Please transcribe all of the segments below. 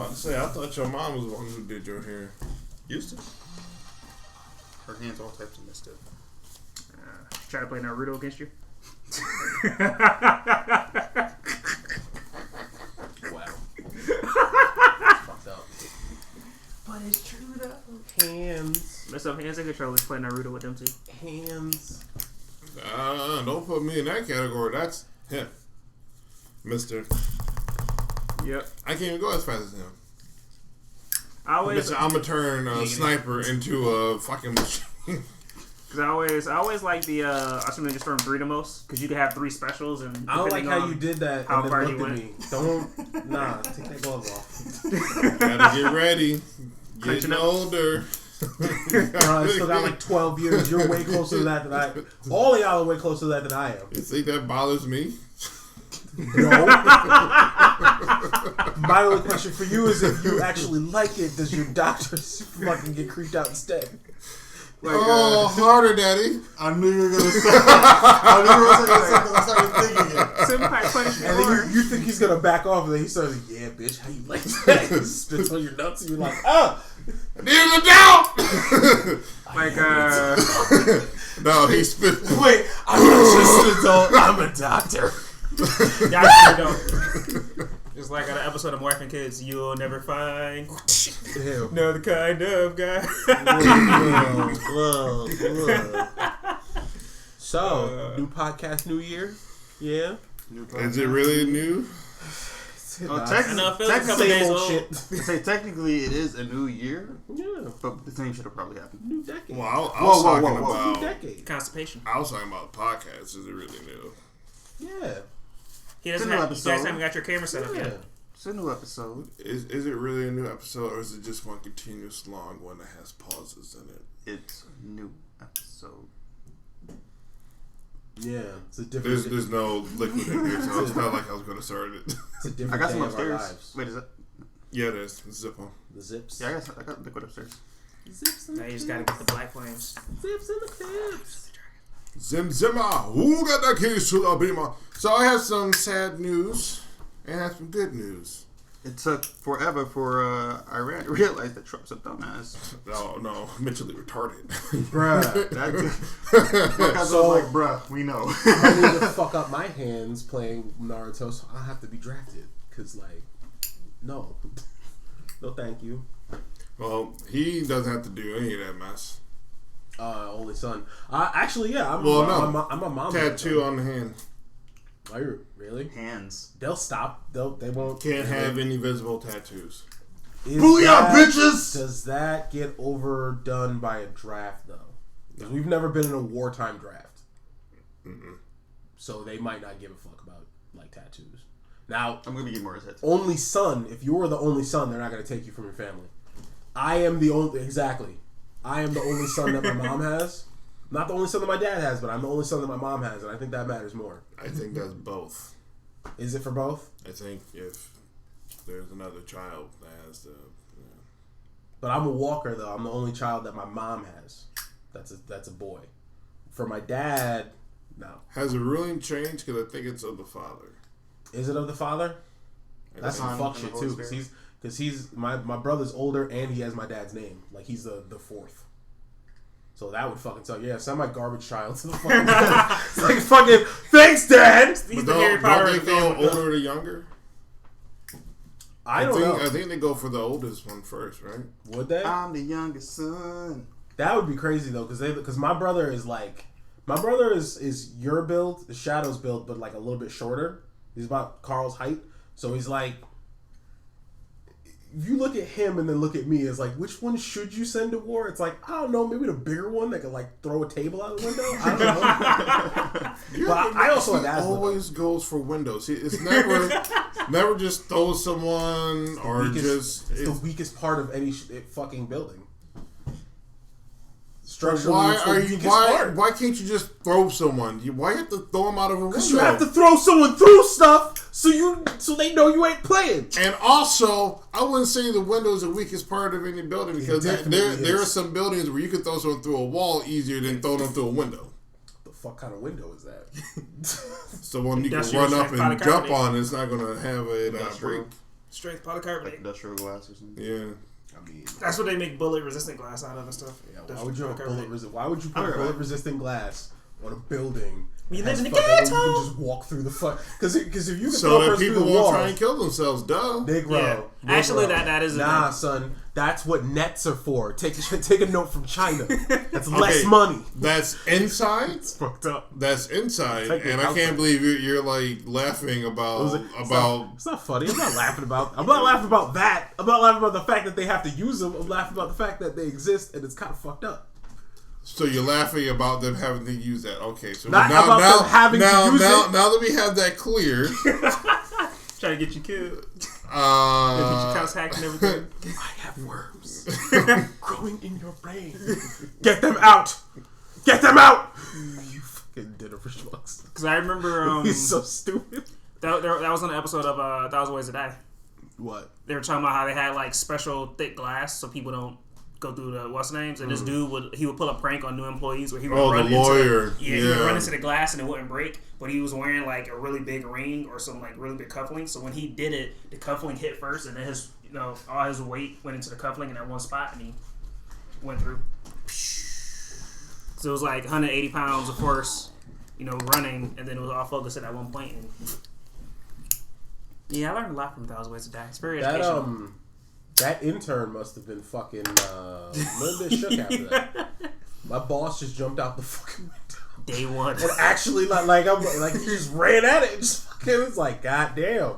about to say, I thought your mom was the one who did your hair. Used to. Her hands all types of mischief. Try to play Naruto against you. Wow. Fucked up. But it's true though. Hands. Mess up hands and controllers. Play Naruto with them too. Hands. Don't put me in that category. That's him. Mister. Yep. I can't even go as fast as him. I'm gonna turn a sniper into a fucking machine. Cause I always like the Assume Ninja Storm 3 the most, cause you can have 3 specials and I don't like how you did that how and far then you looked at went. me. Don't take that glove off. Gotta get ready. Getting older. I still got like 12 years. You're way closer to that than I. All of y'all are way closer to that than I am. You think that bothers me? No. My only question for you is if you actually like it, does your doctor fucking get creeped out instead? Like, harder, daddy. I knew you were gonna say. I knew you were gonna say because I started thinking it. Senpai punch And then you think he's gonna back off, and then he starts, yeah, bitch, how you like that? He spits on your nuts, and you're like, oh. There's a doubt. Like No, he spit. Wait, I'm not just an adult. I'm a doctor. Yeah, I don't. It's like an episode of Morphin' Kids. You'll never find another kind of guy. So, new podcast, new year. Yeah. Is it really new? Technically, it is a new year. Yeah. But the same shit will probably happen. New decade. Well, I was talking about New decade. Constipation. I was talking about podcasts. Is it really new? Yeah. He doesn't have. You guys haven't got your camera set up yet. It's a new episode. Is it really a new episode, or is it just one continuous long one that has pauses in it? It's a new episode. Yeah, it's a different. There's no liquid in here, so it's not like I was going to start it. It's a different. I got some day of our upstairs. lives. Wait, is it? Yeah, there's zip on. The zips. Yeah, I got liquid upstairs. Zips in the Now you just gotta get the black flames. Zips in the clips. Zim Zimma, who got the keys to the beamer? So I have some sad news and I have some good news. It took forever for Iran to realize that Trump's a dumbass. No, mentally retarded. Bruh. So like, bruh, we know. I need to fuck up my hands playing Naruto, so I have to be drafted. Cause like, no thank you. Well, he doesn't have to do any of that mess. Only son. Actually, yeah. I'm a mom. Tattoo on the hand. Are you really? Hands. They'll stop. They won't. Can't have any visible tattoos. Booyah, bitches! Does that get overdone by a draft though? Because we've never been in a wartime draft. Mm-mm. So they might not give a fuck about like tattoos. Now I'm gonna get more tattoos. Only son. If you're the only son, they're not gonna take you from your family. I am the only son that my mom has. Not the only son that my dad has, but I'm the only son that my mom has, and I think that matters more. I think that's both. Is it for both? I think if there's another child that has the... Yeah. But I'm a walker, though. I'm the only child that my mom has. That's a boy. For my dad, no. Has the ruling changed? Because I think it's of the father. Is it of the father? That's some fuck shit, too. Because he's my brother's older, and he has my dad's name. Like, he's the fourth. So that would fucking suck. Yeah, send my garbage child to the fucking... It's like fucking... Thanks, Dad! He's the Harry Potter. Don't they go older or younger? I don't know. I think they go for the oldest one first, right? Would they? I'm the youngest son. That would be crazy, though, because my brother is like... My brother is your build, the Shadow's build, but like a little bit shorter. He's about Carl's height. So he's like... If you look at him and then look at me, it's like, which one should you send to war? It's like, I don't know, maybe the bigger one that could like throw a table out the window. I don't know. But I also have asthma. Always goes for windows. It's never just throw someone or it's the weakest part of any fucking building. Why can't you just throw someone? Why you have to throw them out of a window? Because you have to throw someone through stuff so they know you ain't playing. And also, I wouldn't say the window is the weakest part of any building because there are some buildings where you can throw someone through a wall easier than throw them through a window. What the fuck kind of window is that? So when you can run up and jump on, it's not going to have a break. Strength polycarbonate. Like industrial glass or something. Yeah. I mean, that's what they make bullet-resistant glass out of and stuff. Yeah, why would you put bullet-resistant glass on a building? You live in the ghetto. ghetto. You can just walk through the fuck. Because if you can so throw that person people through the won't wall, try and kill themselves, duh. Negro. Yeah. Actually, that is nah, son. That's what nets are for. Take a note from China. That's less money. That's inside. It's fucked up. That's inside, and I can't believe you're like laughing about It's not funny. I'm not laughing about that. I'm not laughing about the fact that they have to use them. I'm laughing about the fact that they exist, and it's kind of fucked up. So you're laughing about them having to use that. Okay, so not now them having to use it. Now that we have that clear, trying to get you killed. Get your house hacked and everything. I have worms growing in your brain. Get them out. Get them out. You fucking dinner for schmucks. Because I remember he's so stupid. That was on an episode of 1,000 Ways to Die. What? They were talking about how they had like special thick glass so people don't go through the what's names, and this dude would pull a prank on new employees where he would run the lawyer. He would run into the glass and it wouldn't break, but he was wearing like a really big ring or some like really big cuffling. So when he did it, the cuffling hit first, and then his all his weight went into the cuffling in that one spot, and he went through. So it was like 180 pounds of force, running, and then it was all focused at that one point. And yeah, I learned a lot from 1,000 Ways to Die. It's very educational. That intern must have been fucking a little bit shook after that. My boss just jumped out the fucking window. Day one. And actually, he just ran at it. Just fucking, it was like, God damn.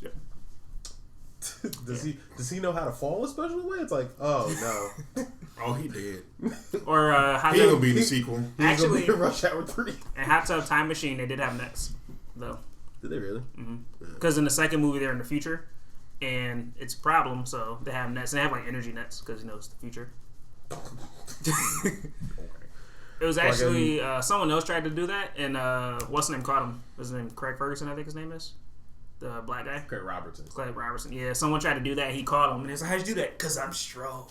Yeah. Does he know how to fall a special way? It's like, oh no. Oh, he did. Or he gonna be in the sequel. Actually, Rush Hour 3. And Hot Tub Time Machine, they did have nets, though. Did they really? Because in the second movie, they're in the future. And it's a problem, so they have nets. And they have like energy nets because it's the future. It was actually someone else tried to do that, and what's his name caught him? His name Craig Ferguson, I think his name is, the black guy. Craig Robertson. Yeah, someone tried to do that. And he caught him, and he's like, "How'd you do that?" "Cause I'm strong."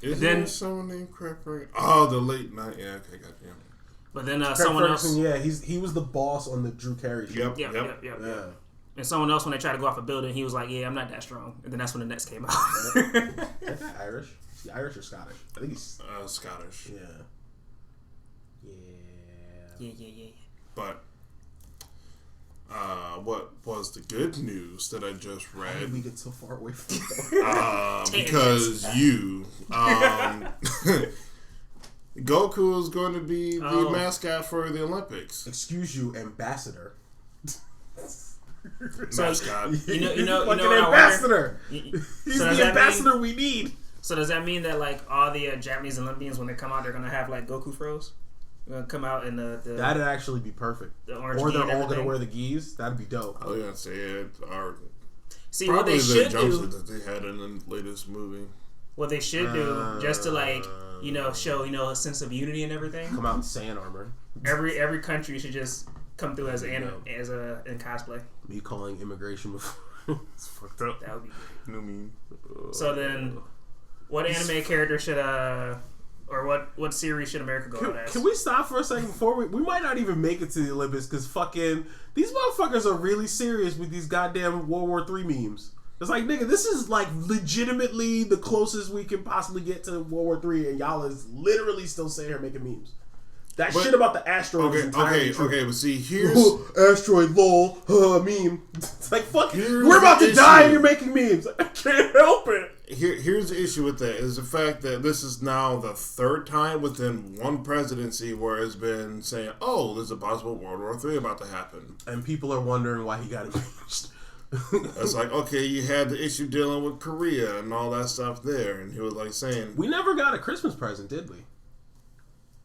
Is there someone named Craig Ferguson? Oh, the late night. Yeah, okay, got you. But then Craig someone Ferguson, else. Yeah, he was the boss on the Drew Carey show. Yep. Yeah. And someone else, when they tried to go off a building, he was like, "Yeah, I'm not that strong." And then that's when the nets came out. That guy Irish? Is he Irish or Scottish? I think he's Scottish. Yeah. But what was the good news that I just read? How did we get so far away from because Goku is going to be the mascot for the Olympics. Excuse you, ambassador. Mascot. You know, like an ambassador. He's so the ambassador we need. So does that mean that like all the Japanese Olympians, when they come out, they're gonna have like Goku froze? They're gonna come out in the that'd actually be perfect. The orange or they're gi all gonna wear the gis. That'd be dope. Oh yeah, say it. See what they should do. That they had in the latest movie. What they should do, just to like show a sense of unity and everything. Come out in sand armor. Every country should just come through in cosplay. Me calling immigration before it's fucked up. That would be good. No meme. So then, what anime character should or what series should America go out as? Can we stop for a second before we might not even make it to the Olympics because fucking these motherfuckers are really serious with these goddamn World War III memes. It's like, nigga, this is like legitimately the closest we can possibly get to World War III, and y'all is literally still sitting here making memes. Shit about the asteroid is entirely true. Okay, but see, here's... asteroid, lol, meme. It's like, fuck, we're about to die and you're making memes. I can't help it. Here's the issue with that, is the fact that this is now the third time within one presidency where it's been saying, oh, there's a possible World War III about to happen. And people are wondering why he got impeached. It's like, okay, you had the issue dealing with Korea and all that stuff there, and he was like saying... We never got a Christmas present, did we?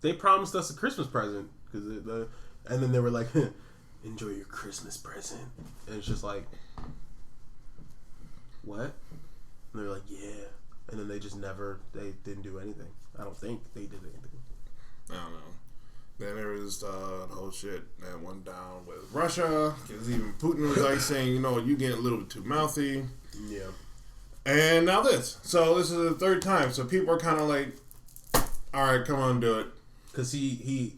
They promised us a Christmas present, and then they were like, enjoy your Christmas present. And it's just like, what? And they're like, yeah. And then they didn't do anything. I don't think they did anything. I don't know. Then there was the whole shit that went down with Russia, because even Putin was like saying, you getting a little bit too mouthy. Yeah. And now this. So this is the third time. So people are kind of like, all right, come on, do it. Because he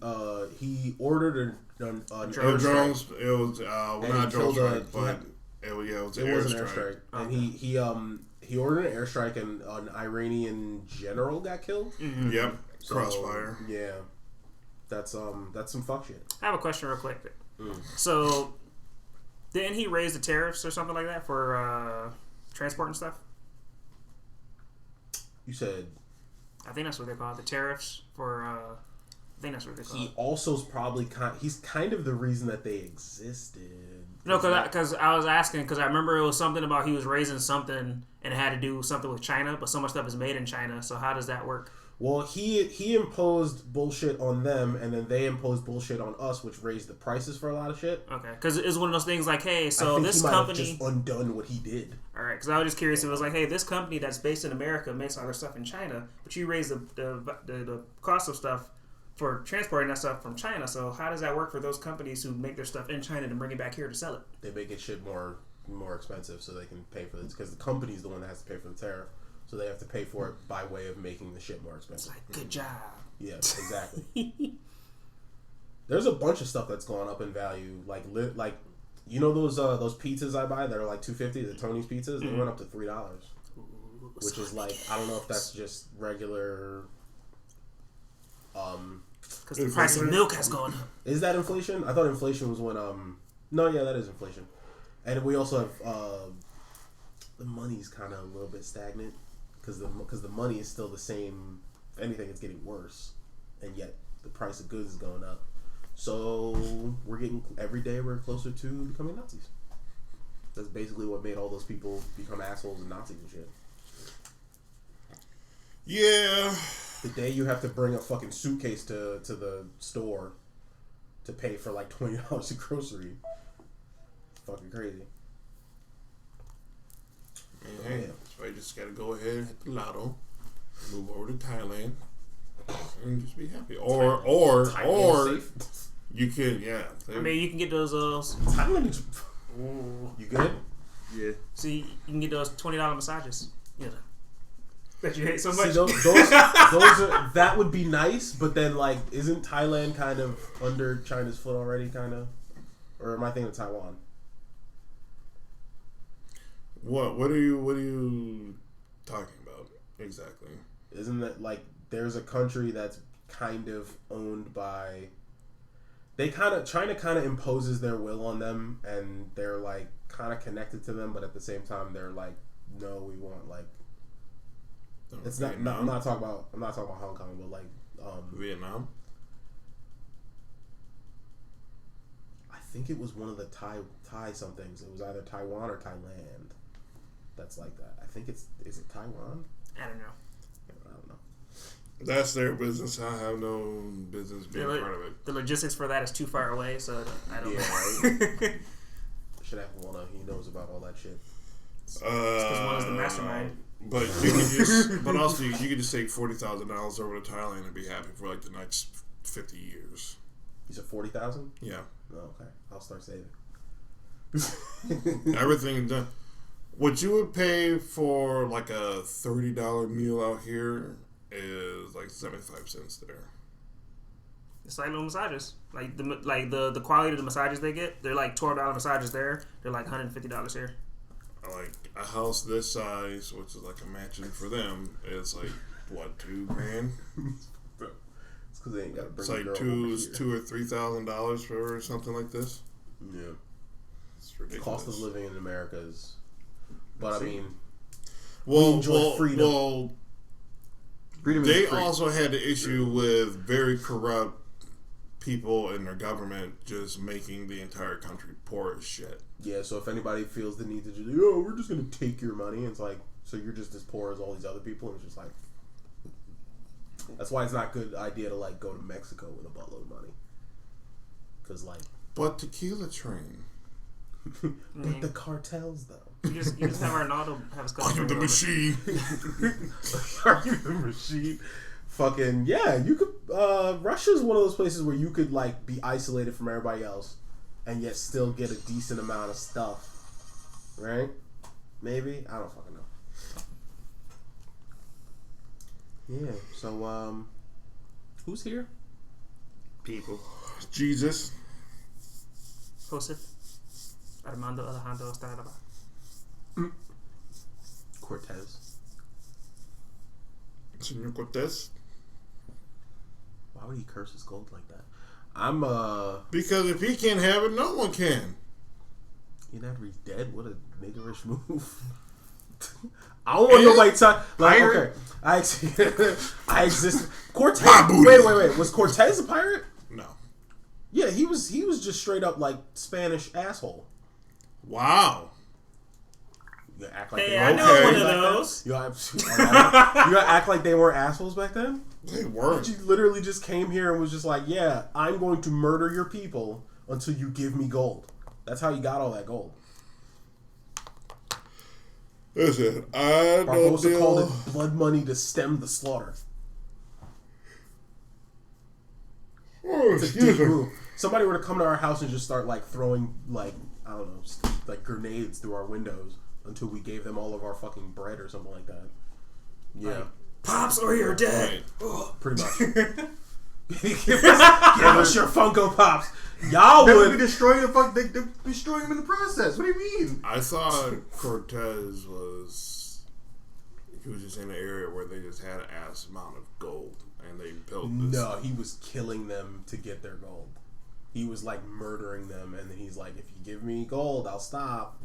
ordered an drones. It was not a drone strike, but it was an airstrike. And he ordered an airstrike, and an Iranian general got killed. Mm-hmm. Yep, so, crossfire. Yeah, that's some fuck shit. I have a question real quick. So, didn't he raise the tariffs or something like that for transport and stuff? You said. I think that's what they call it. The tariffs for. I think that's what they call it. He also is probably he's kind of the reason that they existed. No, because I was asking, because I remember it was something about he was raising something and it had to do something with China, but so much stuff is made in China. So how does that work? Well, he imposed bullshit on them, and then they imposed bullshit on us, which raised the prices for a lot of shit. Okay, because it's one of those things like, hey, so this he might company have just undone what he did. All right, because I was just curious. It was like, hey, this company that's based in America makes all their stuff in China, but you raise the cost of stuff for transporting that stuff from China. So how does that work for those companies who make their stuff in China to bring it back here to sell it? They make it shit more expensive so they can pay for this, because the company's the one that has to pay for the tariff. So they have to pay for it by way of making the shit more expensive. It's like, good job. Yeah, exactly. There's a bunch of stuff that's gone up in value. Like you know those pizzas I buy that are like $2.50, the Tony's pizzas, they went up to $3, which is like, I don't know if that's just regular. Because the price of milk has gone up. Is that inflation? I thought inflation was when No, yeah, that is inflation. And we also have the money's kind of a little bit stagnant. Because the money is still the same. If anything, it's getting worse, and yet the price of goods is going up. So every day we're closer to becoming Nazis. That's basically what made all those people become assholes and Nazis and shit. Yeah. The day you have to bring a fucking suitcase to the store to pay for like $20 a grocery, it's fucking crazy. Hey, so you just gotta go ahead and hit the lotto, move over to Thailand, and just be happy. Or you can, yeah. I mean, you can get those. Thailand. You good? Yeah. See, you can get those $20 massages. Yeah. That you hate so much. See, those are, that would be nice, but then like, isn't Thailand kind of under China's foot already? Kind of, or am I thinking of Taiwan? What are you talking about exactly? Isn't that like there's a country that's kind of owned by China kind of imposes their will on them, and they're like kind of connected to them, but at the same time they're like, no, we want like it's not I'm not talking about Hong Kong, but like Vietnam. I think it was one of the Thai somethings. It was either Taiwan or Thailand. That's like that. I think is it Taiwan? I don't know. I don't know. That's their business. I have no business being part of it. The logistics for that is too far away, so I don't know. Right? Should have one. He knows about all that shit. Because one is the mastermind. But you can just, but also you can just take $40,000 over to Thailand and be happy for like the next 50 years. You said 40,000? Yeah. Oh, okay. I'll start saving. Everything done. What you would pay for like a $30 meal out here is like 75 cents there. It's like little massages. Like the quality of the massages they get, they're like $12 massages there. They're like $150 here. Like a house this size, which is like a mansion for them, is like what, $2,000? It's because they ain't got to bring. It's like $2,000 or $3,000 for something like this. Yeah, it's ridiculous. Cost of living in America is, but I mean, freedom. Freedom they is free. also had the issue with very corrupt people in their government just making the entire country poor as shit. Yeah, so if anybody feels the need to just, we're just going to take your money, it's like, so you're just as poor as all these other people, and it's just like, that's why it's not a good idea to, like, go to Mexico with a buttload of money. Because, like... But Tequila Train. But the cartels, though. You just have Ronaldo have his Are you the machine? Are you the machine? Fucking, yeah, you could, Russia's one of those places where you could, like, be isolated from everybody else and yet still get a decent amount of stuff. Right? Maybe? I don't fucking know. Yeah, so, who's here? People. Jesus. Joseph Armando Alejandro Estrada. Cortez. Senor Cortez. Why would he curse his gold like that? Because if he can't have it, no one can. He's dead. What a niggerish move. I don't want nobody to like. Okay, I exist. Cortez. Wait. Was Cortez a pirate? No. Yeah, he was just straight up like Spanish asshole. Wow. You gotta act like Hey, I know one of those. You gotta act like they weren't assholes back then. They weren't. He literally just came here and was just like, "Yeah, I'm going to murder your people until you give me gold." That's how he got all that gold. Listen, I Barbosa called it blood money to stem the slaughter. Oh, it's a dick move. Somebody were to come to our house and just start like throwing like I don't know, like grenades through our windows until we gave them all of our fucking bread or something like that. Yeah, like, Pops, or you're dead. Pretty much. Give us your Funko Pops. Y'all would be destroying the fuck. They destroying them in the process. What do you mean? I thought Cortez was. He was just in an area where they just had an ass amount of gold, and they built this. No, he was killing them to get their gold. He was like murdering them, and then he's like, "If you give me gold, I'll stop."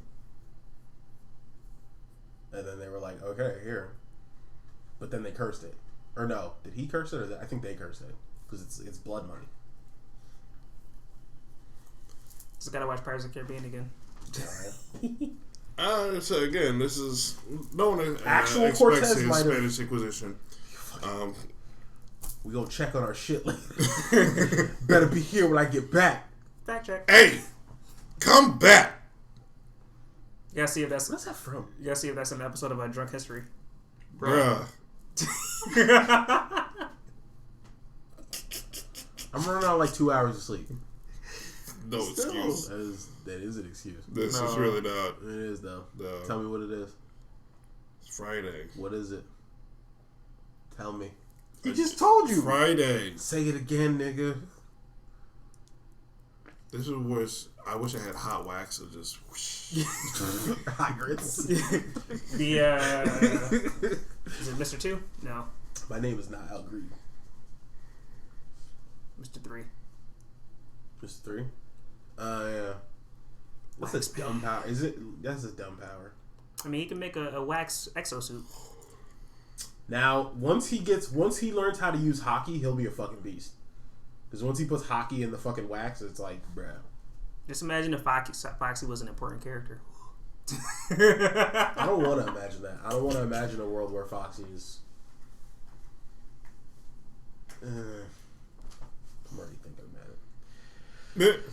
And then they were like, "Okay, here." But then they cursed it, or no? Did he curse it, or I think they cursed it because it's blood money. Just gotta watch Pirates of the Caribbean again. So again, this is no one Actual expects Cortez the might have- Spanish Inquisition. We gonna check on our shit later. Better be here when I get back. Fact check. Hey, come back. You gotta see if that's. What's that from? You gotta see if that's an episode of Drunk History. Bruh. I'm running out like 2 hours of sleep. No excuse. That is an excuse. This is really not. It is though. No. Tell me what it is. It's Friday. What is it? Tell me. He just told you. Friday. Say it again, nigga. This is I wish I had hot wax to just whoosh. Hot grits. Is it Mr. 2? No. My name is not Al Green. Mr. 3. Just 3? Yeah. That's a dumb power. Is it? That's a dumb power. I mean, he can make a wax exosuit. Now, once he learns how to use hockey, he'll be a fucking beast. Because once he puts hockey in the fucking wax, it's like, bruh. Just imagine if Foxy was an important character. I don't want to imagine that. I don't want to imagine a world where Foxy is. I'm already thinking about it.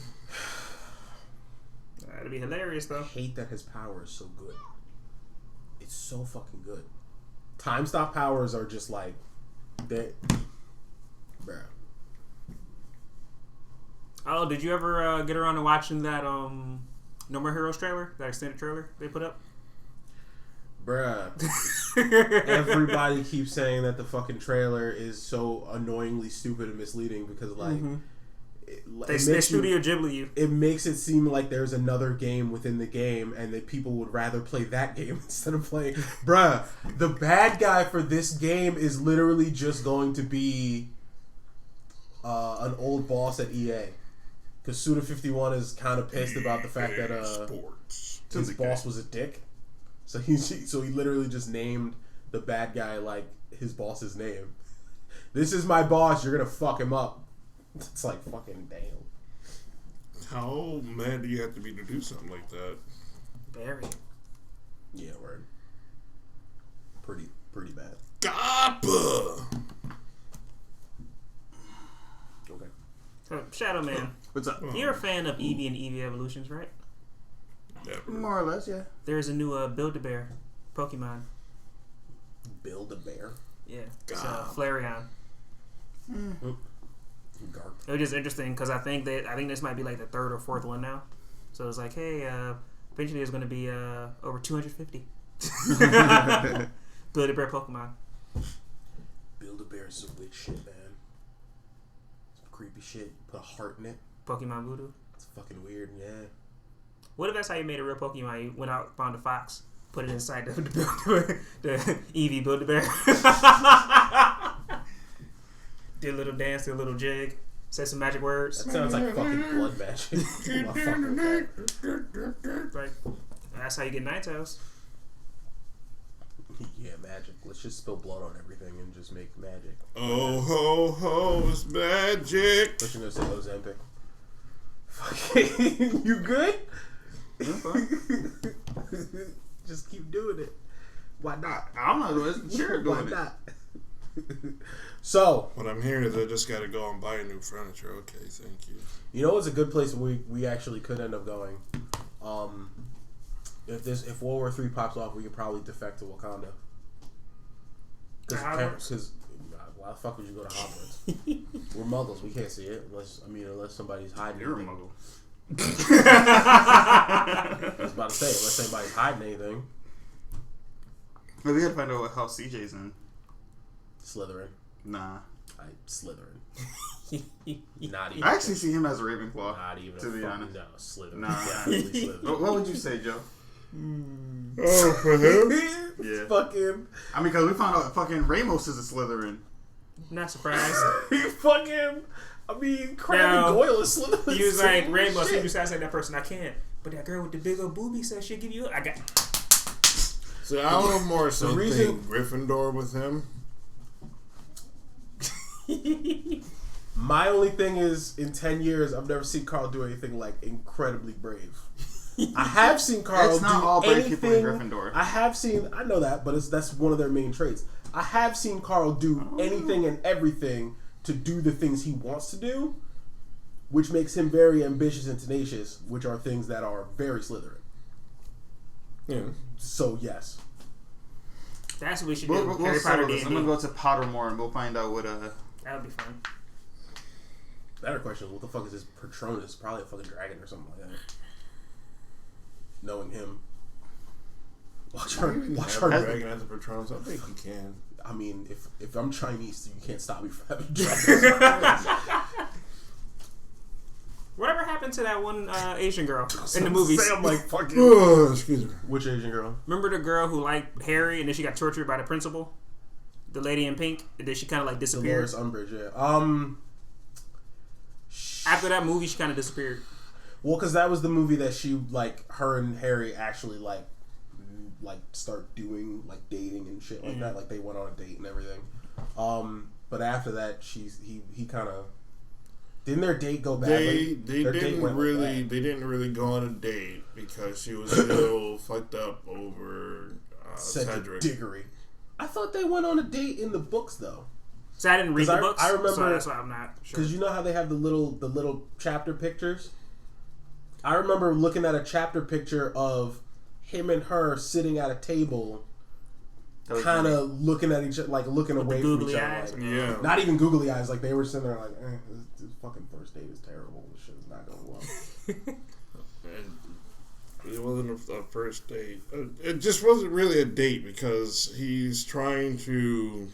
That'd be hilarious, though. I hate that his power is so good. It's so fucking good. Time stop powers are just like that, bruh. Oh, did you ever get around to watching that No More Heroes trailer? That extended trailer they put up? Bruh. Everybody keeps saying that the fucking trailer is so annoyingly stupid and misleading because, like, they Studio Ghibli you. It makes it seem like there's another game within the game and that people would rather play that game instead of playing. Bruh, the bad guy for this game is literally just going to be an old boss at EA. Because Suda51 is kind of pissed about the fact that his boss was a dick. So he literally just named the bad guy like his boss's name. This is my boss, you're going to fuck him up. It's like fucking damn. How mad do you have to be to do something like that? Very. Yeah, word. Pretty bad. Gappa! Okay. So, Shadow Man. What's up? You're a fan of Eevee and Eevee Evolutions, right? Never. More or less, yeah. There's a new Build-A-Bear Pokemon. Build-A-Bear? Yeah. It's Flareon. It was just interesting because I think this might be like the third or fourth one now. So it's like, hey, eventually there's going to be over 250 Build-A-Bear Pokemon. Build-A-Bear is some weird shit, man. Some creepy shit. Put a heart in it. Pokemon Voodoo. It's fucking weird, yeah. What if that's how you made a real Pokemon? You went out, found a fox, put it inside the Eevee Build-A-Bear. Did a little dance, did a little jig, said some magic words. That sounds like fucking blood magic. Right. That's how you get Ninetales. Yeah, magic. Let's just spill blood on everything and just make magic. Oh ho ho, it's magic. What you gonna say, Ozempic? Fucking, you good? Just keep doing it. Why not? I'm not sure doing Why not? So, What I'm hearing is I just gotta go and buy new furniture. Okay, thank you. you know what's a good place we actually could end up going? If World War III pops off, we could probably defect to Wakanda. Because why the fuck would you go to Hogwarts? We're Muggles. We can't see it unless somebody's hiding. You're a anything. muggle. I was about to say, unless anybody's hiding anything. But we gotta find out what house CJ's in. Slytherin. Nah. Slytherin. Not even. I actually see him as a Ravenclaw. Not even. To be honest. No, Slytherin. Nah. Definitely Slytherin. What would you say, Joe? Oh, for him? Yeah. Fuck him. I mean, because we found out fucking Ramos is a Slytherin. Not surprised. Fuck him. I mean, Crabbe and Goyle is Slytherin. He was like, Rainbow, so you sound like that person. I can't. But that girl with the big old booby said she'll give you. I got. So I don't know more something reason- Gryffindor with him. My only thing is, in 10 years, I've never seen Carl do anything like incredibly brave. I have seen Carl It's not do all brave anything. people in Gryffindor. I know that, but that's one of their main traits. I have seen Carl do anything and everything to do the things he wants to do, which makes him very ambitious and tenacious, which are things that are very Slytherin. Yeah. So, yes. That's what we should do. We'll Harry Potter settle this. D&D. I'm gonna go to Pottermore and we'll find out what That would be fun. Better question is, what the fuck is this Patronus? Probably a fucking dragon or something like that. Knowing him. Watch her. Dragon as a Patronus. I think you can. I mean, if I'm Chinese, you can't stop me from having dragons. Whatever happened to that one Asian girl in the movies? I'm like, fucking. Excuse me. Which Asian girl? Remember the girl who liked Harry and then she got tortured by the principal? The lady in pink? And then she kind of like disappeared. Dolores Umbridge, yeah. After that movie, she kind of disappeared. Well, because that was the movie that she, like, her and Harry actually, like start doing, like, dating and shit like that. Like, they went on a date and everything. But after that, he kind of... Didn't their date go badly? They didn't really go on a date because she was still fucked up over Cedric Diggory. I thought they went on a date in the books, though. So I didn't read the books. I remember, so that's why I'm not sure. Because you know how they have the little chapter pictures? I remember looking at a chapter picture of him and her sitting at a table, kind of looking at each other, like looking away from each other. Like, yeah. Not even googly eyes. Like, they were sitting there like, this fucking first date is terrible. This shit is not going well. It wasn't a first date. It just wasn't really a date because he's trying to...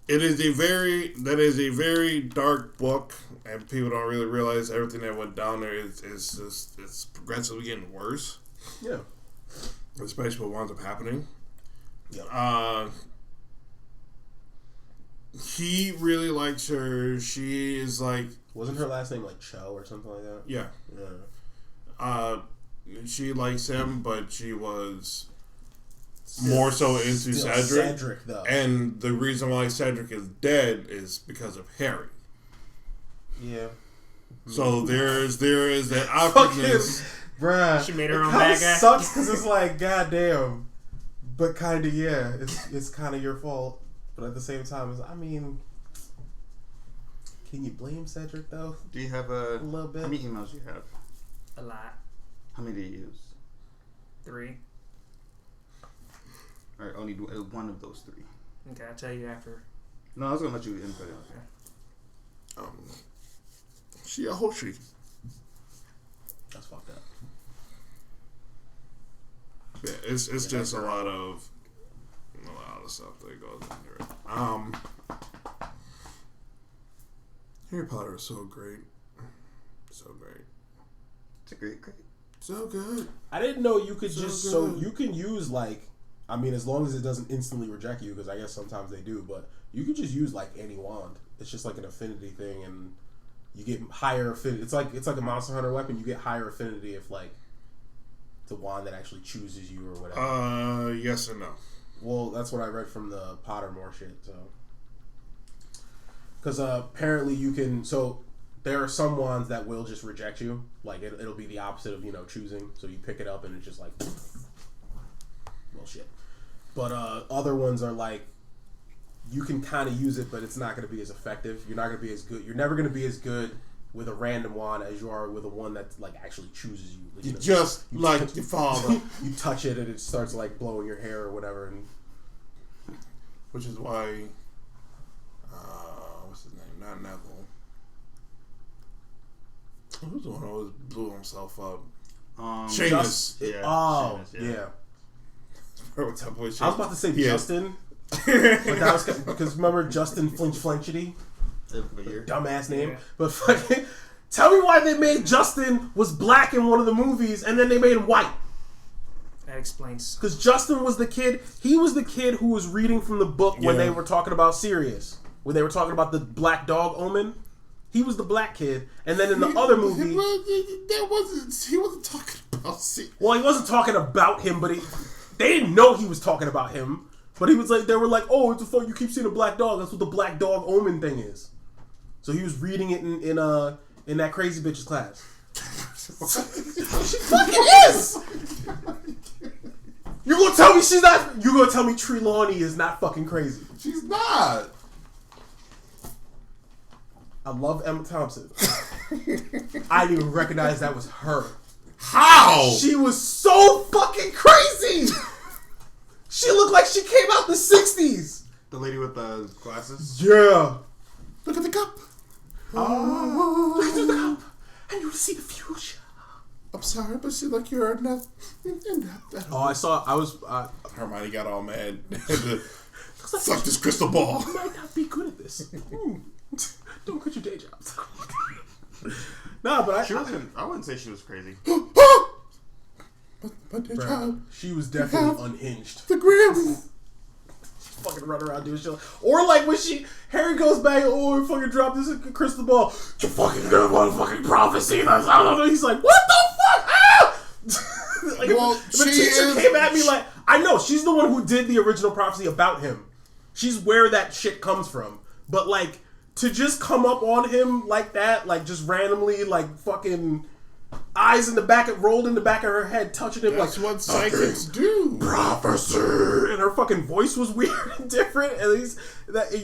That is a very dark book, and people don't really realize everything that went down there is just it's progressively getting worse. Yeah, especially what winds up happening. Yeah. He really likes her. She is like... Wasn't her last name like Cho or something like that? Yeah. Yeah. She likes him, but she was more so into Cedric. Though. And the reason why Cedric is dead is because of Harry. Yeah. So there is that awkwardness. Bruh. She made her own bad guy. Sucks because it's like, goddamn. But kind of, yeah. It's kind of your fault. But at the same time, I mean, can you blame Cedric, though? Do you have a little bit? How many emails do you have? A lot. How many do you use? 3. Alright, only do one of those 3. Okay, I'll tell you after. No, I was gonna let you input it. Okay. She a Hoshi. That's fucked up. Yeah, it's just a lot of stuff that goes into it. Harry Potter is so great. So great. It's a great. So good. I didn't know you could you can use like, I mean, as long as it doesn't instantly reject you, because I guess sometimes they do, but you could just use like any wand. It's just like an affinity thing, and you get higher affinity. It's like a Monster Hunter weapon. You get higher affinity if like it's a wand that actually chooses you or whatever. Yes or no? Well, that's what I read from the Pottermore shit. So, because apparently you can. So there are some wands that will just reject you. Like it'll be the opposite of choosing. So you pick it up and it's just like, well, shit. But other ones are like, you can kind of use it, but it's not going to be as effective. You're not going to be as good. You're never going to be as good with a random wand as you are with a one that like actually chooses you. Like, your father. You touch it and it starts like blowing your hair or whatever, and which is why, what's his name? Not Neville. Who's the one who always blew himself up? Seamus. Seamus, yeah. I was about to say Justin. But that was because remember Justin Flinchity? Dumbass name. Yeah. But fucking tell me why they made Justin was black in one of the movies and then they made him white. That explains. Because Justin was the kid. He was the kid who was reading from the book when they were talking about Sirius. When they were talking about the black dog omen. He was the black kid. And then in the other movie, he wasn't talking about Sirius. Well, he wasn't talking about him, but they didn't know he was talking about him. But he was like, they were like, oh, what the fuck? You keep seeing a black dog. That's what the black dog omen thing is. So he was reading it in that crazy bitch's class. She fucking is. You gonna tell me she's not? You gonna tell me Trelawney is not fucking crazy? She's not. I love Emma Thompson. I didn't even recognize that was her. How? She was so fucking crazy. She looked like she came out the 60s. The lady with the glasses? Yeah. Look at the cup. Look at the cup. And you see the future. I'm sorry, but she like you're enough. Hermione got all mad. Fuck this crystal ball. You might not be good at this. Don't quit your day jobs. Nah, but I wouldn't say she was crazy. But dear child, she was definitely unhinged. The Grim. Fucking run around doing shit. Or like when Harry goes back, we fucking dropped this crystal ball. You fucking good motherfucking prophecy. He's like, what the fuck? Ah! Like, well, the teacher came at me like, I know, she's the one who did the original prophecy about him. She's where that shit comes from. But like, to just come up on him like that, like just randomly, like fucking eyes rolled in the back of her head, touching him. That's like what psychics do. Prophecy, and her fucking voice was weird and different. At least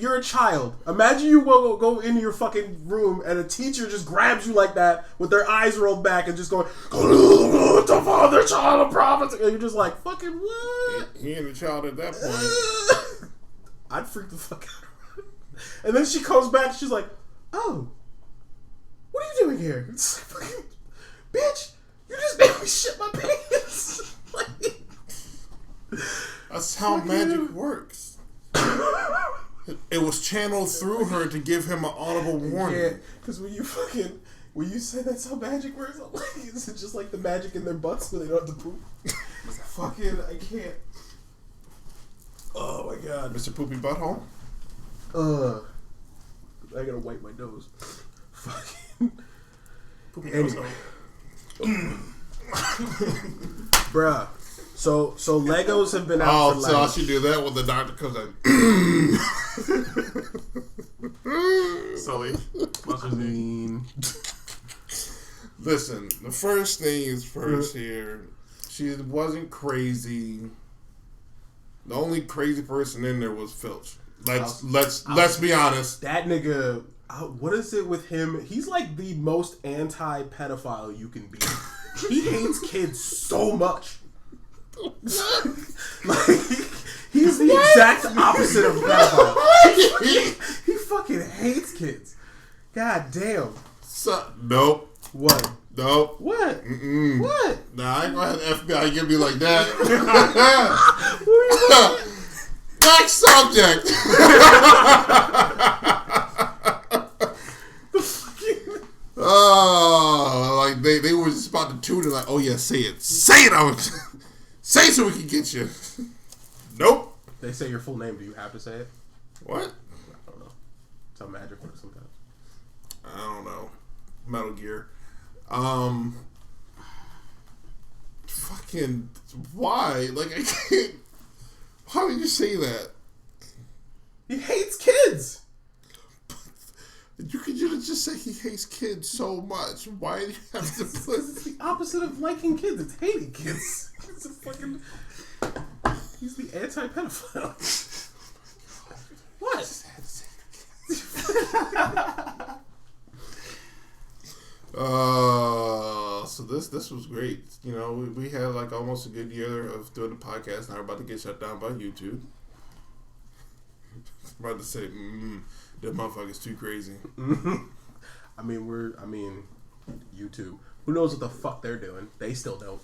you're a child. Imagine you go into your fucking room and a teacher just grabs you like that with their eyes rolled back and just going, "The father, child of prophecy," and you're just like, "Fucking what?" He ain't a child at that point. I'd freak the fuck out. And then she comes back. She's like, "Oh, what are you doing here?" It's like, fucking, bitch, you just made me shit my pants. That's how magic works. It was channeled through her to give him an audible warning. Yeah, because when you say that's how magic works, I'm like, is it just like the magic in their butts where they don't have to poop? Fucking, I can't. Oh my god. Mr. Poopy Butthole? I gotta wipe my nose. Fucking. Anyway. Bruh. So Legos have been out for like... so I should do that when the doctor comes in. Sully. Listen, the first thing is first here. She wasn't crazy. The only crazy person in there was Filch. Let's be honest. That nigga, what is it with him? He's like the most anti-pedophile you can be. He hates kids so much. Like, he's the exact opposite of pedophile. He fucking hates kids. God damn. Nope. What? Nope. What? Mm-mm. What? Nah, I ain't gonna have the FBI give me like that. Next subject. Oh. they were just about to tune it like, oh yeah, say it. Say it! Say it so we can get you. Nope. They say your full name. Do you have to say it? What? I don't know. It's how magic works sometimes. I don't know. Metal Gear. Fucking why? Like I can't. Why would you say that? He hates kids. You could just say he hates kids so much. Why do you have to put It's the opposite of liking kids. It's hating kids. It's a fucking. He's the anti-pedophile. What? So this was great. You know, we had like almost a good year of doing the podcast. Now we're about to get shut down by YouTube. I'm about to say, that motherfucker's too crazy. I mean, YouTube. Who knows what the fuck they're doing? They still don't.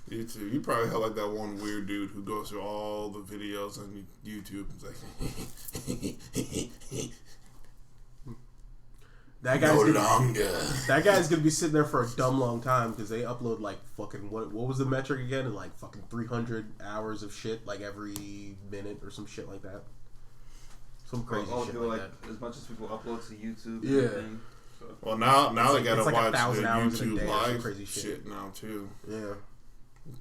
YouTube. You probably have like that one weird dude who goes through all the videos on YouTube. It's like, that guy's no longer. That guy's gonna be sitting there for a dumb long time because they upload like fucking what was the metric again? Like fucking 300 hours of shit like every minute or some shit like that. Some crazy shit like that. As much as people upload to YouTube. Yeah. And everything, so. Well, now they gotta like watch 1,000 the hours in a YouTube day or some live crazy shit now too. Yeah.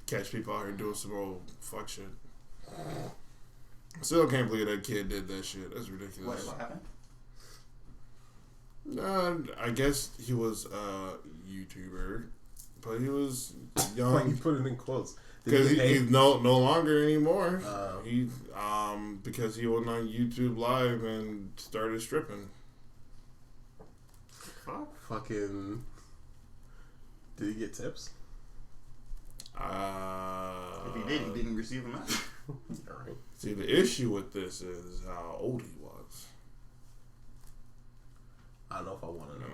Catch people out here doing some old fuck shit. Still can't believe that kid did that shit. That's ridiculous. What happened? I guess he was a YouTuber, but he was Like young. you put it in quotes. Because he's no longer anymore. He Because he went on YouTube Live and started stripping. fucking. Did he get tips? If he did, he didn't receive them out. Alright. See, the issue with this is how old he was. I don't know if I want to know.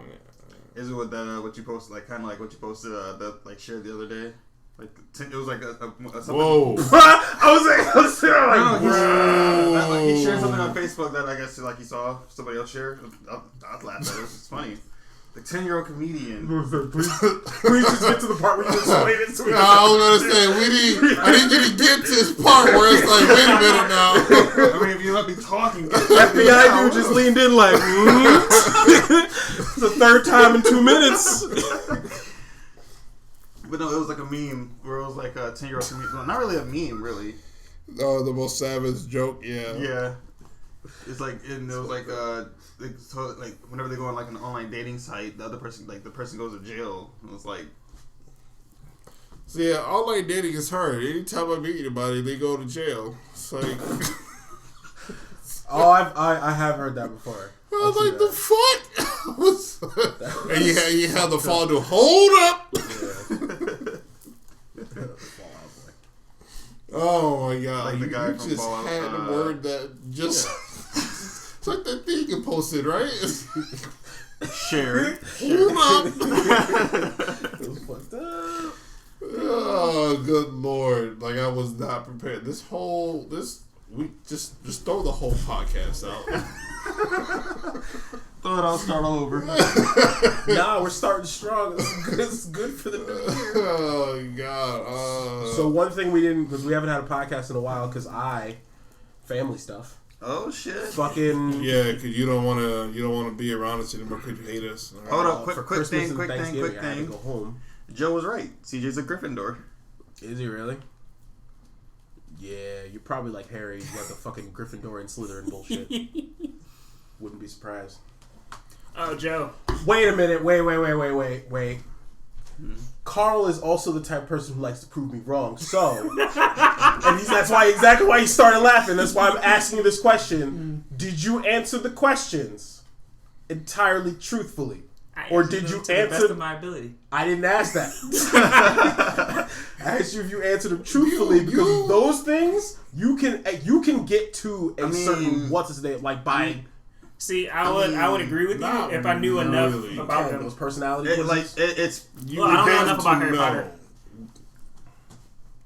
Is it with that what you posted, like kind of like what you posted that like shared the other day? Like it was like a something. Whoa! I was like, he shared something on Facebook that I guess like he saw somebody else share. I'd laugh at it. It's funny. The 10-year-old comedian. Please just get to the part where you explain it to me. I was gonna say I need you to get to this part where it's like, wait a minute now. I mean, if you let me talking, FBI dude just leaned in like, It's the third time in 2 minutes. But no, it was like a meme where it was like a 10-year-old comedian. Well, not really a meme, really. Oh, the most savage joke, yeah. Yeah. It's like, and it was like, like whenever they go on like an online dating site, the person goes to jail. It was like, So yeah, online dating is hard. Anytime I meet anybody, they go to jail. It's like, Oh, I have heard that before. I was like, the fuck? And you had the fall to hold up. Oh my god! Like the guy you from just Fallout, had the word that just. It's like that thing you posted, right? share. Hold up. It was fucked up. Oh, good lord! Like I was not prepared. This we just throw the whole podcast out. Thought I'll start all over. Nah, we're starting strong. It's good for the new year. Oh god! So one thing we didn't, because we haven't had a podcast in a while, because family stuff. Oh shit! Fucking yeah, because you don't want to be around us anymore because you hate us. Right? Hold up, for quick Christmas thing. and Thanksgiving, I had to go home. Joe was right. CJ's a Gryffindor. Is he really? Yeah, you're probably like Harry. You got the fucking Gryffindor and Slytherin bullshit. Wouldn't be surprised. Oh, Joe. Wait a minute. Wait. Carl is also the type of person who likes to prove me wrong. So, and that's exactly why he started laughing. That's why I'm asking you this question. Did you answer the questions entirely truthfully? Or did you to answer the best of my ability? I didn't ask that. I asked you if you answered them truthfully because those things you can get to a certain what's his name like by. See, I would agree with you if I knew enough about them. Those personalities. I don't know enough about Harry Potter.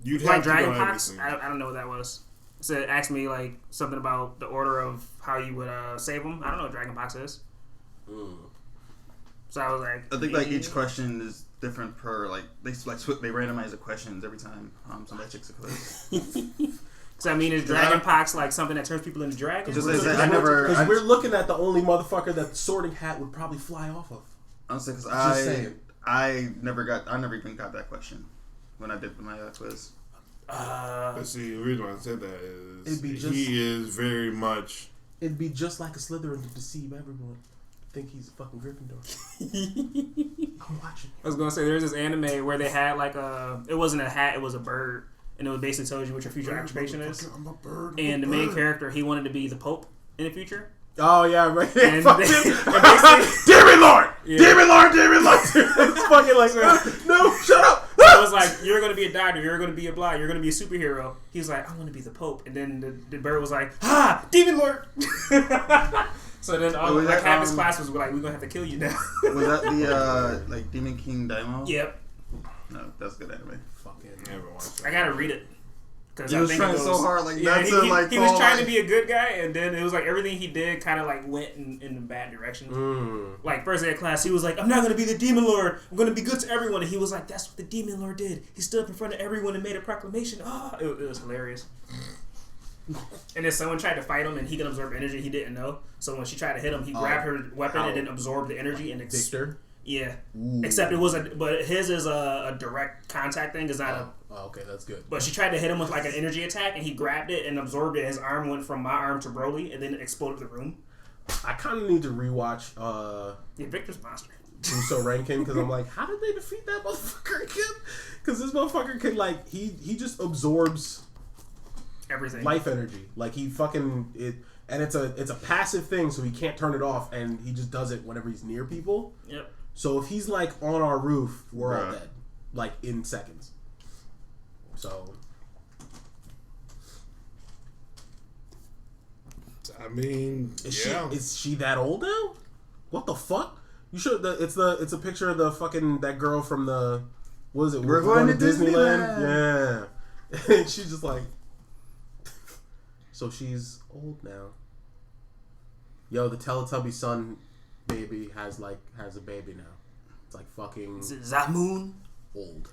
You'd like have Dragon to know Pox. I don't know what that was. So it asked me like something about the order of how you would save them. I don't know what Dragon Pox is. So I was like, I think like each question is different per like they randomize the questions every time somebody checks a quiz. So I mean, is dragon pox like something that turns people into dragons? Because we're looking at the only motherfucker that the Sorting Hat would probably fly off of. Honestly, because I never even got that question when I did my quiz. But see, the reason why I said that is he is very much. It'd be just like a Slytherin to deceive everyone. Think he's a fucking Gryffindor. I'm watching. I was gonna say there's this anime where they had like it wasn't a hat, it was a bird, and it would basically tells you what your future occupation is. I'm a bird. And the main character, he wanted to be the Pope in the future. Oh yeah, right. And Demon Lord, Demon Lord. It's fucking like no, shut up. It was like, you're gonna be a doctor, you're gonna be a blah, you're gonna be a superhero. He was like, I want to be the Pope, and then the bird was like, Demon Lord. So then half his class was like, we're gonna have to kill you now. Was that the like Demon King Daimon? Yep. No, that's good anime. Fucking never watched that. I gotta read it. He was trying so hard, like he was trying to be a good guy, and then it was like everything he did kind of like went in a bad direction. Like first day of class, he was like, "I'm not gonna be the Demon Lord. I'm gonna be good to everyone." And he was like, "That's what the Demon Lord did. He stood up in front of everyone and made a proclamation." It was hilarious. And then someone tried to fight him, and he can absorb energy he didn't know. So when she tried to hit him, he grabbed her weapon and then absorbed the energy and Victor. Yeah. Ooh. Except but his is a direct contact thing. It's not okay, that's good. But she tried to hit him with like an energy attack, and he grabbed it and absorbed it. His arm went from my arm to Broly, and then it exploded the room. I kind of need to rewatch. Victor's monster. Uso Rankin, because I'm like, how did they defeat that motherfucker again? Because this motherfucker can like he just absorbs everything, life energy. Like he fucking it. And it's a passive thing, so he can't turn it off, and he just does it whenever he's near people. Yep. So if he's like on our roof, we're all dead, like in seconds. So, I mean, is she that old now? What the fuck? You should. It's a picture of the fucking that girl from the. What is it? We're going to Disneyland. Yeah, and she's just like. So she's old now. Yo, the Teletubby son baby has a baby now. It's like fucking Zamoon old.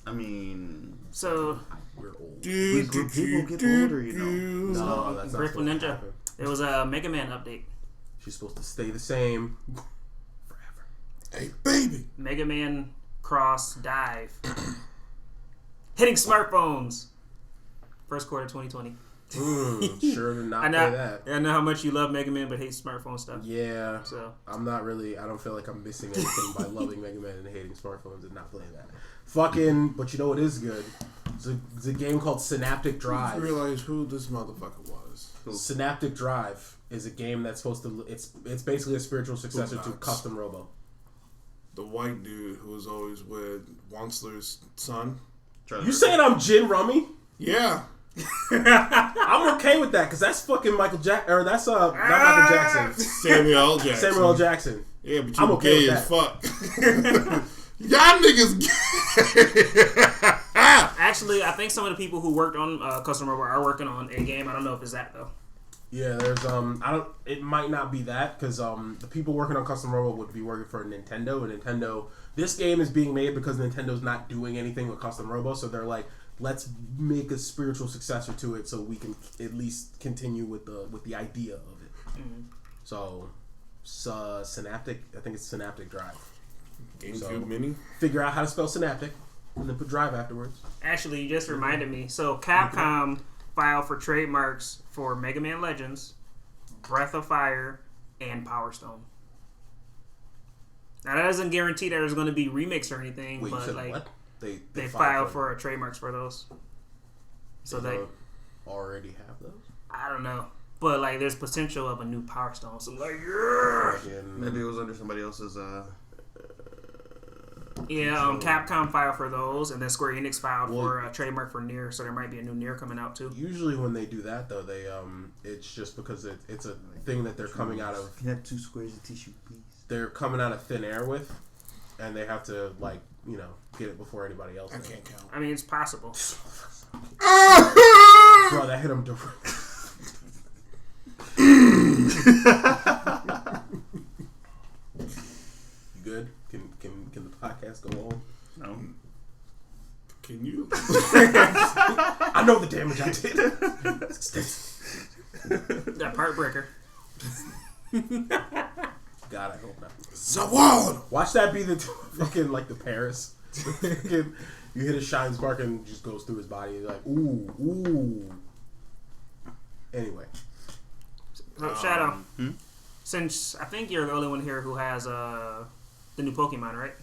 I mean, so we're old. People get older, you know. No, that's not Grateful Ninja. There was a Mega Man update. She's supposed to stay the same forever. Hey, baby. Mega Man Cross Dive. Hitting smartphones. First quarter 2020. Sure to not play that. I know how much you love Mega Man but hate smartphone stuff. Yeah. So I'm not really. I don't feel like I'm missing anything by loving Mega Man and hating smartphones and not playing that. Fucking. But you know what is good? It's a game called Synaptic Drive. I realize who this motherfucker was. Synaptic Drive is a game that's supposed to. It's basically a spiritual successor to Custom Robo. The white dude who was always with Wansler's son. You saying I'm Jin Rummy? Yeah. I'm okay with that because that's fucking Michael Jackson. Or that's not Michael Jackson. Samuel L. Jackson. Samuel L. Jackson. Yeah, but you're gay as fuck. Y'all niggas gay. Actually, I think some of the people who worked on Custom Robo are working on a game. I don't know if it's that though. Yeah, there's it might not be that because the people working on Custom Robo would be working for Nintendo, and Nintendo. This game is being made because Nintendo's not doing anything with Custom Robo, so they're like, let's make a spiritual successor to it so we can at least continue with the idea of it. Mm-hmm. So, Synaptic, I think it's Synaptic Drive. GameCube Mini. Figure out how to spell Synaptic, and then put Drive afterwards. Actually, you just reminded me. So, Capcom filed for trademarks for Mega Man Legends, Breath of Fire, and Power Stone. Now, that doesn't guarantee there's going to be remakes or anything, Wait, but you said like... What? They filed for trademarks for those. So they already have those? I don't know. But like there's potential of a new Power Stone. So like yeah. Maybe it was under somebody else's Capcom filed for those, and then Square Enix filed for a trademark for Nier, so there might be a new Nier coming out too. Usually when they do that though, they it's just because it's a thing that they're coming out of. Can you have 2 squares of tissue, please? They're coming out of thin air with, and they have to like, you know, get it before anybody else. I can't count. I mean, it's possible. Bro, that hit him direct. You good? Can the podcast go on? know the damage I did. That part breaker. God, I hope not. Zawad! Watch that be the fucking like the Paris. You hit a shine spark and it just goes through his body. You're like, ooh. Anyway. So, Shadow, since I think you're the only one here who has the new Pokemon, right?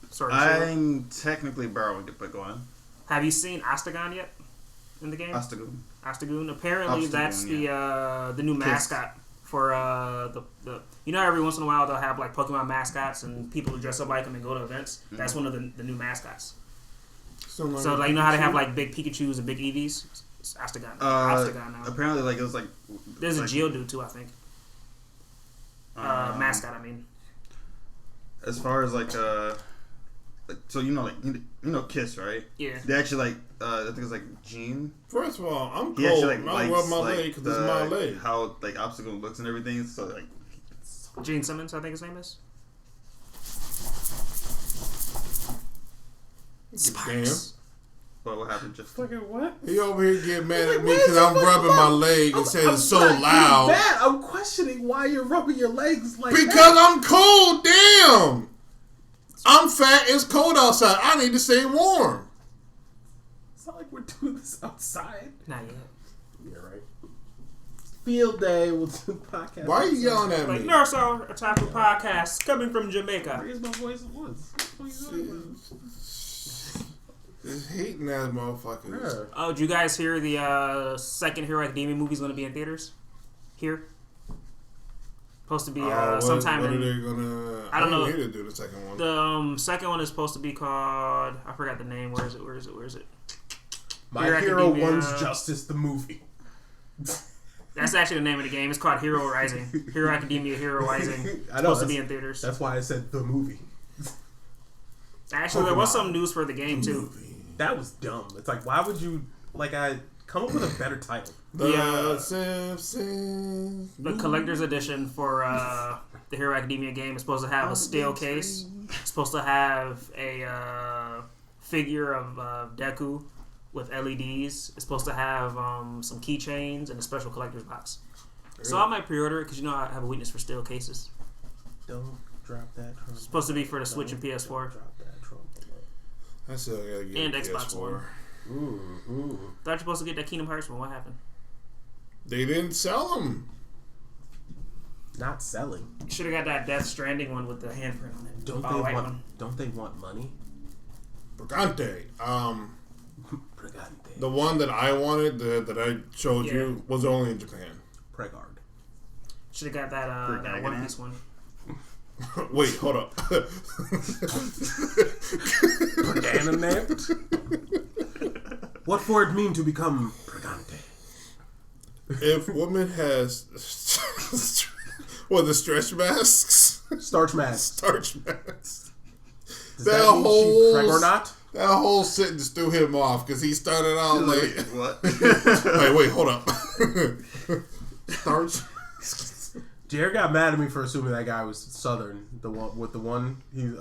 Sorry, I'm technically borrowing it, but go on. have you seen Astagon yet in the game? Astagoon. Apparently, that's the new mascot for the you know, every once in a while they'll have like Pokemon mascots and people who dress up like them and go to events. Mm-hmm. That's one of the new mascots. So like, you know how they have like big Pikachus and big Eevees? It's Astagon. Astagon now. Apparently, like it was like there's a Geodude too, I think. Mascot, I mean. As far as like so you know Kiss, right? Yeah. They actually like I think it's like Gene. First of all, I'm cold. He actually I rub my leg because it's my leg. How like obstacle looks and everything. So like Gene Simmons, I think his name is. Sparks. Damn. What happened? Just Fucking what? He over here getting mad at me because I'm rubbing my leg and saying it's so loud. Mad. I'm questioning why you're rubbing your legs like because that. I'm cold. Damn. I'm fat. It's cold outside. I need to stay warm. It's not like we're doing this outside. Not yet. Yeah, right. Field day. We'll do the podcast. Why are you yelling at like me? Northstar Otaku podcast coming from Jamaica. Raise my voice at once. Just hating ass motherfuckers. Yeah. Oh, did you guys hear the second Hero Academia movie is going to be in theaters? Here? Supposed to be sometime what in... are they gonna... I don't know. Here to do the second one. The second one is supposed to be called... I forgot the name. Where is it? My Hero Hero Academia. One's Justice, the movie. That's actually the name of the game. It's called Hero Rising. Hero Academia Hero Rising. It's supposed to be in theaters. That's why I said the movie. Actually, there was some news for the game, too. That was dumb. It's like, why would you... Like, I come up with a better title. The collector's edition for the Hero Academia game is supposed to have a steel case. It's supposed to have a figure of Deku with LEDs. It's supposed to have some keychains and a special collector's box. Really? So I might pre-order it because you know I have a weakness for steel cases. Don't drop that trunk. It's supposed to be for the Switch and PS4. Drop that trunk. I still gotta get and a Xbox PS4. One. Ooh. Thought you're supposed to get that Kingdom Hearts one. What happened? They didn't sell them. Not selling. You should have got that Death Stranding one with the handprint on it. Don't they want money? Brigante. The one that I wanted, that I showed you, was only in Japan. Pregard. Should have got that One Piece one. Wait, hold up. What for it mean to become Brigante? If woman has the stretch masks? Starch masks. Starch masks. That whole preg or not? That whole sentence threw him off because he started out like what? Like, wait, hold up. Starch. Jared got mad at me for assuming that guy was Southern. The one he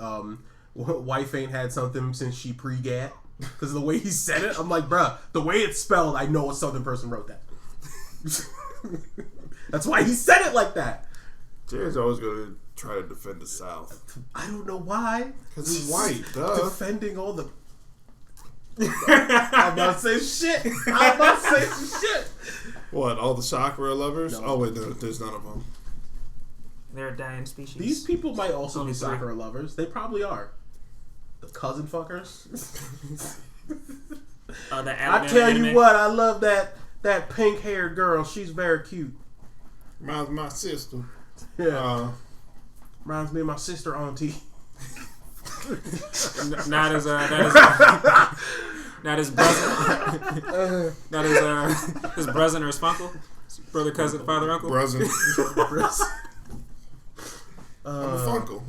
wife ain't had something since she pre-gat. Because of the way he said it, I'm like, bruh, the way it's spelled, I know a Southern person wrote that. That's why he said it like that. Jared's always going to try to defend the South. I don't know why. Because he's white, duh. Defending all the... I'm about to say shit. What, all the Sakura lovers? No. Oh, wait, there's none of them. They're a dying species. These people might also be Sakura lovers. They probably are. The cousin fuckers. I tell you what, I love that pink haired girl. She's very cute. Reminds me of my sister. Yeah. Reminds me of my sister auntie. Not his brother. Not his brother or his uncle. Brother, cousin, father, uncle. Brother. I'm a funkle.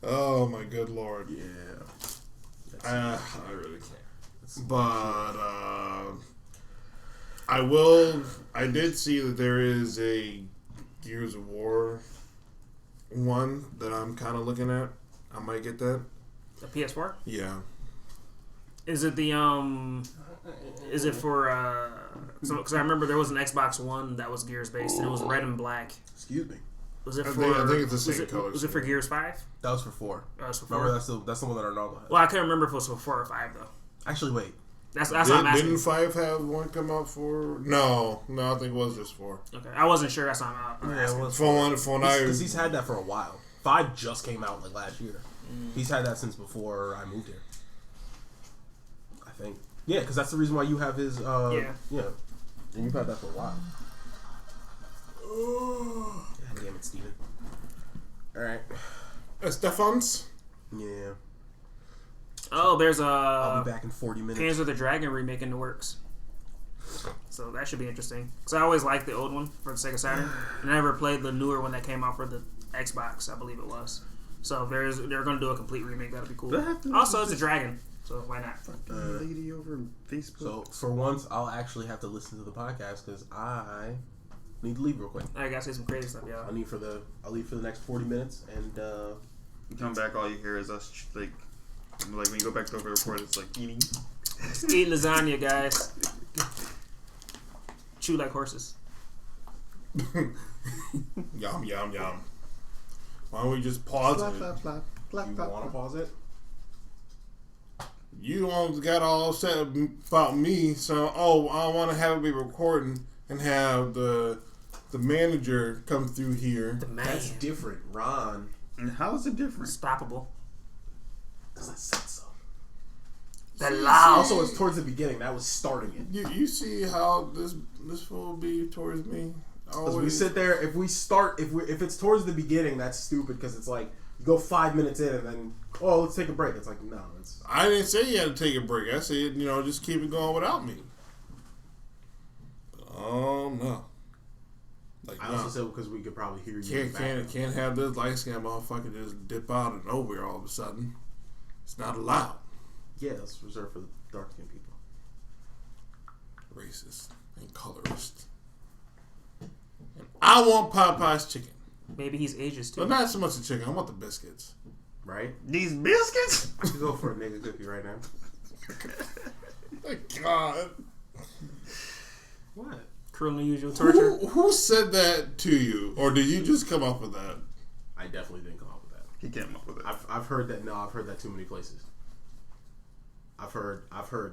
Oh my good lord. Yeah. I really can't. But I did see that there is a Gears of War one that I'm kind of looking at. I might get that. The PS4? Yeah. Is it the Is it for because I remember there was an Xbox One that was Gears based and it was red and black. Excuse me. Was it I for? think it's the same color. Was it for Gears 5? That was for 4. That was for 4. Remember, that's the one that Arnaldo had. Well, I can't remember if it was for 4 or 5 though. Actually, wait. That's what I'm asking. Didn't 5 have one come out for? No, I think it was just 4. Okay, I wasn't sure. That's what I'm asking. It was Because he's had that for a while. 5 just came out like last year. He's had that since before I moved here. I think. Yeah, because that's the reason why you have his. Yeah. And you've had that for a while. God damn it, Steven. Alright. Stephans? Yeah. Oh, there's I'll be back in 40 minutes. Panzer the Dragon remake in the works. So that should be interesting. Because I always liked the old one for the Sega Saturn. And I never played the newer one that came out for the Xbox, I believe it was. So they're going to do a complete remake. That'll be cool. Also, it's a dragon. So why not? Fucking lady over Facebook. So for once, I'll actually have to listen to the podcast because I need to leave real quick. I gotta say some crazy stuff, y'all. I'll leave for the next 40 minutes, and you come back, all you hear is us like when you go back to the report, it's like eating. Eat lasagna, guys. Chew like horses. Yum, yum, yum. Why don't we just pause it? you want to pause it? You almost got all upset about me, so I want to have it be recording and have the manager come through here. The man. That's different, Ron. And how is it different? Unstoppable. Because I said so. The loud. Also, it's towards the beginning. That was starting it. You see how this will be towards me? Because we sit there, if it's towards the beginning, that's stupid because it's like, you go 5 minutes in and then, let's take a break. It's like, no. I didn't say you had to take a break. I said, just keep it going without me. Oh, no. Like, I also said because we could probably hear you. Can't have this light skin motherfucker just dip out of nowhere all of a sudden. It's not allowed. Yeah, that's reserved for the dark skinned people. Racist and colorist. And I want Popeye's chicken. Maybe he's ages too. But not so much the chicken. I want the biscuits. Right? These biscuits? I could go for a nigga cookie right now. Thank God. What? Cruel and unusual torture. Who said that to you? Or did you just come up with that? I definitely didn't come up with that. He came up with it. I've heard that. No, I've heard that too many places. I've heard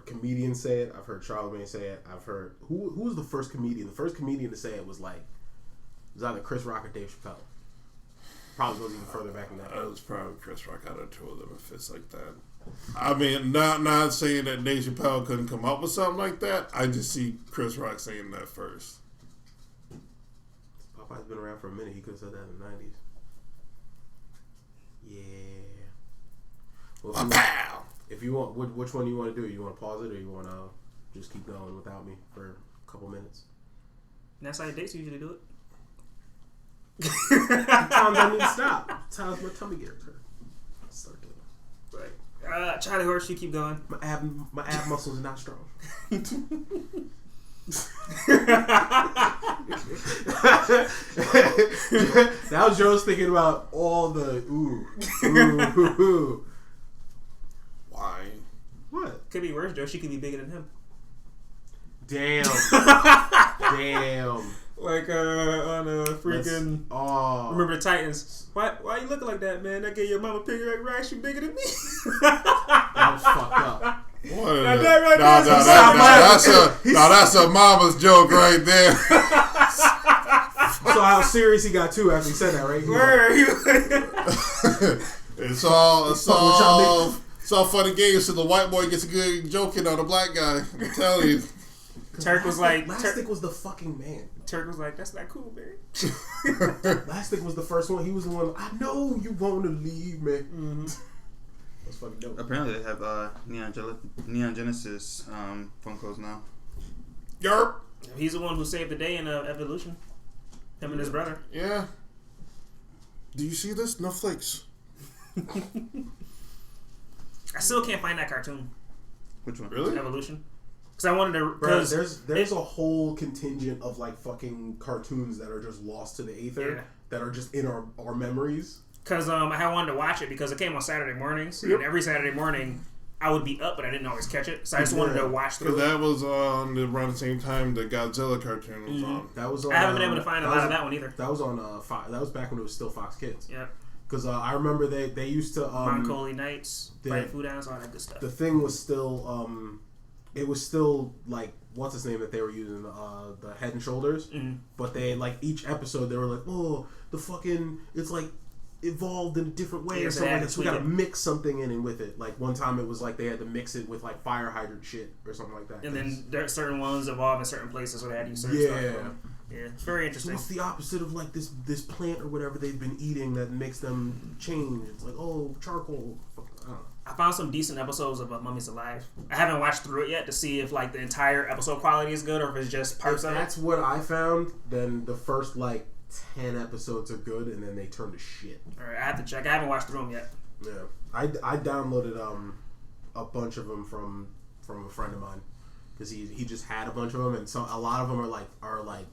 comedians say it. I've heard Charlamagne say it. I've heard who was the first comedian? The first comedian to say it was either Chris Rock or Dave Chappelle. Probably goes even further back than that. It was probably Chris Rock out of two of them if it's like that. I mean, not saying that Dave Chappelle couldn't come up with something like that. I just see Chris Rock saying that first. Popeye's been around for a minute. He could have said that in the 90s. Yeah. Well, if you want, which one do you want to do? You want to pause it or you want to just keep going without me for a couple minutes? And that's how your dates usually do it. Sometimes I need to stop. Sometimes my tummy gets hurt. Start doing it. Right. Charlie Horse, you keep going. My ab muscles are not strong. Now Joe's thinking about all the ooh. Why? What? Could be worse, Joe. She could be bigger than him. Damn. Like on a freaking. Remember the Titans? Why you looking like that, man? I gave your mama piggyback racks. You bigger than me. That was fucked up. That's a mama's joke right there. So how serious he got too after he said that, right? It's all funny games till the white boy gets a good joke in on the black guy. I'm telling you. Turk was like, Lastic was the fucking man. Turk was like, that's not cool, man. Lastic was the first one. He was the one. I know you want to leave, man. Mm-hmm. That's fucking dope. Apparently, they have Neon Genesis Funkos now. Yerp. He's the one who saved the day in Evolution. Him and his brother. Yeah. Do you see this? No flakes. I still can't find that cartoon. Which one? Really? Evolution. Because I wanted to. Bro, there's a whole contingent of like fucking cartoons that are just lost to the ether that are just in our memories. Because I wanted to watch it because it came on Saturday mornings, and every Saturday morning I would be up, but I didn't always catch it. So I just wanted to watch through. That was on around the same time the Godzilla cartoon was on. That was on. I haven't been able to find a lot of that one either. That was on Fox. That was back when it was still Fox Kids. Yep. Because I remember they used to Moncoli Nights, Fight Food Downs, all that good stuff. The thing was still it was still like what's his name that they were using the Head and Shoulders, but they like each episode they were like, oh, the fucking it's like evolved in a different way or something like that. So we gotta mix something in and with it. Like one time it was like they had to mix it with like fire hydrant shit or something like that. And then there are certain ones evolve in certain places where they had to use certain stuff. Yeah, it's very interesting. So what's the opposite of like this plant or whatever they've been eating that makes them change? It's like, oh, charcoal. I don't know. I found some decent episodes of Mummies Alive. I haven't watched through it yet to see if like the entire episode quality is good or if it's just parts of it. That's what I found. Then the first like 10 episodes are good, and then they turn to shit. All right, I have to check. I haven't watched through them yet. Yeah, I downloaded a bunch of them from a friend of mine because he just had a bunch of them, and so a lot of them are like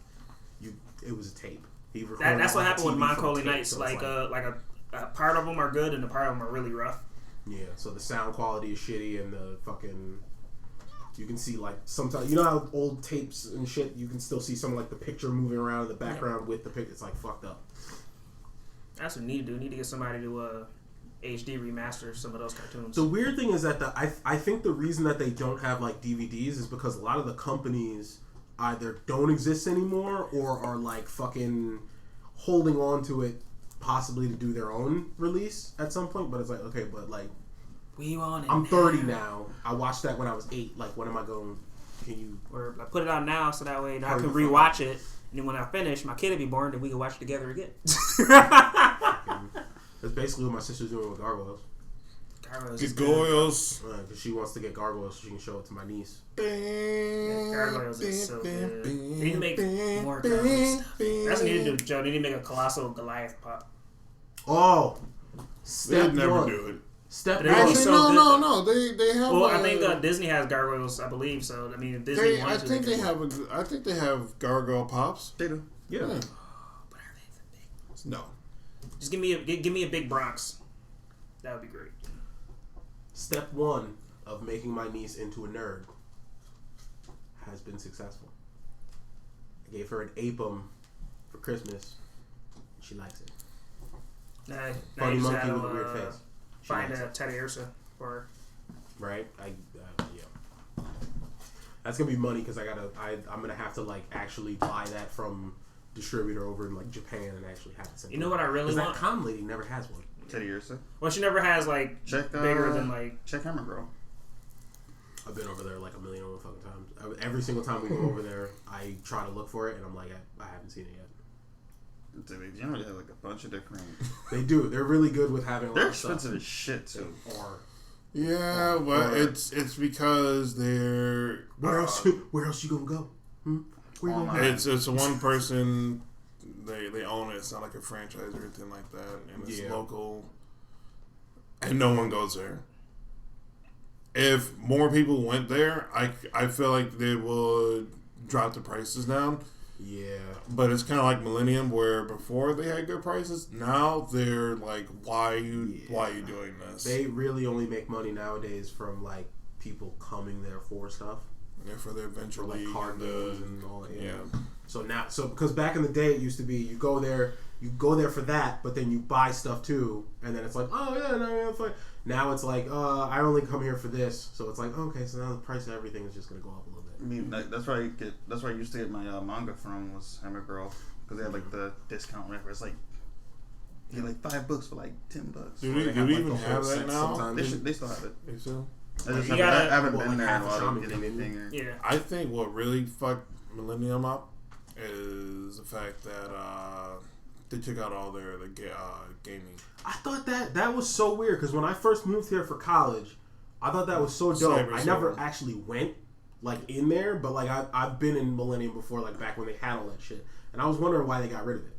you. It was a tape. He recorded. That's what happened with Moncoli tape, Nights. so like a part of them are good and a part of them are really rough. Yeah, so the sound quality is shitty and the fucking. You can see like sometimes you know how old tapes and shit you can still see some like the picture moving around in the background with the picture. It's like fucked up. That's what we need to do. We need to get somebody to HD remaster some of those cartoons. The weird thing is that I think the reason that they don't have like DVDs is because a lot of the companies either don't exist anymore or are like fucking holding on to it possibly to do their own release at some point. But it's like okay, but like. I'm 30 now. I watched that when I was 8. Like, when am I going? Can you? Or I put it on now so that way I can rewatch it. And then when I finish, my kid will be born, then we can watch it together again. That's basically what my sister's doing with Gargoyles. Gargoyles. Because she wants to get Gargoyles so she can show it to my niece. Gargoyles is so good. They need to make more Gargoyles stuff. That's what they need to do, Joe. They need to make a Colossal Goliath pop. Oh. They'd never do it. Actually, no. They have. Well, I think Disney has Gargoyles, I believe. So I mean, if Disney wants to, I think they have Gargoyle pops. They do. Yeah. But are they the big ones? No. Just give me a big Bronx. That would be great. Step 1 of making my niece into a nerd has been successful. I gave her an Apem for Christmas. She likes it. Funny monkey with a weird face. Find a Teddy Ursa for her. Right? Yeah. That's gonna be money because I'm gonna have to like actually buy that from distributor over in like Japan and actually have it sent. You know what I really want? That com lady never has one. Teddy Ursa. Well, she never has like bigger than like. Check Hammer Girl. I've been over there like a million fucking times. Every single time we go over there, I try to look for it and I'm like, I haven't seen it yet. They generally have like a bunch of different. They do. They're really good with having. They're expensive as shit too. But it's because they're. Where else you gonna go? Where you gonna go? It's one person. They own it. It's not like a franchise or anything like that, and it's local, and no one goes there. If more people went there, I feel like they would drop the prices down. Yeah, but it's kind of like Millennium, where before they had good prices, now they're like, why are you doing this? They really only make money nowadays from like people coming there for stuff. Yeah, for their venture like card games and all that. Yeah. So because back in the day, it used to be you go there for that, but then you buy stuff too, and then it's like, oh yeah, no, it's like now it's like, I only come here for this, so it's like, okay, so now the price of everything is just gonna go up a little bit. I mean, that's where I used to get my manga from was Hammer Girl because they had like the discount rate where it's like you get like 5 books for like $10. Do we even have that now? They still have it. They still. I haven't been there in a while to get anything. Yeah. I think what really fucked Millennium up is the fact that they took out all the gaming. I thought that was so weird because when I first moved here for college, I thought that was so dope. I never actually went like in there, but like I've been in Millennium before, like back when they had all that shit, and I was wondering why they got rid of it.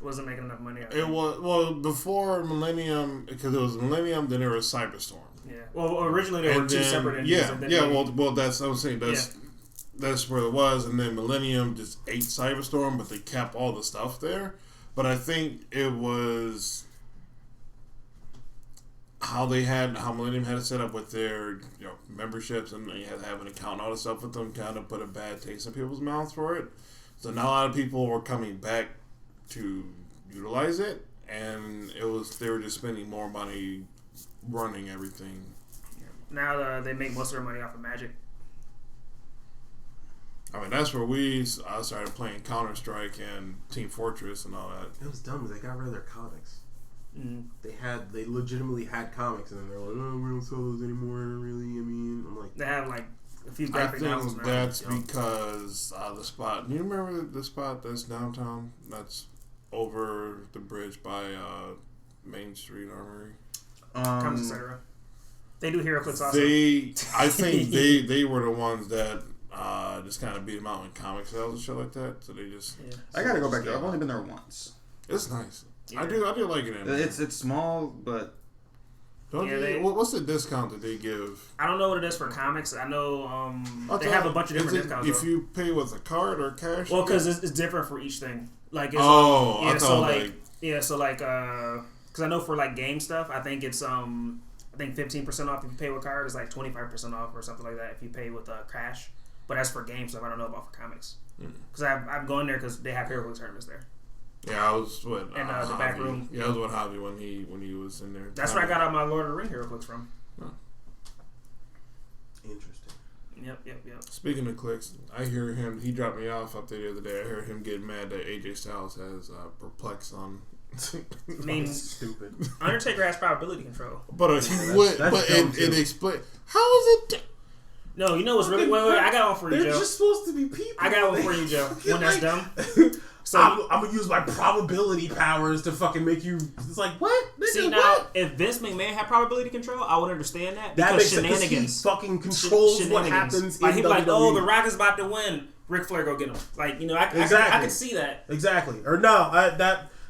Wasn't making enough money. It was before Millennium because it was Millennium, then there was Cyberstorm. Yeah. Well, originally there were 2 separate entities. Well, that's what I'm saying. That's where it was, and then Millennium just ate Cyberstorm, but they kept all the stuff there. But I think it was. how Millennium had it set up with their memberships, and you had to have an account and all this stuff with them, kind of put a bad taste in people's mouths for it. So now a lot of people were coming back to utilize it, and they were just spending more money running everything. Now they make most of their money off of Magic. I mean, that's where I started playing Counter-Strike and Team Fortress and all that. It was dumb. They got rid of their comics. Mm. They legitimately had comics, and then they're like, oh, we don't sell those anymore, really. I mean, I'm like... They have, like, a few graphic novels. I think that's because the spot... Do you remember the spot that's downtown? That's over the bridge by Main Street Armory? Comes etc. They do HeroClix also. I think they were the ones that just kind of beat them out in comic sales and shit like that. So they just... Yeah. I gotta go back there. I've only been there once. It's nice. Yeah. I do like it in there. It's small, but... What's the discount that they give? I don't know what it is for comics. I know they have a bunch of different discounts. If you pay with a card or cash? Well, because it's different for each thing. Like, it's, because I know for like game stuff, I think it's 15% off if you pay with card. It's like 25% off or something like that if you pay with cash. But as for game stuff, I don't know about for comics. Because I'm going there because they have HeroClix tournaments there. Yeah, I was with the back room. Yeah, I was with Javi when he was in there. That's where I got all my Lord of the Rings HeroClix from. Huh. Interesting. Yep. Speaking of clicks, I hear him. He dropped me off up there the other day. I heard him getting mad that AJ Styles has Perplex on. I mean, stupid. Undertaker has probability control. But it explain how is it? No, you know what's really wait. I got one for you, Joe. They're just supposed to be people. I got one for you, Joe. When that's dumb. So I'm gonna use my probability powers to fucking make you. It's like what? See now, what? if Vince McMahon had probability control, I would understand that. That because makes shenanigans. He fucking controls what happens. Like he'd be like, WWE. "Oh, The Rock is about to win. Ric Flair, go get him." Like I could see that. Exactly. Or no,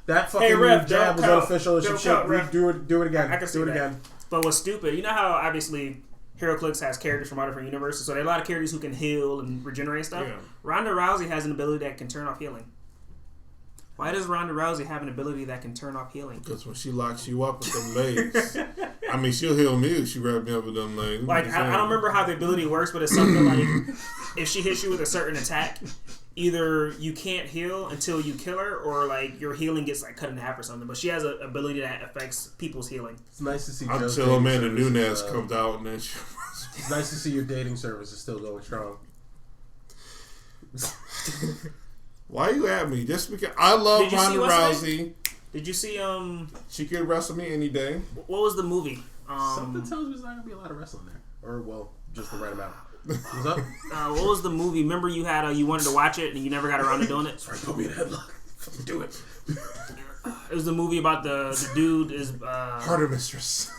that fucking ref, jab was unofficial and some shit. Do it again. I can see that. But what's stupid? You know how obviously HeroClix has characters from all different universes, so there are a lot of characters who can heal and regenerate stuff. Yeah. Ronda Rousey has an ability that can turn off healing. Why does Ronda Rousey have an ability that can turn off healing? Because when she locks you up with them legs, I mean, she'll heal me if she wraps me up with them legs. Like, I don't remember how the ability works, but it's something like if she hits you with a certain attack, either you can't heal until you kill her, or like your healing gets like cut in half or something. But she has an ability that affects people's healing. It's nice to see. Until Amanda Nunes comes out and then she... It's nice to see your dating service is still going strong. Why you at me? Just because I love Ronda Rousey. Did you see She could wrestle me any day. What was the movie? Something tells me there's not gonna be a lot of wrestling there, or well, just the right amount. What's up? What was the movie? Remember you had you wanted to watch it and you never got around to doing it. Sorry, put me in a headlock. Do it. It was the movie about the dude is Harder Mistress.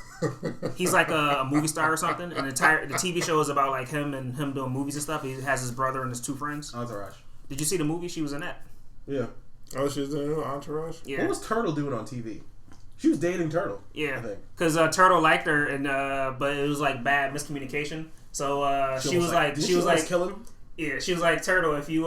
He's like a movie star or something, and the TV show is about like him doing movies and stuff. He has his brother and his two friends. Entourage. Did you see the movie? She was in that. Yeah. Oh, she was in Entourage? Yeah. What was Turtle doing on TV? She was dating Turtle. Yeah. Because Turtle liked her, and but it was like bad miscommunication. So she was like kill him. Yeah, she was like, Turtle, if you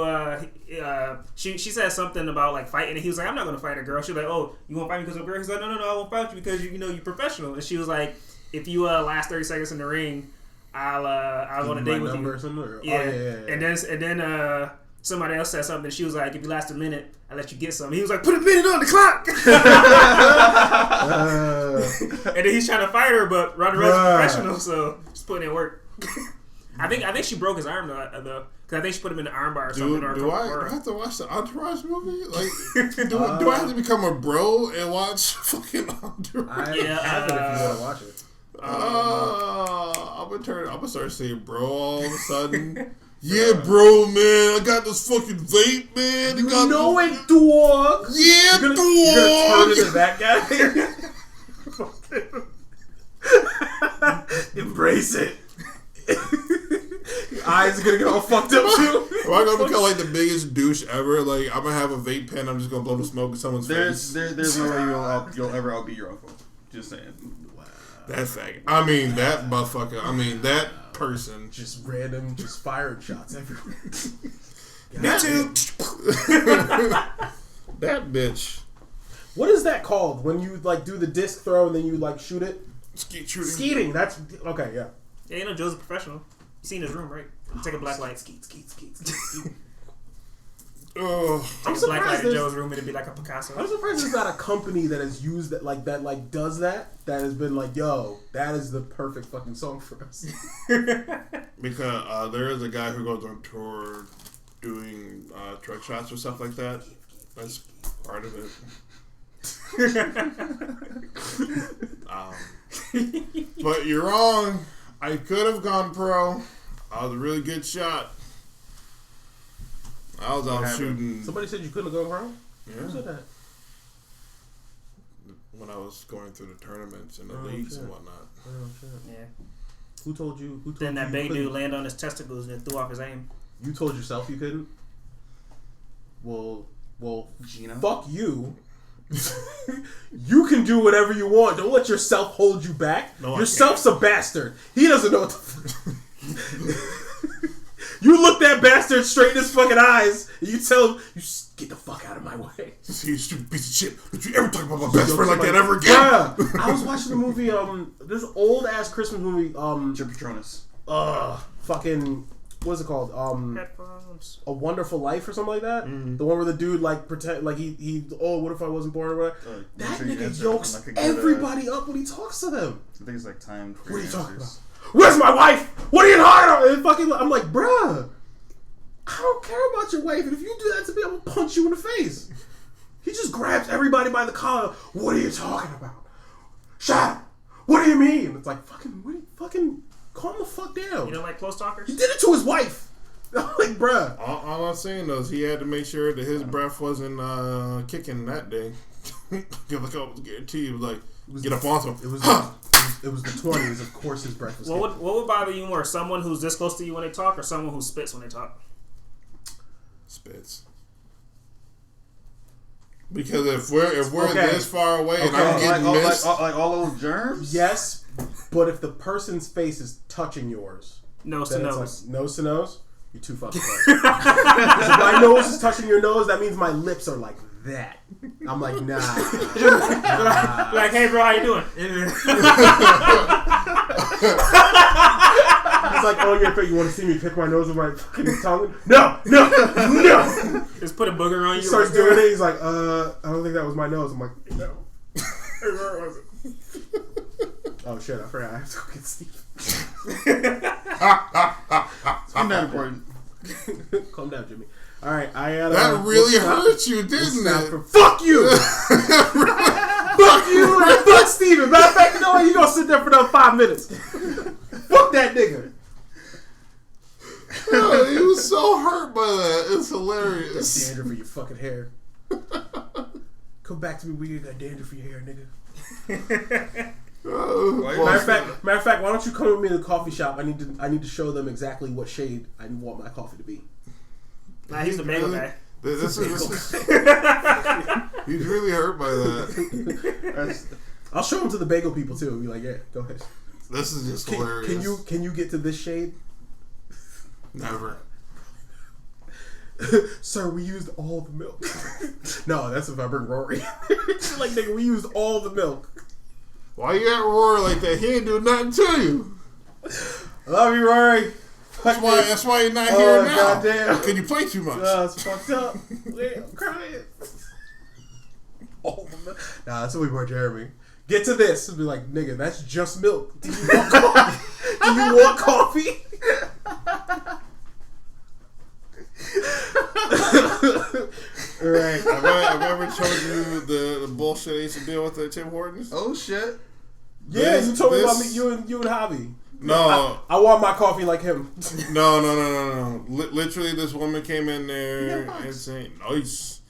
she said something about like fighting, and he was like, I'm not gonna fight a girl. She was like, oh, you won't fight me because I'm a girl? He's like, no, I won't fight you because you're professional. And she was like, if you last 30 seconds in the ring, I'll want to date with you. Or something, or? Yeah. Oh, yeah. And then somebody else said something. She was like, if you last a minute, I'll let you get something. He was like, put a minute on the clock. And then he's trying to fight her, but Ronda Rousey's professional, so she's putting in work. I think she broke his arm though. Because I think she put him in the armbar or something. Do I have to watch the Entourage movie? Like, do I have to become a bro and watch fucking Entourage? I have it if you want to watch it. I'm gonna start saying bro all of a sudden. Yeah, bro, man, I got this fucking vape, man. You know it, dog. Yeah, you're dog. You're gonna turn into that guy. Embrace it. Your eyes are gonna get all fucked up too. Am I gonna become like the biggest douche ever? Like I'm gonna have a vape pen. I'm just gonna blow the smoke in someone's face. There's no way you'll ever outbeat your uncle. Just saying. Wow. That's fake. I mean that motherfucker. I mean that person. Just random, just firing shots everywhere. Me too. That bitch. What is that called when you like do the disc throw and then you like shoot it? Skeet shooting. Skeeting. That's okay. Yeah. Yeah, you know Joe's a professional. You seen his room, right? Take a black light. Skeet. I'm surprised in Joe's room, it'd be like a Picasso. I'm surprised there's not a company that has used that, like does that has been like, yo, that is the perfect fucking song for us. Because there is a guy who goes on tour doing truck shots or stuff like that. That's part of it. But you're wrong. I could have gone pro. I was a really good shot. I was out shooting. Somebody said you couldn't go pro? Yeah. Who said that? When I was going through the tournaments and the leagues and whatnot. Oh shit. Yeah. Who told you? Then that big dude landed on his testicles and threw off his aim. You told yourself you couldn't? Well, Gino? Fuck you. You can do whatever you want. Don't let yourself hold you back. No, Yourself's a bastard. He doesn't know what the You look that bastard straight in his fucking eyes and you tell him, get the fuck out of my way. You stupid piece of shit. Don't you ever talk about my best friend like that ever again. Yeah. I was watching the movie, this old ass Christmas movie, Jim Patronus. Fucking, what's it called? Headphones. A Wonderful Life or something like that. The one where the dude like pretend like he what if I wasn't born or whatever. That nigga yokes everybody up when he talks to them. I think it's like time. What are you talking about? Where's my wife? What are you talking about? And fucking, I'm like, bruh, I don't care about your wife, and if you do that to me, I'm gonna punch you in the face. He just grabs everybody by the collar. What are you talking about? Shut up. What do you mean? It's like fucking calm the fuck down. You know, like close talkers. He did it to his wife. I'm like, bruh. All I'm saying though is he had to make sure that his breath wasn't kicking that day. Because I was guaranteed, it was like, get up on him. It was the 20s. Of course, his breath was. What would bother you more? Someone who's this close to you when they talk, or someone who spits when they talk? Spits. Because if we're this far away and I'm getting missed, like all those germs. Yes, but if the person's face is touching yours, Nose to nose. Like, nose to nose, you're too fucking close. If my nose is touching your nose, that means my lips are like that. I'm like, nah. Like, hey, bro, how you doing? It's like, oh, you want to see me pick my nose with my fucking tongue? No. Just put a booger on you. He starts doing it. He's like, I don't think that was my nose. I'm like, no. Where was it? Oh shit, I forgot. I have to go get Steve. I'm not important. Calm down, Jimmy. All right, that really hurt you, didn't it? Fuck you! Fuck you! And fuck Steven. Matter of fact, you know what? You gonna sit there for another 5 minutes. Fuck that nigga. Oh, he was so hurt by that. It's hilarious. That's dandruff for your fucking hair. Come back to me when you got dandruff for your hair, nigga. Matter of fact, why don't you come with me to the coffee shop? I need to show them exactly what shade I want my coffee to be. Nah, he's the bagel guy. This is he's really hurt by that. I'll show him to the bagel people too and be like, yeah, go ahead. This is just hilarious. Can you get to this shade? Never. Sir, we used all the milk. No, that's if I bring Rory. Like, nigga, we used all the milk. Why you at Rory like that? He ain't do nothing to you. I love you, Rory. That's why you're not here now. Goddamn. Can you play too much? It's fucked up. I'm crying. All the milk. Nah, that's what we brought Jeremy. Get to this and be like, nigga, that's just milk. Do you want coffee? Do you want coffee? Right. I've ever told you the bullshit I used to deal with at Tim Hortons. Oh shit. Yeah, you told me about me, you and Javi. No, I want my coffee like him. No. Literally, this woman came in there and saying, "Nice,"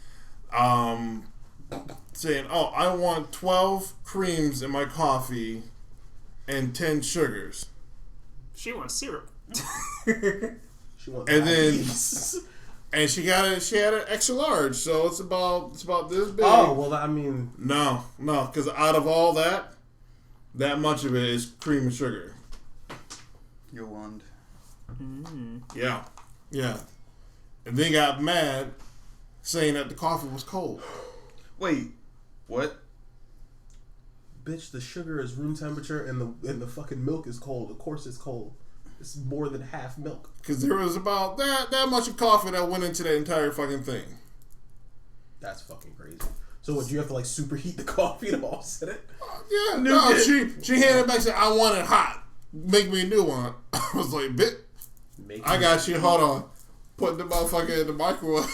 saying, "Oh, I want 12 creams in my coffee and 10 sugars." She wants syrup. She wants and then, IVs. and she had an extra large, so it's about this big. Oh well, I mean, no, because out of all that much of it is cream and sugar. Yolande. Yeah. And then got mad, saying that the coffee was cold. Wait, what? bitch, the sugar is room temperature and the fucking milk is cold. Of course it's cold. It's more than half milk. Because there was about that much of coffee that went into that entire fucking thing. That's fucking crazy. So what, do you have to like superheat the coffee to offset it? Yeah, no, she handed it back and said, I want it hot. Make me a new one. I was like, bitch, I got you. Hold on. Put the motherfucker in the microwave.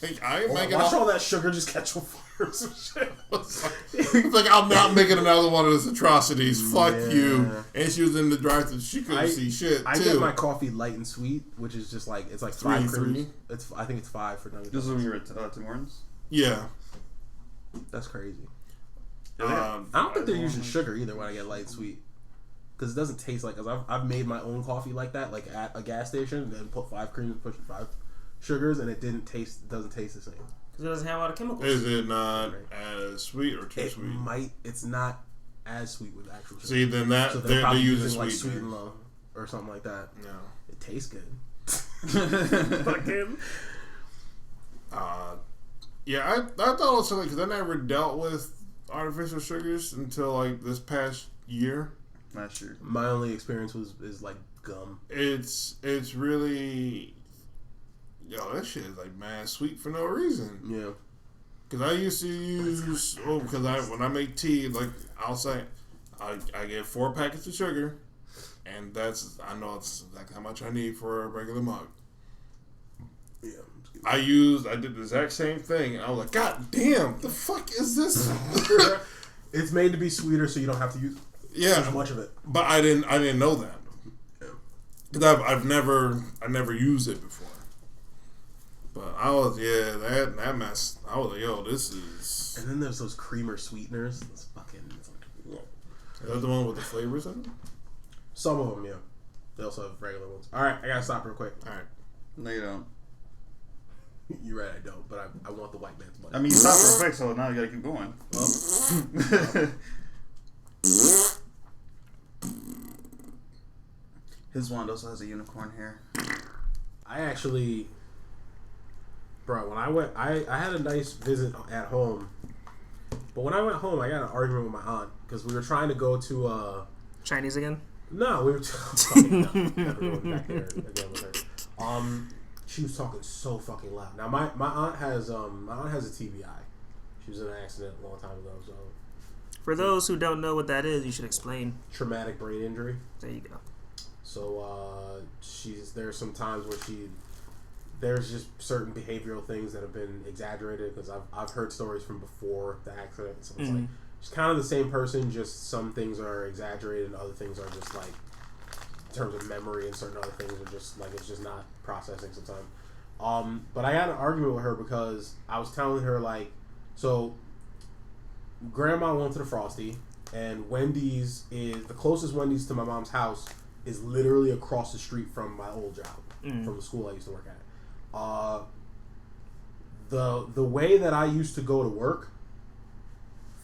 Like, I ain't making watch all that sugar just catch on fire or some shit. It's like, I'm not making another one of those atrocities. Fuck you. And she was in the drive-thru. She couldn't see shit, I get my coffee light and sweet, which is just like, it's like 5 creams. I think it's 5 for Dunkin'. This is when you were at Tim Hortons? Yeah. That's crazy. I don't think they're using sugar either when I get light and sweet. Because it doesn't taste like, because I've made my own coffee like that, like at a gas station, and then put 5 creams, push 5 sugars, and it doesn't taste the same. Because it doesn't have a lot of chemicals. Is it not as sweet or too sweet? It's not as sweet with actual sugar. See, then so they're using like sweet and low or something like that. No. It tastes good. Fucking. Yeah, I thought it was something because I never dealt with artificial sugars until like this past year. Last year. My only experience is like gum. It's really, that shit is like mad sweet for no reason. Yeah. Because I used to use when I make tea, like I'll say, I get 4 packets of sugar, and I know it's exactly how much I need for a regular mug. Yeah. I did the exact same thing, and I was like, God damn, the fuck is this? It's made to be sweeter, so you don't have to use as much of it. But I didn't know that. Because I never used it before. But I was, that mess. I was like, yo, this is. And then there's those creamer sweeteners. It's like, is that the one with the flavors in it? Some of them, yeah. They also have regular ones. All right, I gotta stop real quick. All right. No, you don't. You're right, I don't, but I want the white man's money. I mean, you stopped real quick, so now you gotta keep going. His wand also has a unicorn hair. I actually, bro, when I went, I had a nice visit at home, but when I went home, I got an argument with my aunt because we were trying to go to Chinese again. No, we were never going back there again with her. She was talking so fucking loud. Now my aunt has a TBI. She was in an accident a long time ago. So for those who don't know what that is, you should explain. Traumatic brain injury. There you go. So there's some times where there's just certain behavioral things that have been exaggerated because I've heard stories from before the accident. So it's like she's kind of the same person, just some things are exaggerated and other things are just like in terms of memory and certain other things are just like it's just not processing sometimes. But I had an argument with her because I was telling her like, so Grandma went to the Frosty and Wendy's is the closest Wendy's to my mom's house is literally across the street from my old job, from the school I used to work at. The way that I used to go to work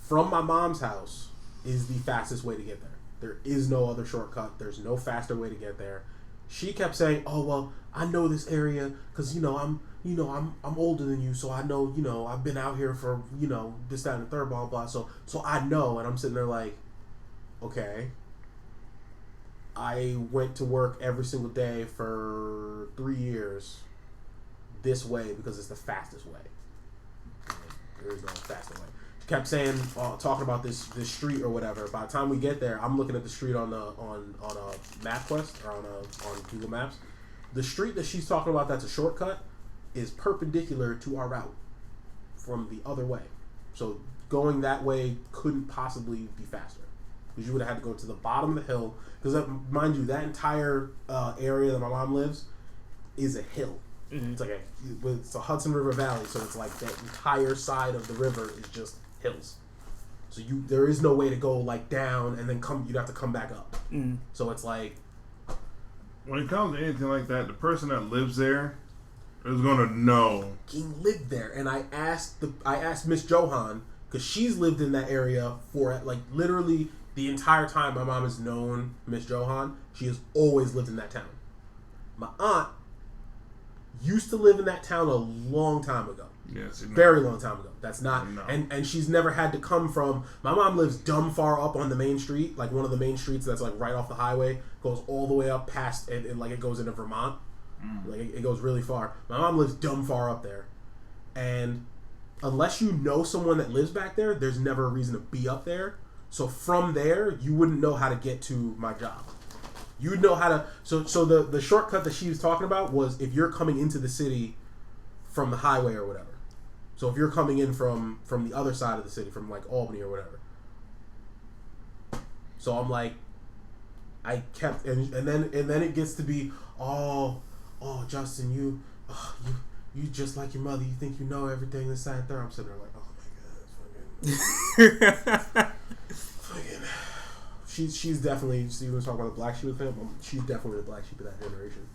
from my mom's house is the fastest way to get there. There is no other shortcut. There's no faster way to get there. She kept saying, "Oh well, I know this area because I'm older than you, so I know I've been out here for this, that, and the third, blah blah. So I know." And I'm sitting there like, okay. I went to work every single day for 3 years this way because it's the fastest way. There is no faster way. She kept saying, talking about this street or whatever. By the time we get there, I'm looking at the street on a MapQuest or on Google Maps. The street that she's talking about that's a shortcut is perpendicular to our route from the other way. So going that way couldn't possibly be faster because you would have had to go to the bottom of the hill. Because mind you, that entire area that my mom lives is a hill. Mm-hmm. It's a Hudson River Valley, so it's like that entire side of the river is just hills. So there is no way to go like down and then you'd have to come back up. Mm. So it's like when it comes to anything like that, the person that lives there is gonna know. He lived there, and I asked Miss Johan because she's lived in that area for like literally the entire time my mom has known Miss Johan. She has always lived in that town. My aunt used to live in that town a long time ago. Yes, very long time ago. That's not, no. and she's never had to come from. My mom lives dumb far up on the main street, like one of the main streets that's like right off the highway, goes all the way up past, and like it goes into Vermont, like it goes really far. My mom lives dumb far up there, and unless you know someone that lives back there, there's never a reason to be up there. So from there, you wouldn't know how to get to my job. You'd know how to. So the shortcut that she was talking about was if you're coming into the city from the highway or whatever. So if you're coming in from the other side of the city, from like Albany or whatever. So I'm like, I kept and then it gets to be Justin, you just like your mother. You think you know everything this side and third. I'm sitting there like, oh my god, fucking. She's definitely. See, we were talking about the black sheep of the family. She's definitely the black sheep of that generation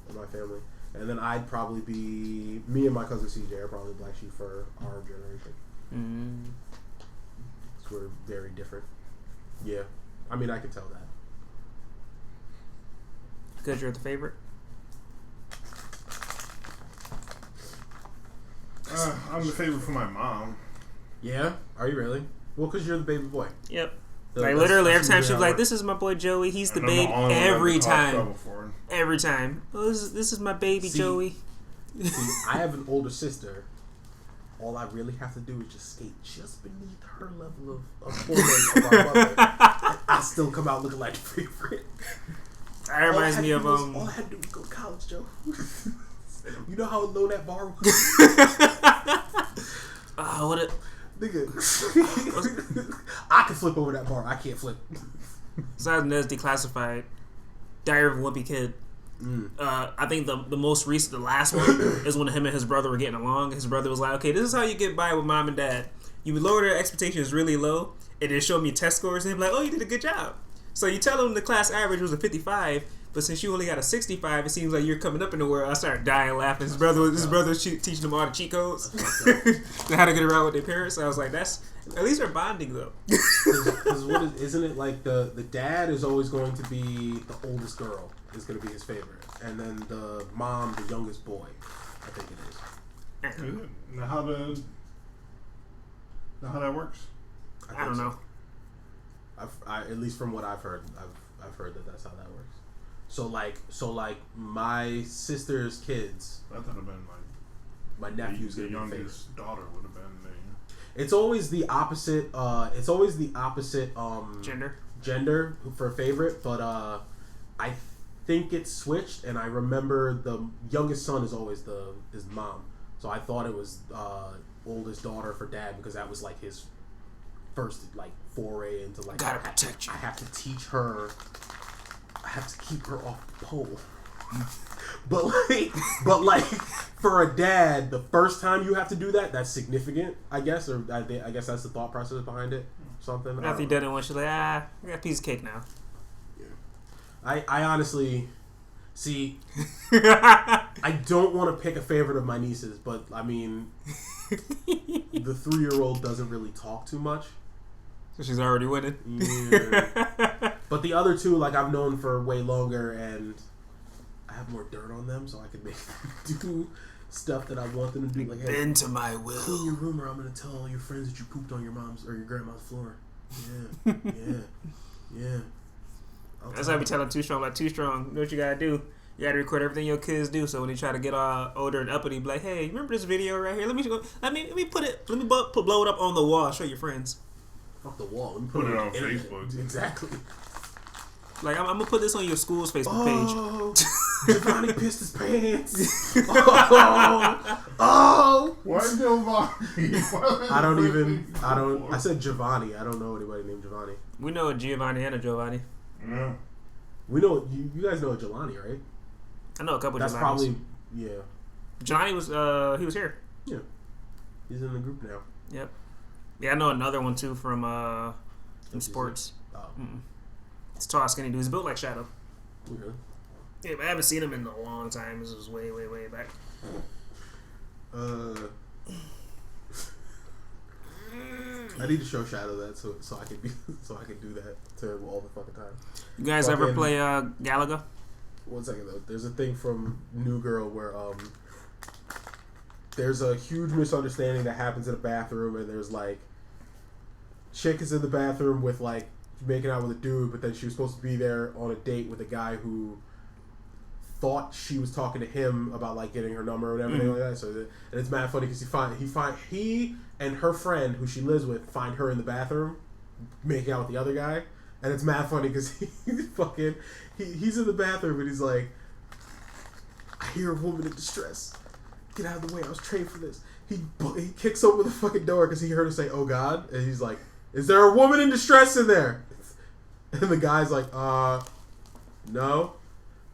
of my family. And then I'd probably be me and my cousin CJ are probably the black sheep for our generation. So we're very different. Yeah, I mean I could tell that. Because you're the favorite. I'm the favorite for my mom. Yeah, are you really? Well, because you're the baby boy. Yep. Like literally every time she was like, "This is my boy Joey. He's the baby." Every time. Every time. Oh, this is my baby Joey. See, I have an older sister. All I really have to do is just skate just beneath her level of hormones of our mother. I still come out looking like the favorite. That reminds me of all I had to do was go to college, Joe. You know how low that bar was? What a nigga. I can flip over that bar. I can't flip. Besides Ned's Declassified, Diary of a Wimpy Kid. I think the most recent, the last one, is when him and his brother were getting along. His brother was like, "Okay, this is how you get by with mom and dad. You would lower their expectations really low, and then show me test scores, and he'd be like, oh, you did a good job. So you tell them the class average was a 55, but since you only got a 65, it seems like you're coming up in the world." I started dying laughing. His brother was teaching them all the cheat codes, how to get around with their parents. So I was like, that's at least they're bonding though. Because isn't it like the dad is always going to be the oldest girl is going to be his favorite, and then the mom the youngest boy. I think it is. Now how that works? I don't know. At least from what I've heard, I've heard that that's how that works. So like my sister's kids. That would have been my nephew's the youngest daughter would have been the. It's always the opposite. Gender for favorite, but I think it's switched, and I remember the youngest son is always his mom. So I thought it was oldest daughter for dad because that was like his first like foray into like gotta protect you. I have to teach her. I have to keep her off the pole. but like for a dad, the first time you have to do that's significant, I guess, or I guess that's the thought process behind it. Something. After you done it once, you're like, I got a piece of cake now. Yeah. I honestly see. I don't want to pick a favorite of my nieces, but I mean, the 3-year-old doesn't really talk too much. So she's already winning. Yeah. But the other two, like I've known for way longer, and I have more dirt on them, so I can make them do stuff that I want them to do. Like, hey, bend to my will. Clean your room, or I'm gonna tell all your friends that you pooped on your mom's or your grandma's floor. Yeah, yeah. That's why I be telling Too Strong, like, Too Strong, you know what you gotta do? You gotta record everything your kids do, so when they try to get older and uppity, be like, hey, remember this video right here? Let me blow it up on the wall. Show your friends. Off the wall. Let me put it on Facebook. Exactly. Like, I'm gonna put this on your school's Facebook page. Giovanni pissed his pants. Why Giovanni? I said Giovanni. I don't know anybody named Giovanni. We know a Giovanni and a Giovanni. Yeah. We know you guys know a Jelani, right? I know a couple. That's Jelanis. Probably yeah. Jelani was he was here. Yeah, he's in the group now. Yep. Yeah, I know another one too from sports. Oh. It's tall, skinny dude. He's built like Shadow. Okay. Yeah, but I haven't seen him in a long time. This was way back. I need to show Shadow that so I can do that to him all the fucking time. You guys ever play Galaga? 1 second though. There's a thing from New Girl where there's a huge misunderstanding that happens in a bathroom, and there's like, chick is in the bathroom with like making out with a dude, but then she was supposed to be there on a date with a guy who thought she was talking to him about like getting her number or whatever like that. So and it's mad funny because he and her friend who she lives with find her in the bathroom making out with the other guy, and it's mad funny because he's in the bathroom and he's like, I hear a woman in distress. Get out of the way. I was trained for this. He kicks open the fucking door because he heard her say, "Oh God," and he's like, "Is there a woman in distress in there?" And the guy's like, no,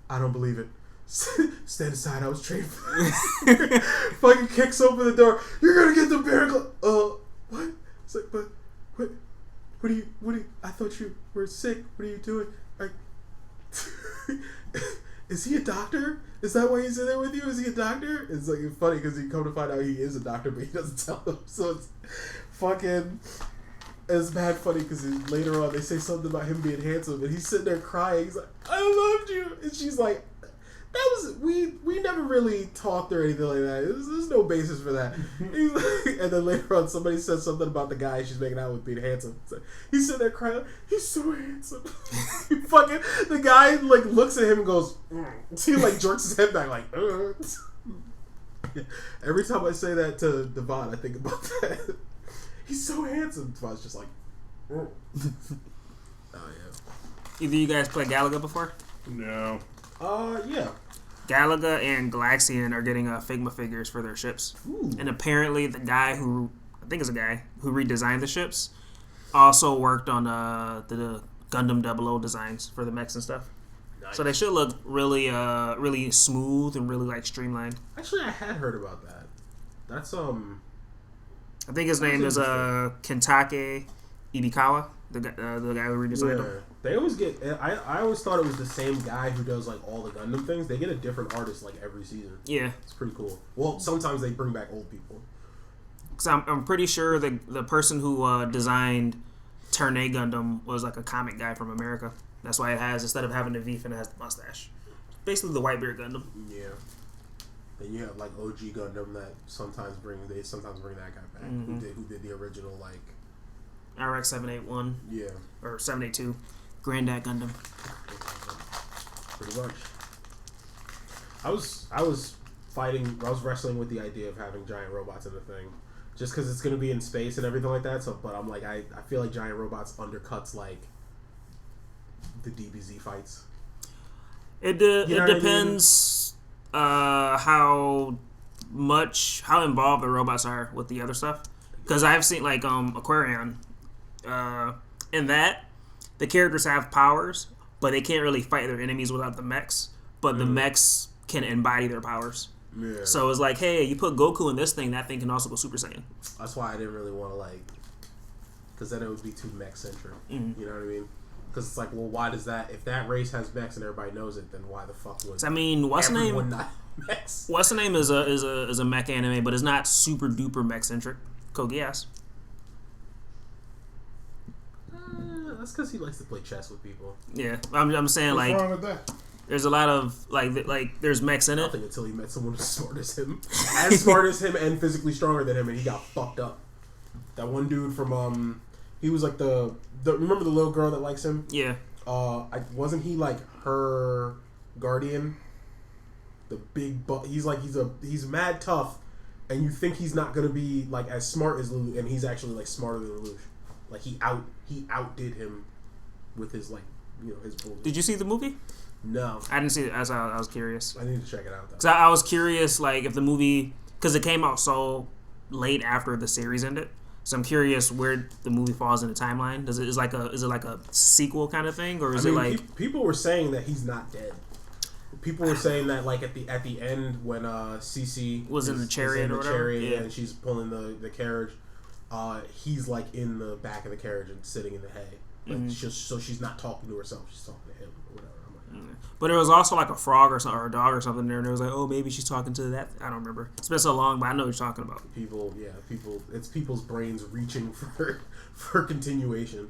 I don't believe it. Stand aside. I was trained for this. Fucking kicks open the door. You're gonna get the bear glove. What? It's like, but what do you? I thought you were sick. What are you doing? Like, is he a doctor? Is that why he's in there with you? Is he a doctor? It's like funny because you come to find out he is a doctor, but he doesn't tell them. So it's fucking. It's mad funny because later on they say something about him being handsome, and he's sitting there crying. He's like, "I loved you," and she's like, "That was we never really talked or anything like that. There's no basis for that." He's like, and then later on somebody says something about the guy she's making out with being handsome. So he's sitting there crying. He's so handsome. Fucking the guy like looks at him and goes. He like jerks his head back like. Every time I say that to Devon, I think about that. He's so handsome. Devon's just like. Oh yeah. Either you guys play Galaga before? No. Yeah. Galaga and Galaxian are getting Figma figures for their ships. Ooh. And apparently the guy who, I think is a guy, who redesigned the ships also worked on the Gundam 00 designs for the mechs and stuff. Nice. So they should look really really smooth and really like streamlined. Actually, I had heard about that. That's I think his name is Kentake Ibikawa, the guy who redesigned them. They always get. I always thought it was the same guy who does like all the Gundam things. They get a different artist like every season. Yeah, it's pretty cool. Well, sometimes they bring back old people. Cause I'm pretty sure the person who designed Turn A Gundam was like a comic guy from America. That's why it has, instead of having the V fin, it has the mustache. Basically the Whitebeard Gundam. Yeah. Then you have like OG Gundam that sometimes bring that guy back who did the original like RX 781. Yeah. Or 782. Granddad Gundam. Pretty much. I was wrestling with the idea of having giant robots in the thing. Just because it's going to be in space and everything like that. So, but I'm like, I feel like giant robots undercuts like the DBZ fights. It depends how involved the robots are with the other stuff. Because I've seen like Aquarion. In that, the characters have powers, but they can't really fight their enemies without the mechs. But the mechs can embody their powers. Yeah. So it's like, hey, you put Goku in this thing, that thing can also go Super Saiyan. That's why I didn't really want to like, because then it would be too mech centric. Mm-hmm. You know what I mean? Because it's like, well, why does that? If that race has mechs and everybody knows it, then why the fuck would? I mean, what's the name? Not mechs. What's the name is a mech anime, but it's not super duper mech centric. Code Geass. That's because he likes to play chess with people. Yeah, I'm saying what's like. Wrong with that? There's a lot of like there's mechs in it. Nothing until he met someone as smart as him, and physically stronger than him, and he got fucked up. That one dude from he was like the remember the little girl that likes him? Yeah. Wasn't he like her guardian? The big he's mad tough, and you think he's not gonna be like as smart as Lelouch, and he's actually like smarter than Lelouch. Like he outdid him with his like his bullshit. Did you see the movie? No, I didn't see it. I was curious. I need to check it out though. Cause I was curious, like if the movie, because it came out so late after the series ended. So I'm curious where the movie falls in the timeline. Is it like a sequel kind of thing, or is it like people were saying that he's not dead? People were saying that like at the end when Cece was in the chariot or whatever, and she's pulling the carriage, he's like in the back of the carriage and sitting in the hay. Like so she's not talking to herself, she's talking to him or whatever. But there was also like a frog or something, or a dog or something there, and it was like, oh, maybe she's talking to that. I don't remember. It's been so long, but I know what you're talking about. People. It's people's brains reaching for continuation.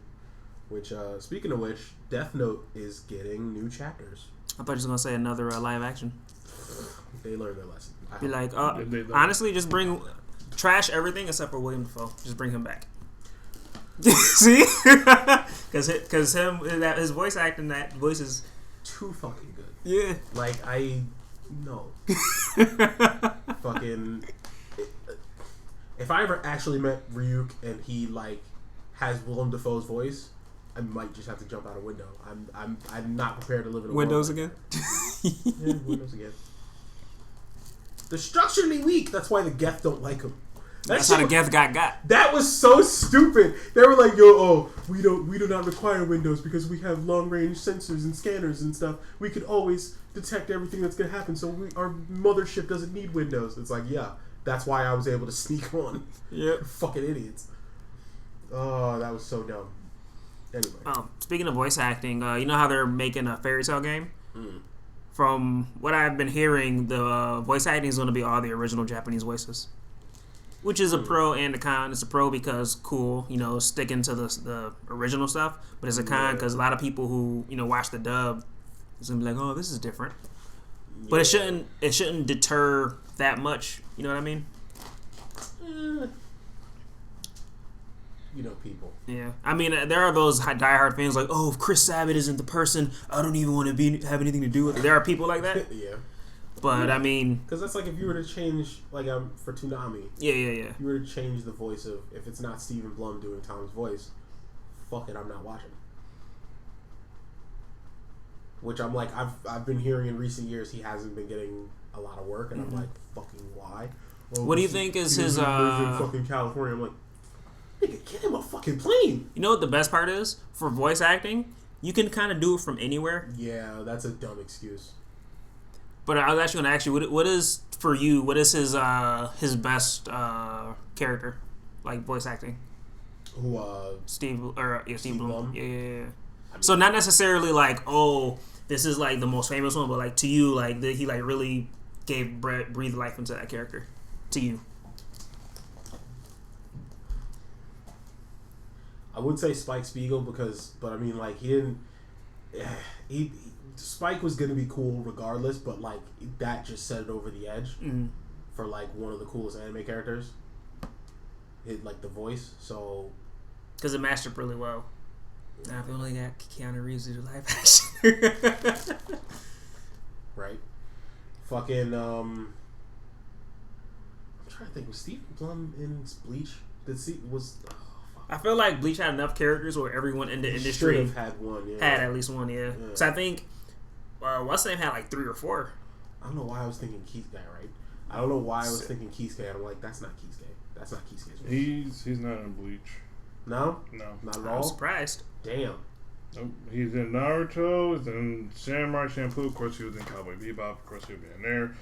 Which, speaking of which, Death Note is getting new chapters. I thought you was gonna say another live action. They learned their lesson. Be like, honestly, just trash everything except for William Dafoe. Just bring him back. See, because his voice acting, that voice is too fucking good. Yeah, like no. Fucking. If I ever actually met Ryuk and he like has Willem Dafoe's voice, I might just have to jump out a window. I'm not prepared to live in a Windows world again. Yeah, Windows again. They're structurally weak. That's why the Geth don't like him. That's how the Geth got. That was so stupid. They were like, we do not require Windows because we have long range sensors and scanners and stuff. We could always detect everything that's gonna happen. So our mothership doesn't need Windows. It's like, yeah. That's why I was able to sneak on. Yep. Fucking idiots. Oh, that was so dumb. Anyway. Speaking of voice acting, you know how they're making a Fairy Tail game? From what I've been hearing, the voice acting is going to be all the original Japanese voices. Which is a pro and a con. It's a pro because cool, sticking to the original stuff. But it's a con because a lot of people who, watch the dub is going to be like, oh, this is different. Yeah. But it shouldn't deter that much. You know what I mean? People. Yeah. I mean, there are those diehard fans like, oh, if Chris Sabat isn't the person, I don't even want to have anything to do with it. There are people like that. Yeah. But, I mean... Because that's like if you were to change, like, for Toonami. Yeah. If you were to change the voice of... If it's not Stephen Blum doing Tom's voice, fuck it, I'm not watching. Which I'm like, I've been hearing in recent years he hasn't been getting a lot of work, and I'm like, fucking why? Well, what do you think is his... in fucking California. I'm like, nigga, get him a fucking plane. You know what the best part is? For voice acting, you can kind of do it from anywhere. Yeah, that's a dumb excuse. But I was actually going to ask you, what is, for you, what is his best character? Like, voice acting? Who, Steve Blum. Yeah. I mean, so not necessarily like, oh, this is like the most famous one, but like to you, like he like really breathed life into that character. To you. I would say Spike Spiegel but I mean, like, Spike was gonna be cool regardless, but like that just set it over the edge for like one of the coolest anime characters. Like the voice, so because it matched up really well. Now if we only got Keanu Reeves to do live action, right? Fucking I'm trying to think. Was Stephen Blum in Bleach? I feel like Bleach had enough characters where everyone in the industry should have had one. Yeah. Had at least one. Yeah. So I think what's name had like 3 or 4. I don't know why I was thinking Keith Guy. Right? I don't know why I was thinking Keith Guy. I'm like, that's not Keith Guy. That's not Keith Guy. He's not in Bleach. No, not at all. I'm surprised. Damn. He's in Naruto. He's in Samurai Champloo. Of course, he was in Cowboy Bebop. Of course, he'll be in there.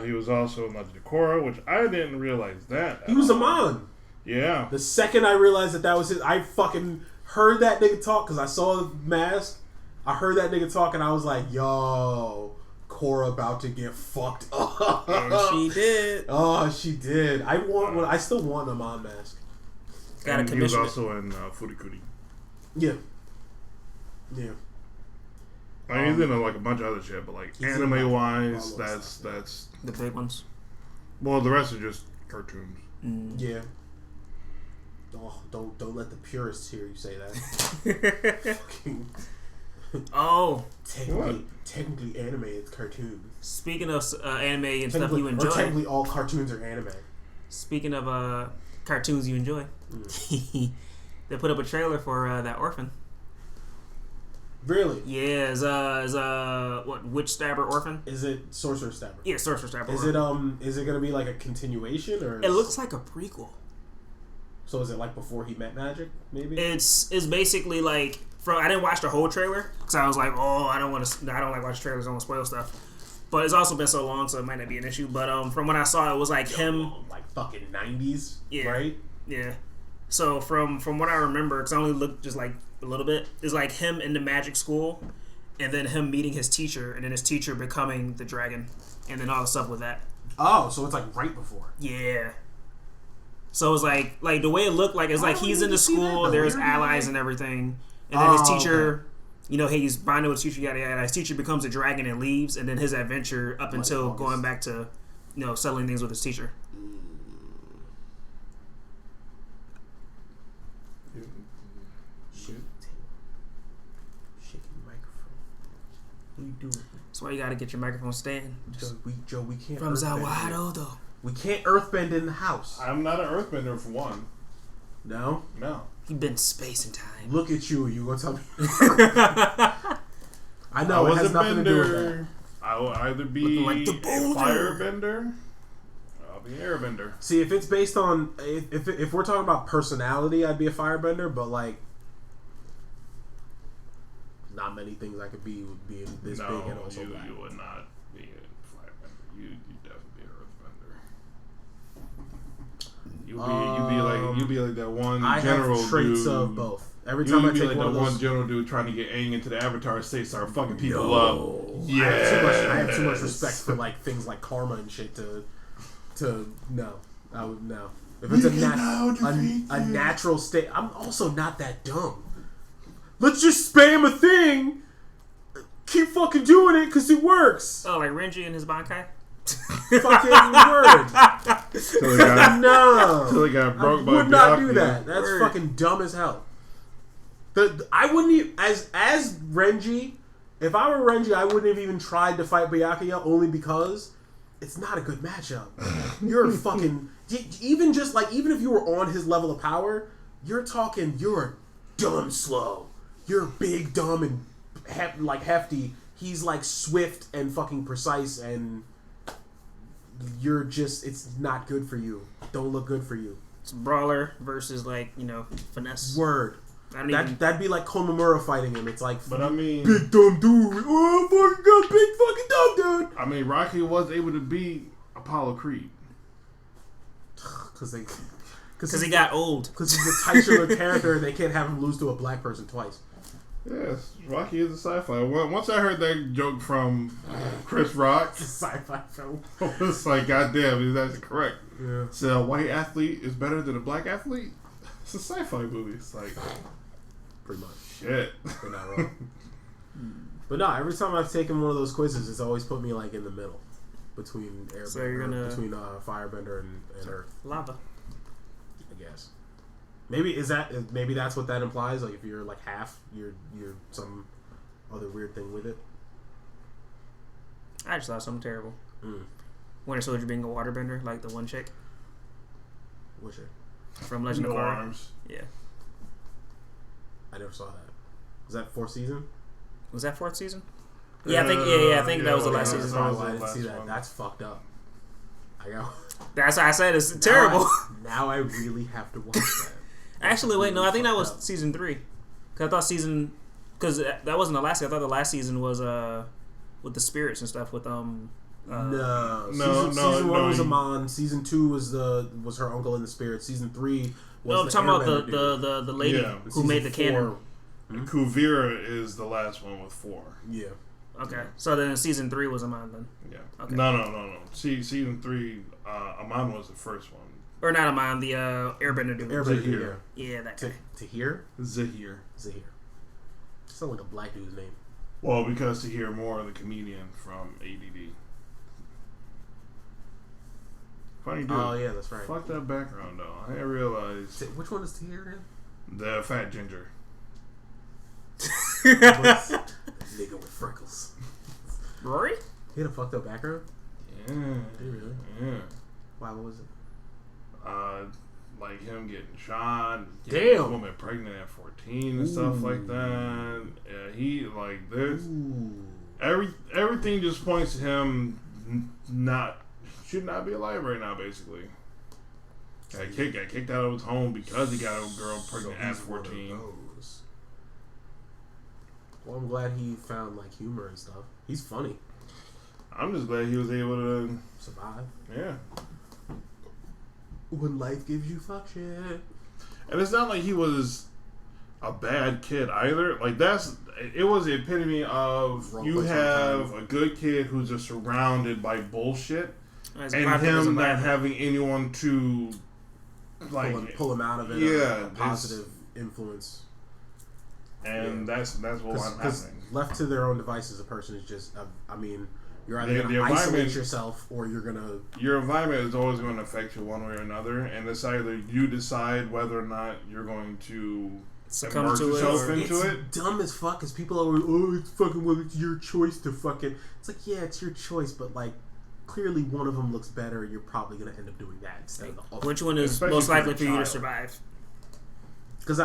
He was also in Legend of Korra, which I didn't realize that. He was a Mon. Yeah. The second I realized that was his, I fucking heard that nigga talk because I saw the mask. I heard that nigga talk and I was like, yo, Korra about to get fucked up. And she did. Oh, she did. I still want a Mon mask. And he was also in Furikuri. Yeah. I mean, he's in like a bunch of other shit, but like anime wise, that's the big ones. Well, the rest are just cartoons. Yeah. Oh, don't let the purists hear you say that. Oh, technically anime is cartoon. Speaking of anime and stuff you enjoy, technically all cartoons are anime. Speaking of cartoons you enjoy, they put up a trailer for that Orphan. Really? Yeah, is what, Witch Stabber Orphan? Is it Sorcerer Stabber? Yeah, Sorcerer Stabber. Is it gonna be like a continuation or? It looks like a prequel. So is it like before he met Magic? Maybe it's basically like I didn't watch the whole trailer because I was like, oh, I don't like watching trailers. I don't want to spoil stuff. But it's also been so long, so it might not be an issue. But from what I saw, it was like him, like fucking 90s, yeah, right? Yeah. So from what I remember, because I only looked just like a little bit, is like him in the magic school, and then him meeting his teacher, and then his teacher becoming the dragon, and then all the stuff with that. Oh, so it's like right before. Yeah. So it's like the way it looked like it's like he's in the school, there's allies and everything, and then his teacher you know, he's bonding with his teacher, yada yada. His teacher becomes a dragon and leaves, and then his adventure up until going back to, you know, settling things with his teacher. What are you doing? That's why you gotta get your microphone stand. Joe, we can't. From Zawado, though. We can't earthbend in the house. I'm not an earthbender for one. No? No. He been space and time. Look at you. You gonna tell me? I know it has nothing to do with that. I will either be like the a firebender. I'll be an airbender. See, if it's based on if we're talking about personality, I'd be a firebender. But like, not many things I could be would be this big and also black. You would not be a firebender. You definitely be an earthbender. You'd be like that one general have traits dude. of both. Every time I take like one of that those, one general dude trying to get Aang into the Avatar state, start fucking people up. Yeah, I have too much respect for like things like karma and shit to no. I would no. If it's a natural state, I'm also not that dumb. Let's just spam a thing. Keep fucking doing it because it works. Oh, like Renji and his Bankai? Fucking word. No. Till he got broke by would not do Byakuya. that. That's fucking dumb as hell. I wouldn't even, as Renji, if I were Renji, I wouldn't have even tried to fight Byakuya only because it's not a good matchup. You're fucking, even if you were on his level of power, you're dumb slow. You're big, dumb, and hefty. He's like swift and fucking precise, and you're just, it's not good for you. Don't look good for you. It's brawler versus like, you know, finesse. Word. That'd be like Komamura fighting him. It's like, but I mean, big dumb dude. Oh, fucking god, big fucking dumb dude. I mean, Rocky was able to beat Apollo Creed because he got old. Because he's a titular character, and they can't have him lose to a black person twice. Yes, Rocky is a sci-fi. Once I heard that joke from Chris Rock, it's a sci-fi film. I was like, goddamn, is that correct? Yeah. So a white athlete is better than a black athlete? It's a sci-fi movie. It's like, pretty much. Shit. They're not wrong. But no, every time I've taken one of those quizzes, it's always put me like in the middle between Firebender and Earth. Lava. I guess. Maybe that's what that implies. Like if you're like half, you're some other weird thing with it. I just thought something terrible. Winter Soldier being a waterbender, like the one chick. Which chick? From Legend of Korra. Arms. Yeah. I never saw that. Was that 4th season? Was that 4th season? Yeah, I think that was the last season. I didn't see that. That's fucked up. That's why I said it's terrible. Now I really have to watch that. Actually, wait, no, I think that was season 3. Cause I thought because that wasn't the last season. I thought the last season was with the spirits and stuff with No. Season 1 was Amon. Season 2 was her uncle in the spirit. Season 3 was I'm talking about the lady who made the canon. Kuvira is the last one with 4. Yeah. Okay, so then season 3 was Amon then. Yeah. Okay. No. Season 3, Amon was the first one. Or not Amon, the Airbender dude. Zahir. Yeah, that guy. Tahir? Zahir. Sounds like a black dude's name. Well, because Tahir Moore, the comedian from ADD. Funny dude. Oh yeah, that's right. Fuck that background though. I didn't realize. Which one is Tahir in? The fat ginger. Nigga with freckles. Rory? He had a fucked up background? Yeah. Really? Yeah. Why, what was it? Like him getting shot, getting a woman pregnant at 14 and stuff like that. Yeah, he like there's everything just points to him should not be alive right now. Basically, got kicked out of his home because he got a girl pregnant at 14. Well, I'm glad he found like humor and stuff. He's funny. I'm just glad he was able to survive. Yeah. When life gives you fuck shit. And it's not like he was a bad kid either. Like it was the epitome of you have a good kid who's just surrounded by bullshit, and him not having anyone to like pull him out of it. Yeah, a positive influence. And that's what I'm happening. Left to their own devices, a person is just, you're either going to isolate yourself or you're going to... Your environment is always going to affect you one way or another, and it's either you decide whether or not you're going to immerse yourself into it. It's dumb as fuck, because people are it's fucking, well, it's your choice to fucking... It's like, yeah, it's your choice, but like, clearly one of them looks better, and you're probably going to end up doing that instead of the other. Which one is most likely for you to survive? Because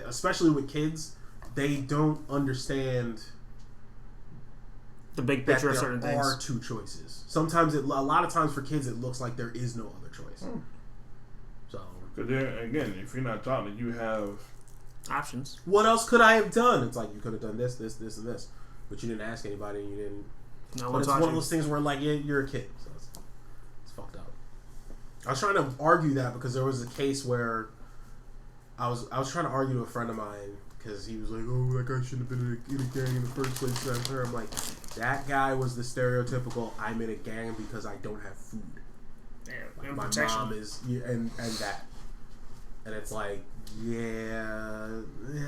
especially with kids, they don't understand... The big picture of certain things. There are two choices. Sometimes, a lot of times for kids, it looks like there is no other choice. So, because again, if you're not taught that you have options, what else could I have done? It's like you could have done this, and this, but you didn't ask anybody, and you didn't. No, but it's one of those things where, like, you're a kid, so it's fucked up. I was trying to argue that because there was a case where I was trying to argue with a friend of mine. Because he was like, oh, that guy shouldn't have been in a gang in the first place. I'm like, that guy was the stereotypical, I'm in a gang because I don't have food. Yeah, my mom is, and that. And it's like, yeah,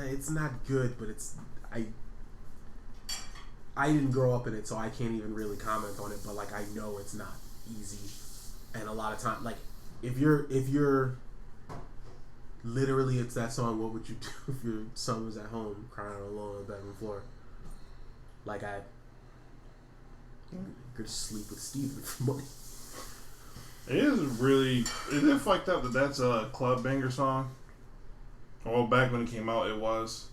it's not good, but I didn't grow up in it, so I can't even really comment on it, but like, I know it's not easy. And a lot of time, like, if you're literally, it's that song, what would you do if your son was at home crying alone on the bedroom floor? Like, I could sleep with Steven for money. Is it fucked up that that's a club banger song? Well, back when it came out, it was.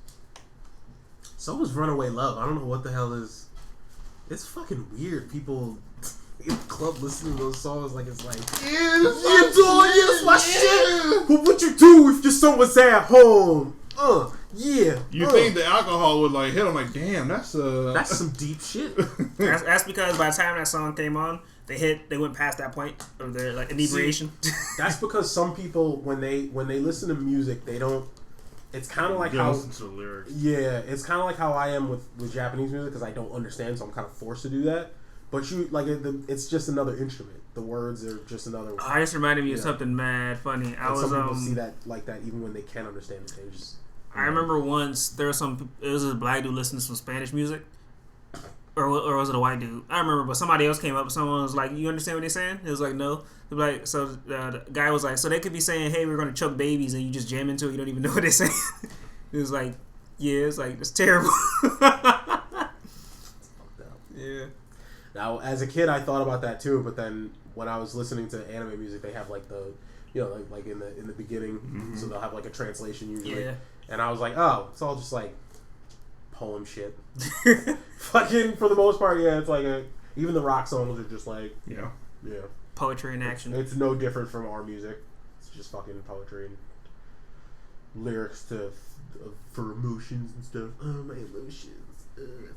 So was Runaway Love. I don't know what the hell is. It's fucking weird. People in the club listening to those songs like it's like, it's my shit. But what you do if your son was at home? Yeah. You think the alcohol would like hit them like, damn, that's some deep shit. That's because by the time that song came on, they went past that point of their like inebriation. That's because some people when they listen to music, they don't. It's kind of like how listen to the lyrics. Yeah, it's kind of like how I am with Japanese music because I don't understand, so I'm kind of forced to do that. But you like it's just another instrument. The words are just another. Oh, I just reminded me of something mad funny. Some people see that like that even when they can't understand it. They just. I remember once there was a black dude listening to some Spanish music, or was it a white dude? I remember, but somebody else came up. Someone was like, "You understand what they're saying?" It was like, "No." Like, so the guy was like, "So they could be saying, hey, we're going to choke babies,' and you just jam into it. You don't even know what they're saying." It was like, yeah, it's like it's terrible. Yeah. Now, as a kid, I thought about that too, but then when I was listening to anime music, they have like the, like in the beginning, so they'll have like a translation usually. Yeah. And I was like, oh, it's all just like poem shit. Fucking for the most part, yeah. It's like even the rock songs are just like yeah. Poetry in action. It's no different from our music. It's just fucking poetry and lyrics for emotions and stuff. Oh, my emotions.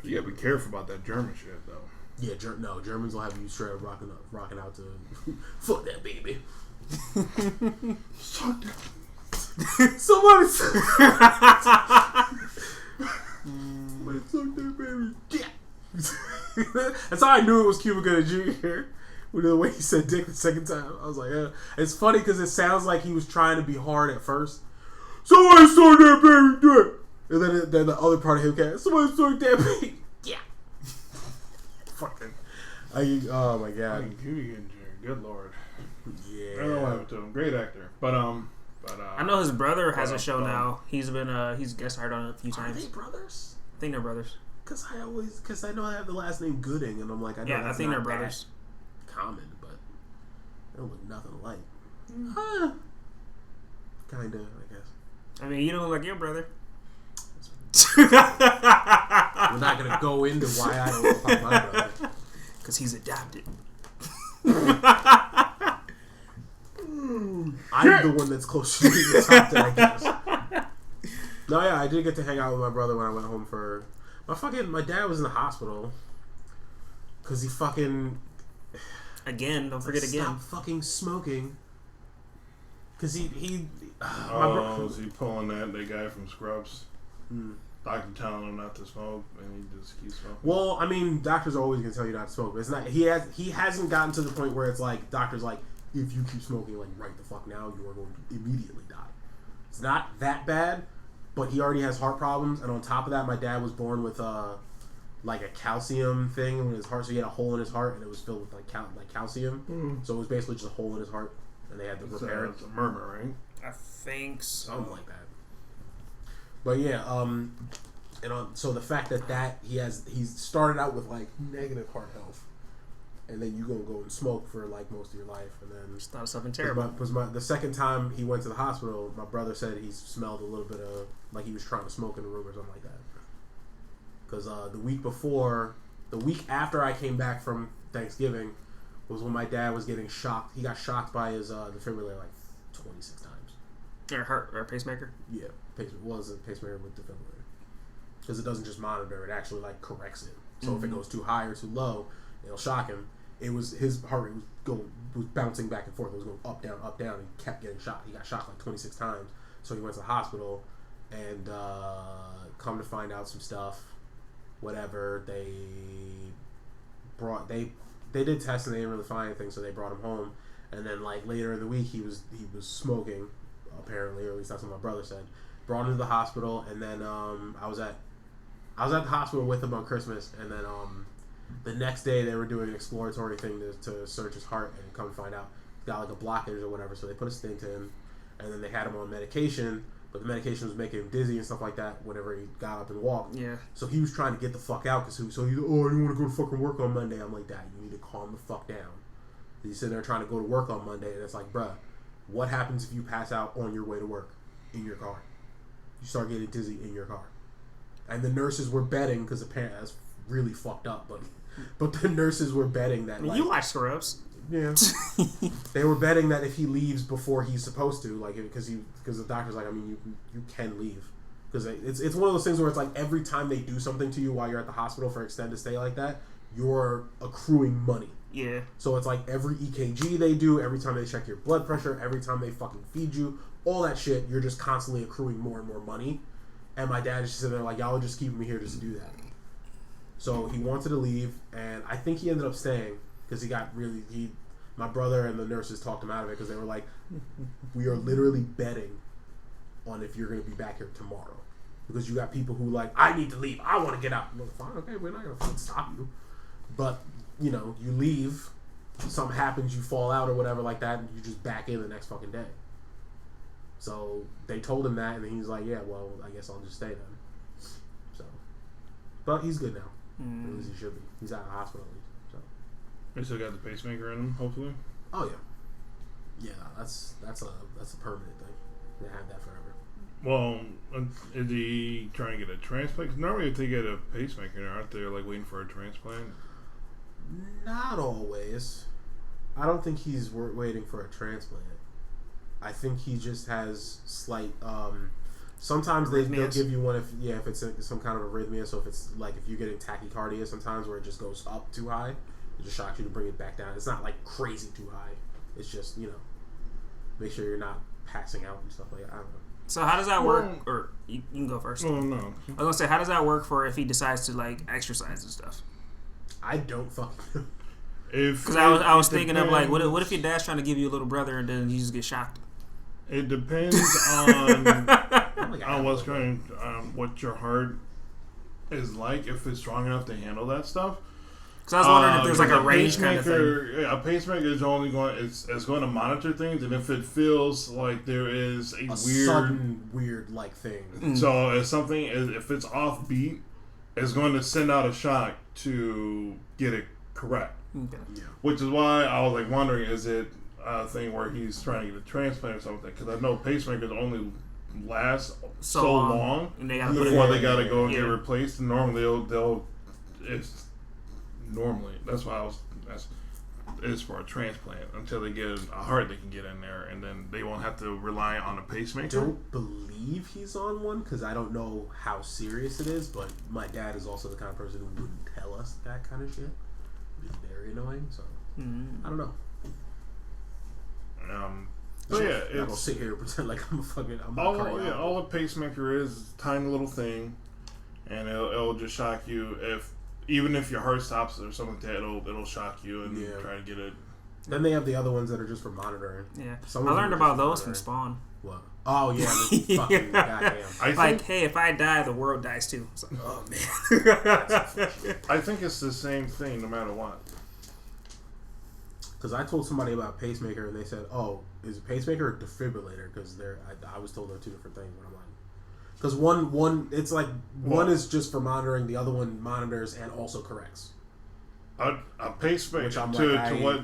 You gotta be careful about that German shit, though. Yeah, Germans will have you straight up rocking out to fuck that baby. Suck that. Somebody suck that baby. Yeah. That's how I knew it was Cuba Gooding Jr. With the way he said dick the second time. I was like, yeah. It's funny because it sounds like he was trying to be hard at first. Somebody suck that baby dick. And then the other part of him came, somebody suck that baby. Yeah. Fucking. Oh my god. Good lord. Yeah. I don't know what happened to him. Great actor. But I know his brother has a show now. He's guest starred on it a few times. Are they brothers? I think they're brothers. Because I know I have the last name Gooding, and I'm like, I think they're brothers. Common, but they don't look nothing alike. Kinda, I guess. I mean, you don't look like your brother. We're not gonna go into why I don't look like my brother. Because he's adopted. I'm the one that's closer to the top, I guess. No, yeah, I did get to hang out with my brother when I went home for my dad was in the hospital because he fucking. Again, don't forget again. Stop fucking smoking. Because he is he pulling that guy from Scrubs? Doctor telling him not to smoke, and he just keeps smoking. Well, I mean, doctors are always gonna tell you not to smoke. But it's not. He hasn't gotten to the point where it's like doctors like, if you keep smoking like right the fuck now, you are going to immediately die. It's not that bad, but he already has heart problems, and on top of that, my dad was born with like a calcium thing in his heart, so he had a hole in his heart, and it was filled with like calcium. So it was basically just a hole in his heart, and they had to repair it. It's a murmur, right? I think so. Something like that. But yeah, so the fact that he's started out with like negative heart health, and then you gonna go and smoke for like most of your life, and then It's not something terrible. the second time he went to the hospital, my brother said he smelled a little bit of like he was trying to smoke in the room or something like that. Because the week after I came back from Thanksgiving was when my dad was getting shocked. He got shocked by his defibrillator like 26 times. Or pacemaker? Yeah, a pacemaker with defibrillator. Because it doesn't just monitor; it actually like corrects it. So if it goes too high or too low, it'll shock him. It was his heart rate was bouncing back and forth. It was going up, down, up, down. He kept getting shocked. He got shocked like 26 times. So he went to the hospital, and come to find out some stuff. Whatever, they did tests and they didn't really find anything, so they brought him home. And then like later in the week, he was smoking, apparently, or at least that's what my brother said. Brought him to the hospital, and then I was at the hospital with him on Christmas, and then the next day they were doing an exploratory thing to search his heart, and come find out he got like a blockage or whatever. So they put a stent in, and then they had him on medication. But the medication was making him dizzy and stuff like that whenever he got up and walked. Yeah. So he was trying to get the fuck out because he's I didn't want to go to fucking work on Monday. I'm like, Dad, you need to calm the fuck down. He's sitting there trying to go to work on Monday, and it's like, bruh, what happens if you pass out on your way to work in your car? You start getting dizzy in your car. And the nurses were betting, because apparently that's really fucked up, but the nurses were betting that. You watch Scrubs. Yeah, they were betting that if he leaves before he's supposed to, like, because the doctor's like, I mean, you can leave, because it's one of those things where it's like every time they do something to you while you're at the hospital for extended stay like that, you're accruing money. Yeah. So it's like every EKG they do, every time they check your blood pressure, every time they fucking feed you, all that shit, you're just constantly accruing more and more money. And my dad is just sitting there like, y'all are just keeping me here just to do that. So he wanted to leave, and I think he ended up staying. Because my brother and the nurses talked him out of it because they were like, we are literally betting on if you're going to be back here tomorrow. Because you got people who like, I need to leave. I want to get out. Well, fine, okay, we're not going to stop you. But, you leave, something happens, you fall out or whatever like that, and you just back in the next fucking day. So they told him that, and then he's like, yeah, well, I guess I'll just stay then. So, but he's good now. At least he should be. He's out of the hospital at least. They still got the pacemaker in them, hopefully. Oh yeah, that's a permanent thing. They have that forever. Well, is he trying to get a transplant? 'Cause normally, if they get a pacemaker, aren't they like waiting for a transplant? Not always. I don't think he's waiting for a transplant. I think he just has slight. Sometimes they'll give you one if it's some kind of arrhythmia. So if it's like if you're getting tachycardia, sometimes where it just goes up too high. It just shocks you to bring it back down. It's not like crazy too high. It's just, make sure you're not passing out and stuff like that. I don't know. So how does that work? Or you can go first. Oh, no. I was going to say, how does that work for if he decides to, like, exercise and stuff? I don't fucking know. Because I was thinking of, like, what if your dad's trying to give you a little brother and then you just get shocked? It depends on what your heart is like, if it's strong enough to handle that stuff. Because I was wondering if there's like a range kind of thing. Yeah, a pacemaker is only it's going to monitor things, and if it feels like there is a sudden weird like thing. So if it's off beat, it's going to send out a shock to get it correct. Okay. Yeah. Which is why I was like wondering, is it a thing where he's trying to get a transplant or something? Because I know pacemakers only last so long before they got to go and get replaced. And normally that's why it's for a transplant until they get a heart they can get in there, and then they won't have to rely on a pacemaker. I don't believe he's on one because I don't know how serious it is, but my dad is also the kind of person who wouldn't tell us that kind of shit, which is very annoying. So I don't know. I don't sit here and pretend like I'm a fucking. All a pacemaker is a tiny little thing, and it'll just shock you even if your heart stops or something like that. It'll shock you and try to get it. Then they have the other ones that are just for monitoring. Yeah, I learned about those from Spawn. What? Oh yeah, fucking goddamn. Hey, if I die, the world dies too. It's like, oh man. I think it's the same thing no matter what. Because I told somebody about pacemaker and they said, "Oh, is a pacemaker or defibrillator?" Because I was told they're two different things. But I'm like, because one it's like one is just for monitoring, the other one monitors and also corrects. A pacemaker. Which I'm to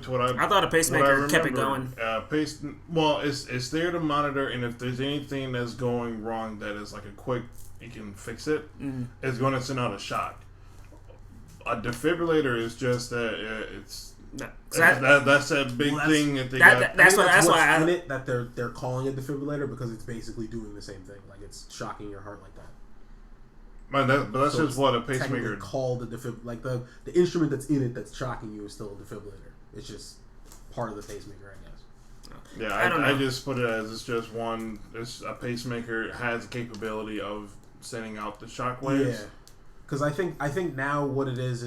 what I thought a pacemaker kept it going. Well, it's there to monitor, and if there's anything that's going wrong, that is like a quick, you can fix it. It's going to send out a shock. A defibrillator is just that it's. No, that's that big thing that they got. That's why in it that they're calling it defibrillator, because it's basically doing the same thing. Like it's shocking your heart like that. Man, but that's so just what a pacemaker called the like the instrument that's in it that's shocking you is still a defibrillator. It's just part of the pacemaker, I guess. Yeah, I just put it as it's just one. It's a pacemaker has the capability of sending out the shock waves. Yeah, because I think now what it is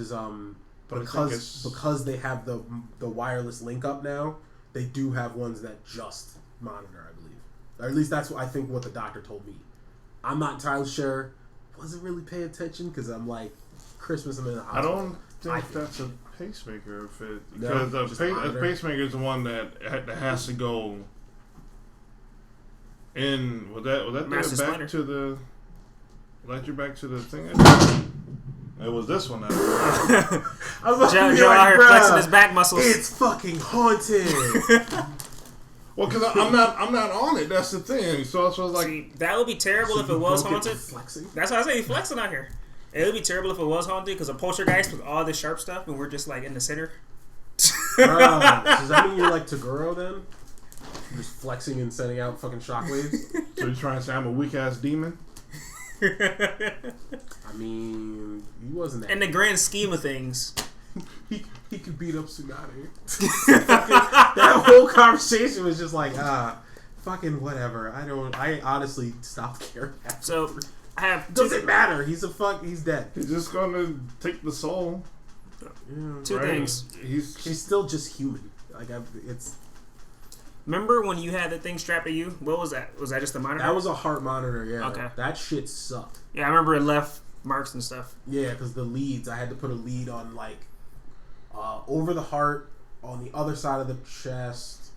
because they have the wireless link up now, they do have ones that just monitor, I believe, or at least that's what I think what the doctor told me. I'm not entirely sure. Wasn't really paying attention because I'm like Christmas. I'm in the hospital. I don't think that's a pacemaker. Because a pacemaker is the one that has to go in. Was that back to the? Led you back to the thing. It was this one. I was like, Joe out here flexing his back muscles. It's fucking haunted. Well, because I'm not on it. That's the thing. So I was like, see, that would be terrible if it was haunted. Flexing? That's why I say he's flexing out here. It would be terrible if it was haunted because a poltergeist with all this sharp stuff and we're just like in the center. Bro, does that mean you're like Taguro then? You're just flexing and sending out fucking shockwaves? So you're trying to say I'm a weak ass demon? I mean, he wasn't that. In the grand scheme of things. He could beat up Tsunade. That whole conversation was just like, fucking whatever. I honestly stopped caring. So I have doesn't matter. He's dead. He's just gonna take the soul. Yeah, two things. He's still just human. Like it's. Remember when you had the thing strapped to you? What was that? Was that just a monitor? That was a heart monitor. Yeah. Okay. That shit sucked. Yeah, I remember it left marks and stuff. Yeah, because the leads, I had to put a lead on like. Over the heart, on the other side of the chest.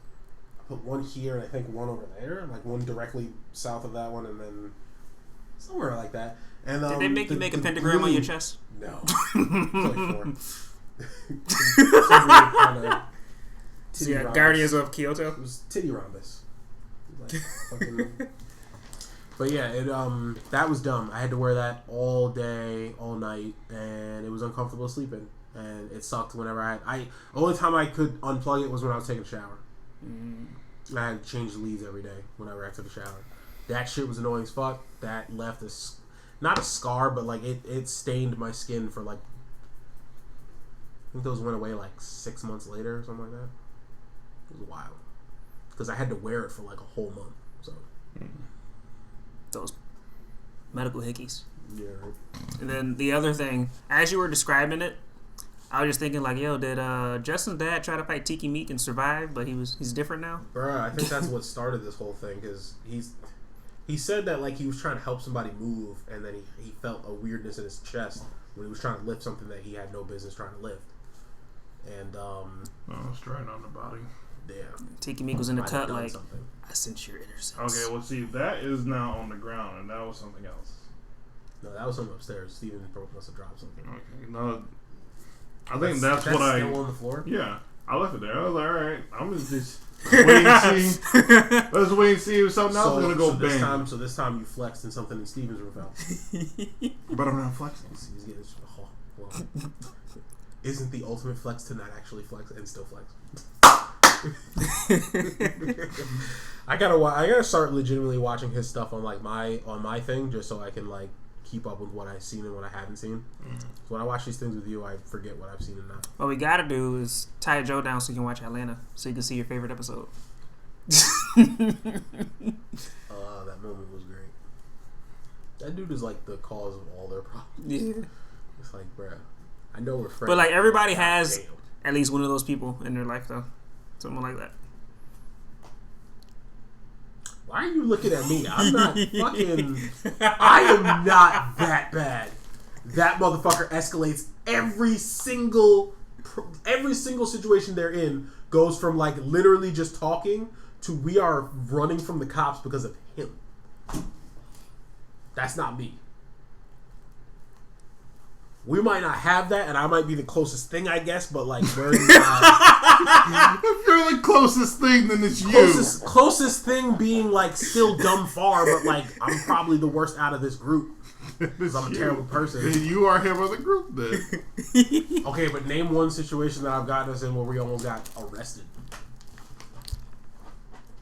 I put one here and I think one over there, like one directly south of that one, and then somewhere like that. And did they make you make a pentagram on your chest? No, it's only 4. Yeah, Guardians of Kyoto. It was titty rhombus. Like, fucking... But yeah, that was dumb. I had to wear that all day, all night, and it was uncomfortable to sleep in. And it sucked whenever I only time I could unplug it was when I was taking a shower. I had to change the leads every day whenever I took a shower. That shit was annoying as fuck. That left not a scar, but like it stained my skin for like, I think those went away like 6 months later or something like that. It was wild because I had to wear it for like a whole month. So those medical hickeys. Yeah. Right. And then the other thing, as you were describing it, I was just thinking like, yo, did Justin's dad try to fight Tiki Meek and survive, but he's different now? Bruh, I think that's what started this whole thing, because he said that like he was trying to help somebody move, and then he felt a weirdness in his chest when he was trying to lift something that he had no business trying to lift. And it's drying on the body. Yeah. Tiki Meek was in the cut like, something. I sense your inner sense. Okay, well see, that is now on the ground, and that was something else. No, that was something upstairs. Steven must have dropped something. Okay, no. I think that's what I... still on the floor? Yeah. I left it there. I was like, alright, I'm just wait and see. Let's wait and see if something else is going to go bang. So this time you flexed and something in Steven's room fell. But I'm not flexing. He's getting... well, isn't the ultimate flex to not actually flex and still flex? I gotta start legitimately watching his stuff on like my thing, just so I can like keep up with what I've seen and what I haven't seen. So when I watch these things with you, I forget what I've seen and not. What we gotta do is tie Joe down so you can watch Atlanta, so you can see your favorite episode. That moment was great. That dude is like the cause of all their problems. Yeah. It's like, bruh, I know we're friends. But like everybody has at least one of those people in their life, though. Something like that. Why are you looking at me? I'm not fucking... I am not that bad. That motherfucker escalates every single situation they're in. Goes from like literally just talking to we are running from the cops because of him. That's not me. We might not have that, and I might be the closest thing, I guess, but like, we're not. If you're the closest thing, then it's you. Closest thing being like still dumb far, but like, I'm probably the worst out of this group. Because I'm a terrible person. You are him of the group, then. Okay, but name one situation that I've gotten us in where we almost got arrested.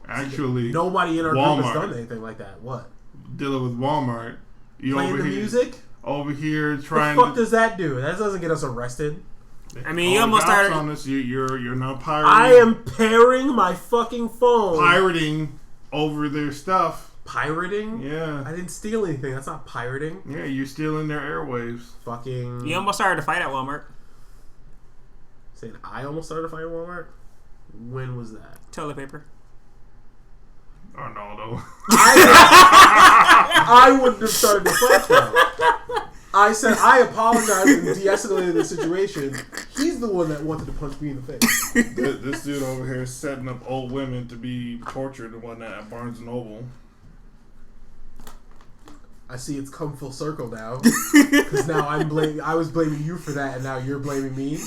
Actually, nobody in our group has done anything like that. What? Dealing with Walmart. You playing the music? Over here trying. What the fuck does that do? That doesn't get us arrested. I mean, you almost started. On this. You're not pirating. I am pairing my fucking phone. Pirating over their stuff. Pirating? Yeah. I didn't steal anything. That's not pirating. Yeah, you're stealing their airwaves. Fucking. You almost started a fight at Walmart. Saying I almost started a fight at Walmart? When was that? Toilet paper. Arnaldo. I wouldn't have started the fight though. I said I apologized and de-escalated the situation. He's the one that wanted to punch me in the face. This dude over here is setting up old women to be tortured and whatnot at Barnes & Noble. I see it's come full circle now. Because now I was blaming you for that and now you're blaming me?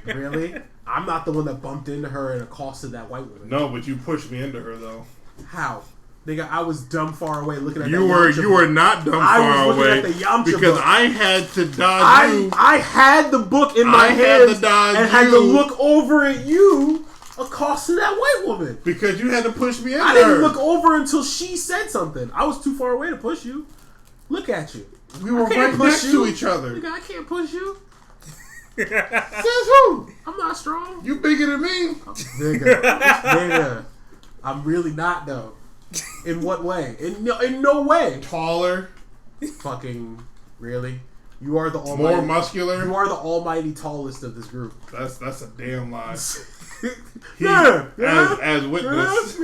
Really? I'm not the one that bumped into her and accosted that white woman. No, but you pushed me into her though. How? Nigga, I was dumb far away looking at you were not dumb far away because I had to dodge you. I had the book in my hands and had to look over at you accosting that white woman because you had to push me into her. I didn't look over until she said something. I was too far away to push you. Look at you. We were right next to each other. Nigga, I can't push you. Says who? I'm not strong. You bigger than me, nigga. I'm really not though. In what way? In no way. Taller. Fucking really? You are the almighty. More muscular. You are the almighty tallest of this group. That's a damn lie. As witness.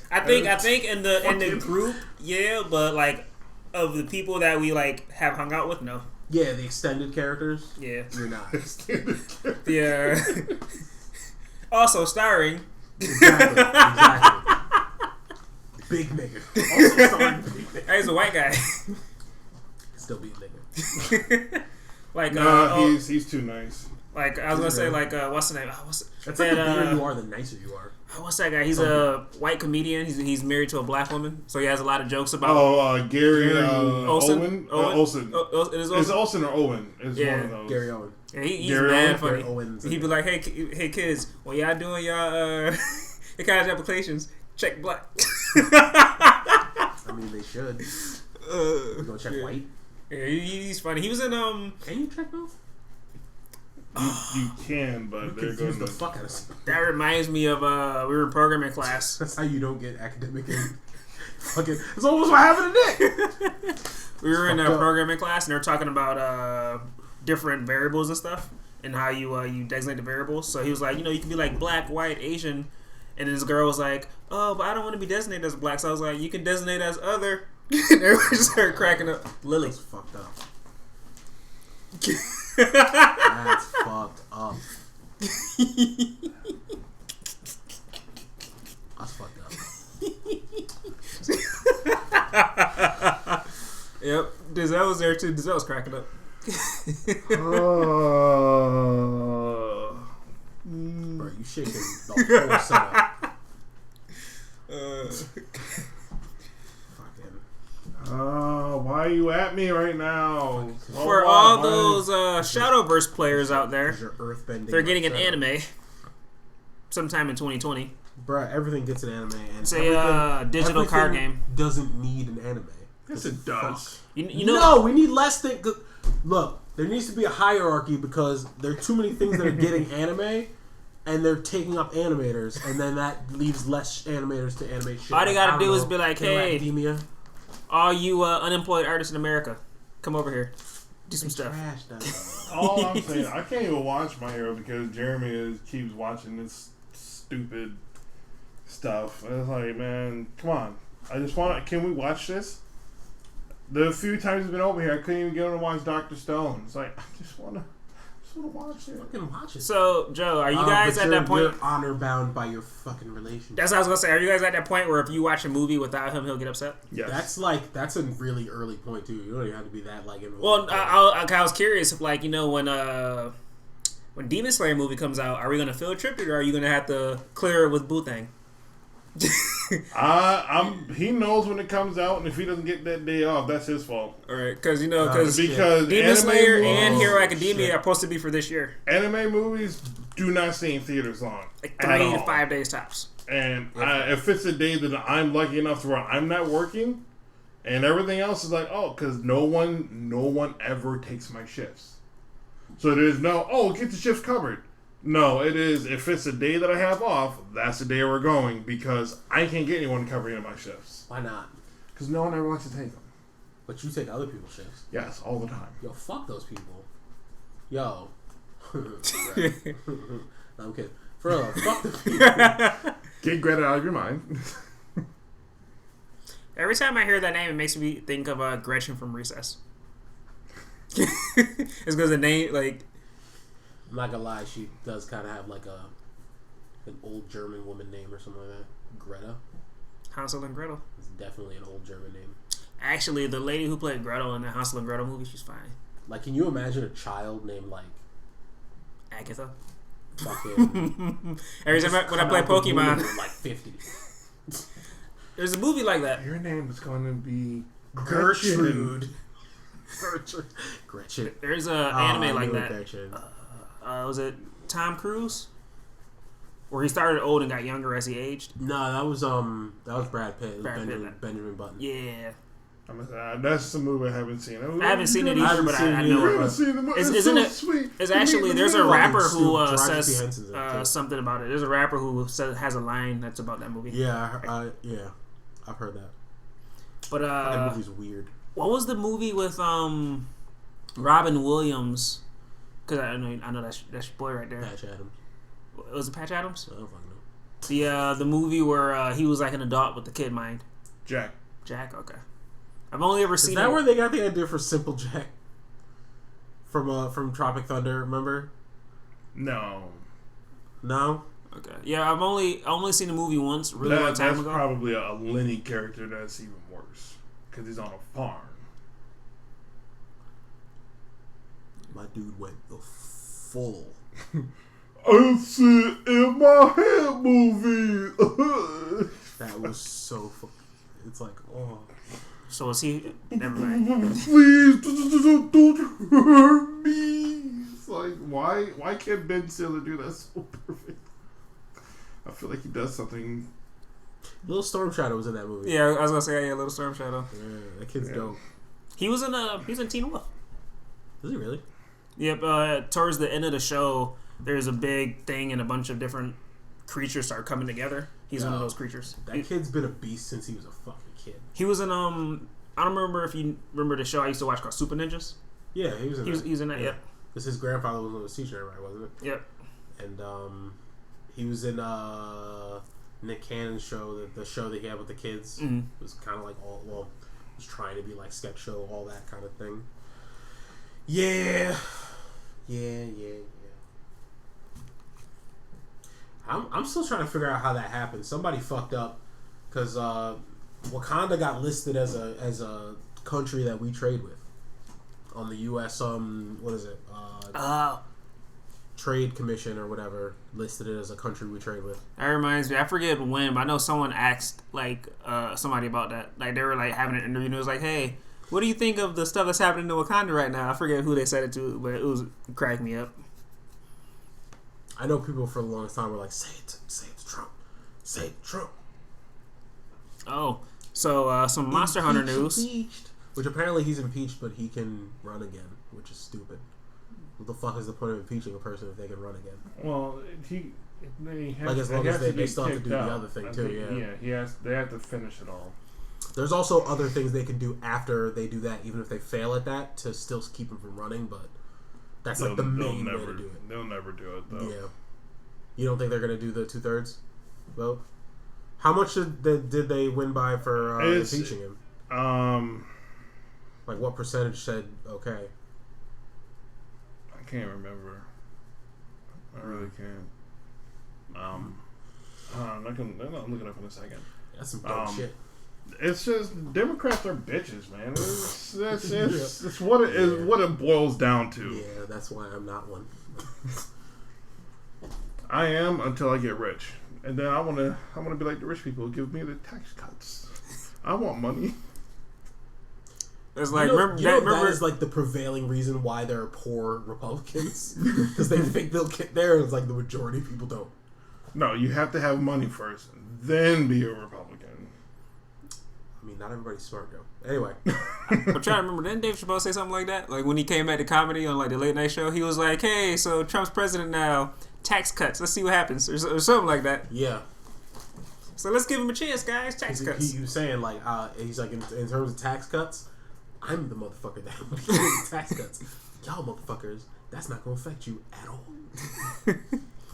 I think in the group, yeah, but like of the people that we like have hung out with, no. Yeah, the extended characters. Yeah, you're not. Yeah. Also starring. Exactly. Big nigga. Also starring big nigga. He's a white guy. Still be a nigga. Like he's too nice. Like I was gonna say, like what's the name? That's like the bigger you are, the nicer you are. What's that guy? He's a white comedian. He's married to a black woman, so he has a lot of jokes about. Gary Olsen. Olsen. It's Olsen or Owen. It's one of those. Gary Owen. Yeah, he's mad funny. Owens. He'd be like, "Hey kids, when y'all doing y'all your college applications, check black." I mean, they should. You gonna check white? Yeah, he's funny. He was in Can you check those? You can, but they're going the fuck out of us. That reminds me of we were in programming class. That's how you don't get academic and fucking. It's almost what happened today. We were in a programming class and they were talking about different variables and stuff and how you designate the variables. So he was like, you can be like black, white, Asian, and then this girl was like, oh, but I don't want to be designated as black. So I was like, you can designate as other. And everyone just started cracking up. Lily. That's fucked up. That's fucked up. That's fucked up. Yep. Denzel was there too. Denzel was cracking up. Bro, you shaking the whole setup. Why are you at me right now? For all those Shadowverse players out there, they're getting an anime sometime in 2020. Bruh, everything gets an anime. And it's a digital card game. Doesn't need an anime. Yes, it does. You know, no, we need less things. Look, there needs to be a hierarchy because there are too many things that are getting anime, and they're taking up animators, and then that leaves less animators to animate shit. All they gotta do is be like, hey, academia. All you unemployed artists in America, come over here, do some stuff. All I'm saying, I can't even watch My Hero because Jeremy keeps watching this stupid stuff. And it's like, man, come on. I just want to. Can we watch this? The few times it's been over here, I couldn't even get on to watch Dr. Stone. It's like, I just want to watch it. Fucking watch it. So, Joe, are you guys at that point? You're honor bound by your fucking relationship. That's what I was gonna say. Are you guys at that point where if you watch a movie without him, he'll get upset? Yes. That's a really early point too. You don't even have to be that like Well, involved. I was curious if, like, you know, when Demon Slayer movie comes out, are we gonna field trip it or are you gonna have to clear it with Boothang? He knows when it comes out, and if he doesn't get that day off, that's his fault. All right, because because Demon Slayer movies, and Hero Academia are supposed to be for this year. Anime movies do not stay in theaters long, like 3 to 5 days tops. And if it's a day that I'm lucky enough to where I'm not working, and everything else is like, because no one ever takes my shifts, so there's no get the shifts covered. No, it is. If it's a day that I have off, that's the day we're going because I can't get anyone covering in my shifts. Why not? Because no one ever wants to take them. But you take other people's shifts. Yes, all the time. Yo, fuck those people. Yo. No, I'm kidding. For real, fuck the people. Get Greta out of your mind. Every time I hear that name, it makes me think of Gretchen from Recess. It's because the name, like... I'm not gonna lie, she does kind of have like an old German woman name or something like that. Greta. Hansel and Gretel. It's definitely an old German name. Actually, the lady who played Gretel in the Hansel and Gretel movie, she's fine. Like, can you imagine a child named like Agatha? Fucking. Every time when I play Pokemon, like 50. There's a movie like that. Your name is going to be Gertrude. Gretchen. There's an anime like that. Gretchen. Was it Tom Cruise? Where he started old and got younger as he aged? No, that was Brad Pitt. Benjamin Button. Yeah. That's the movie I haven't seen. I haven't seen it either, but I know it. Isn't it sweet? It's actually, there's a rapper who says something about it. There's a rapper who has a line that's about that movie. Yeah, I've heard that. But that movie's weird. What was the movie with Robin Williams? Because I know that's your boy right there. Patch Adams. Was it Patch Adams? I don't fucking know. The movie where he was like an adult with the kid mind. Jack. Okay. I've only ever seen. Is that where they got the idea for Simple Jack? From Tropic Thunder, remember? No. Okay. Yeah, I've only seen the movie once, really long time ago. That's probably a Lenny character that's even worse because he's on a farm. My dude went the full. I see it in my head movie. That was so it's like, oh. So is he? Never mind. Please don't hurt me. It's like, why can't Ben Stiller do that so perfect? I feel like he does something. Little Storm Shadow was in that movie. Yeah, I was gonna say Little Storm Shadow. Yeah, that kid's dope. He was in Teen Wolf. Is he really? Yep. Towards the end of the show, there's a big thing and a bunch of different creatures start coming together. He's one of those creatures. That kid's been a beast since he was a fucking kid. He was in I don't remember if you remember the show I used to watch called Super Ninjas. Yeah, he was in that. He was in that. Yeah. Yep. Because his grandfather was teaching everybody, wasn't it? Yep. And he was in Nick Cannon's show, the show that he had with the kids. Mm-hmm. It was kind of like it was trying to be like sketch show, all that kind of thing. Yeah. I'm still trying to figure out how that happened. Somebody fucked up because Wakanda got listed as a country that we trade with on the U.S. What is it? Trade Commission or whatever listed it as a country we trade with. That reminds me, I forget when, but I know someone asked like somebody about that. Like they were like having an interview and it was like, hey, what do you think of the stuff that's happening to Wakanda right now? I forget who they said it to, but it cracked me up. I know people for the longest time were like, say it to Trump. Say it to Trump. Oh, so some Monster Hunter news. Impeached. Which apparently he's impeached, but he can run again, which is stupid. What the fuck is the point of impeaching a person if they can run again? Well, as long as they still have to do the other thing too. Yeah, they have to finish it all. There's also other things they can do after they do that, even if they fail at that, to still keep them from running. But that's like the main way to do it. They'll never do it though. Yeah. You don't think they're gonna do the 2/3 vote? How much did they win by for impeaching him? Like what percentage said okay? I can't remember. I really can't. I'll look it up in a second. That's some dumb shit. It's just Democrats are bitches, man. It's what it is. What it boils down to. Yeah, that's why I'm not one. I am until I get rich, and then I wanna be like the rich people. Give me the tax cuts. I want money. It's like remember that is like the prevailing reason why there are poor Republicans because they think they'll get there. And it's like the majority of people don't. No, you have to have money first, then be a Republican. I mean, not everybody's smart though. Anyway, I'm trying to remember. Didn't Dave Chappelle say something like that? Like when he came back to comedy on like the late night show, he was like, "Hey, so Trump's president now. Tax cuts. Let's see what happens," or something like that. Yeah. So let's give him a chance, guys. Tax cuts. He was saying like, he's like in terms of tax cuts. I'm the motherfucker that will be getting tax cuts. Y'all motherfuckers, that's not going to affect you at all.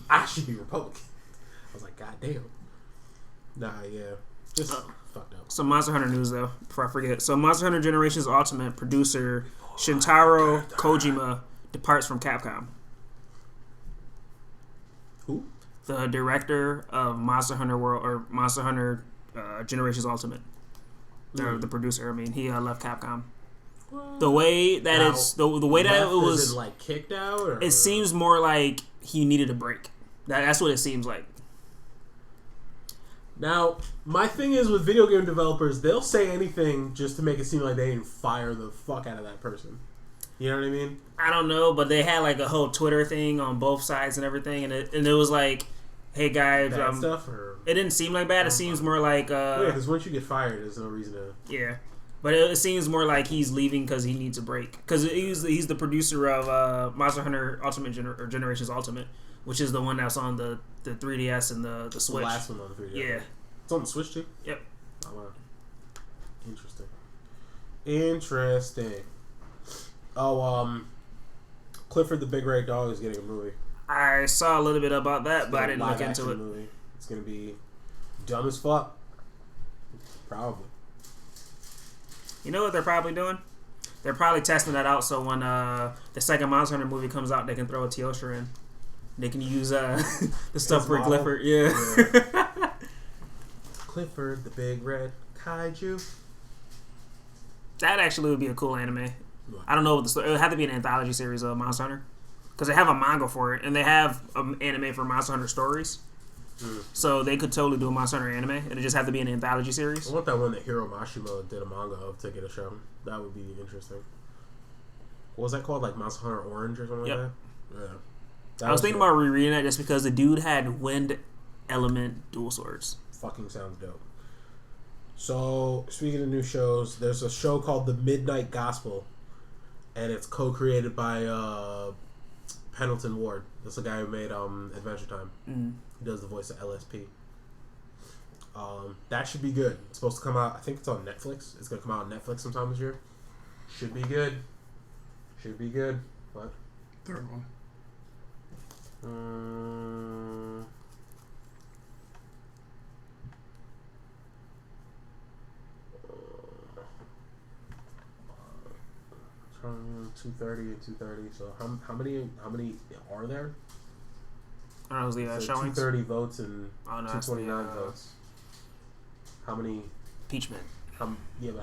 I should be Republican. I was like, God damn. Nah, yeah. Just fucked up. Some Monster Hunter news, though, before I forget. So Monster Hunter Generations Ultimate producer Shintaro Kojima departs from Capcom. Who? The director of Monster Hunter World, or Monster Hunter Generations Ultimate. The producer, I mean, he left Capcom. The way that the way that it was like kicked out, or? It seems more like he needed a break. That's what it seems like. Now, my thing is with video game developers, they'll say anything just to make it seem like they didn't fire the fuck out of that person. You know what I mean? I don't know, but they had like a whole Twitter thing on both sides and everything, and it was like, "Hey guys, bad stuff." Or it didn't seem like bad. It seems more like yeah, because once you get fired, there's no reason to. Yeah. But it seems more like he's leaving because he needs a break. Because he's the producer of Monster Hunter Ultimate or Generations Ultimate, which is the one that's on the 3DS and the Switch. The last one on the 3DS. Yeah. It's on the Switch too? Yep. Oh, wow. Interesting. Oh, Clifford the Big Red Dog is getting a movie. I saw a little bit about that, but I didn't look into it. Movie. It's going to be dumb as fuck. Probably. You know what they're probably doing? They're probably testing that out so when the second Monster Hunter movie comes out, they can throw a Teostra in. They can use the stuff for Clifford. Yeah. Clifford the Big Red Kaiju. That actually would be a cool anime. I don't know what the story. It would have to be an anthology series of Monster Hunter. Because they have a manga for it, and they have an anime for Monster Hunter stories. So they could totally do a Monster Hunter anime. It'd just have to be an anthology series. I want that one that Hiro Mashima did a manga of to get a show. That would be interesting. What was that called? Like Monster Hunter Orange or something like that? Yeah. I was thinking about rereading that just because the dude had wind element dual swords. Fucking sounds dope. So, speaking of new shows, there's a show called The Midnight Gospel. And it's co-created by Pendleton Ward. That's the guy who made Adventure Time. He does the voice of LSP. That should be good. It's supposed to come out, I think it's on Netflix. It's going to come out on Netflix sometime this year. Should be good. Should be good. What? Third one. From 2:30 and 2:30. So how many are there? I don't know, the so showings? 230 votes and 229 the, votes. How many? Impeachment. But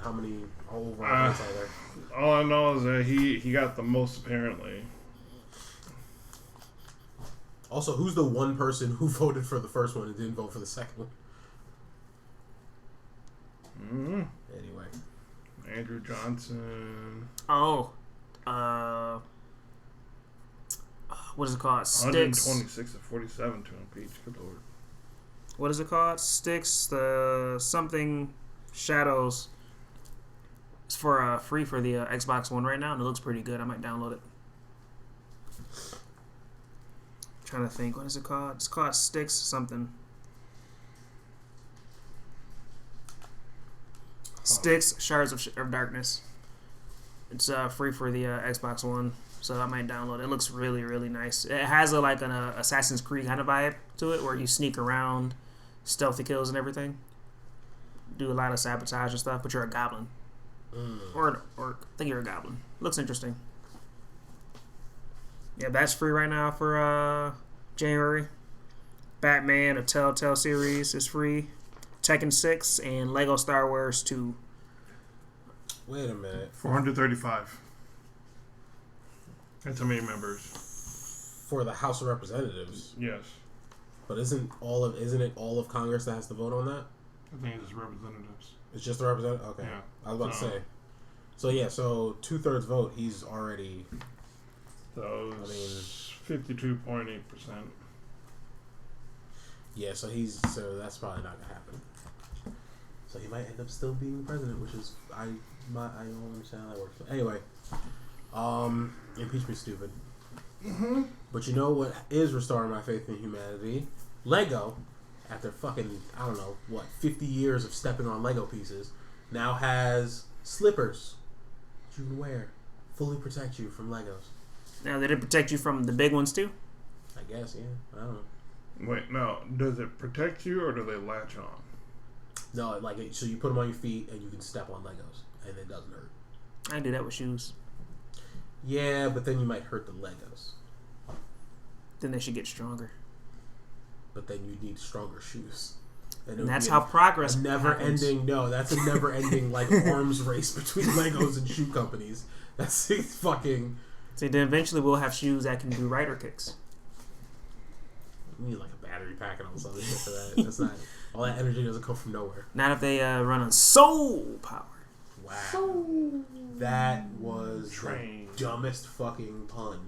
how many overall votes are there? All I know is that he got the most apparently. Also, who's the one person who voted for the first one and didn't vote for the second one? Anyway. Andrew Johnson. Oh. What is it called? Sticks. 126 to 47 to impeach. Good lord. What is it called? Sticks, the something Shadows. It's for free for the Xbox One right now, and it looks pretty good. I might download it. I'm trying to think. What is it called? It's called Sticks something. Sticks, Shards of Darkness. It's free for the Xbox One, so I might download it. It looks really, really nice. It has an Assassin's Creed kind of vibe to it, where you sneak around stealthy kills and everything. Do a lot of sabotage and stuff, but you're a goblin. Or I think you're a goblin. Looks interesting. Yeah, that's free right now for January. Batman, a Telltale series, is free. Tekken 6 and Lego Star Wars 2. Wait a minute. 435. That's how many members. For the House of Representatives. Yes. But isn't it all of Congress that has to vote on that? I think it's just representatives. It's just the representative? Okay. Yeah. I was about to say. So yeah, so 2/3 vote, he's already... So 52.8%. Yeah, so that's probably not gonna happen. So he might end up still being the president, which is I don't understand how that works. But anyway, impeachment stupid. Mm-hmm. But you know what is restoring my faith in humanity? Lego, after fucking 50 years of stepping on Lego pieces, now has slippers that you can wear, fully protect you from Legos. Now, did it protect you from the big ones too? I guess, yeah. I don't know. Wait, no. Does it protect you or do they latch on? No, so you put them on your feet and you can step on Legos and it doesn't hurt. I do that with shoes. Yeah, but then you might hurt the Legos. Then they should get stronger. But then you need stronger shoes. And that's how progress happens. That's a never-ending like arms race between Legos and shoe companies. That's fucking... See, then eventually we'll have shoes that can do rider kicks. You need like a battery pack and all this other shit for that. That's not... All that energy doesn't come from nowhere. Not if they run on soul power. Wow. That was the dumbest fucking pun.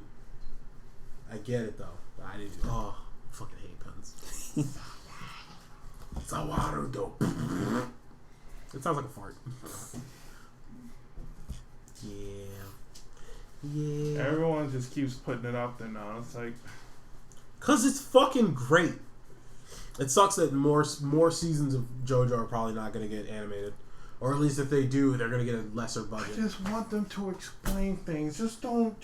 I get it though. I didn't... Oh, I fucking hate puns. Sawarudo. It sounds like a fart. Yeah. Everyone just keeps putting it out there now. It's like... Because it's fucking great. It sucks that more seasons of JoJo are probably not going to get animated. Or at least if they do, they're going to get a lesser budget. I just want them to explain things. Just don't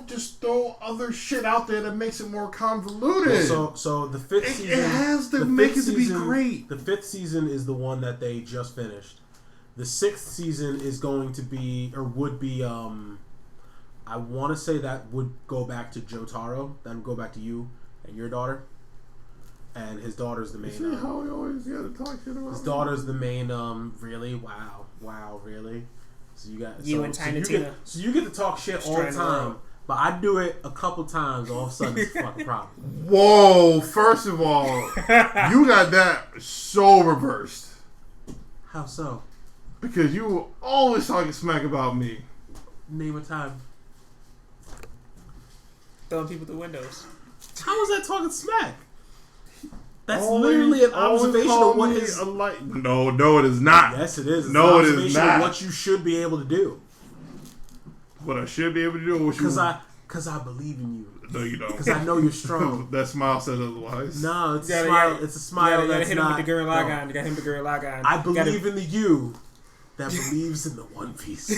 just throw other shit out there that makes it more convoluted. Well, so the fifth season... It has to make it to be great. The fifth season is the one that they just finished. The sixth season is going to be, or would be, I want to say that would go back to Jotaro. That would go back to you and your daughter. And his daughter's the main... You see how he always got to talk shit about his daughter's the main... really? Wow, really? So you got... You and Tiny Tina. So you get to talk shit all the time. But I do it a couple times, all of a sudden it's a fucking problem. Whoa, first of all, you got that so reversed. How so? Because you were always talking smack about me. Name a time. Throwing people through windows. How is that talking smack? That's literally an observation of what is... No, it is not. Yes, it is. It's no, an it is not. Of what you should be able to do. What I should be able to do? Because I believe in you. No, you don't. Because I know you're strong. That smile says otherwise. No, it's a smile. It's a smile that's hit not... him with the Gurren Lagann. You got him with the Gurren Lagann. I believe in the you that believes in the One Piece.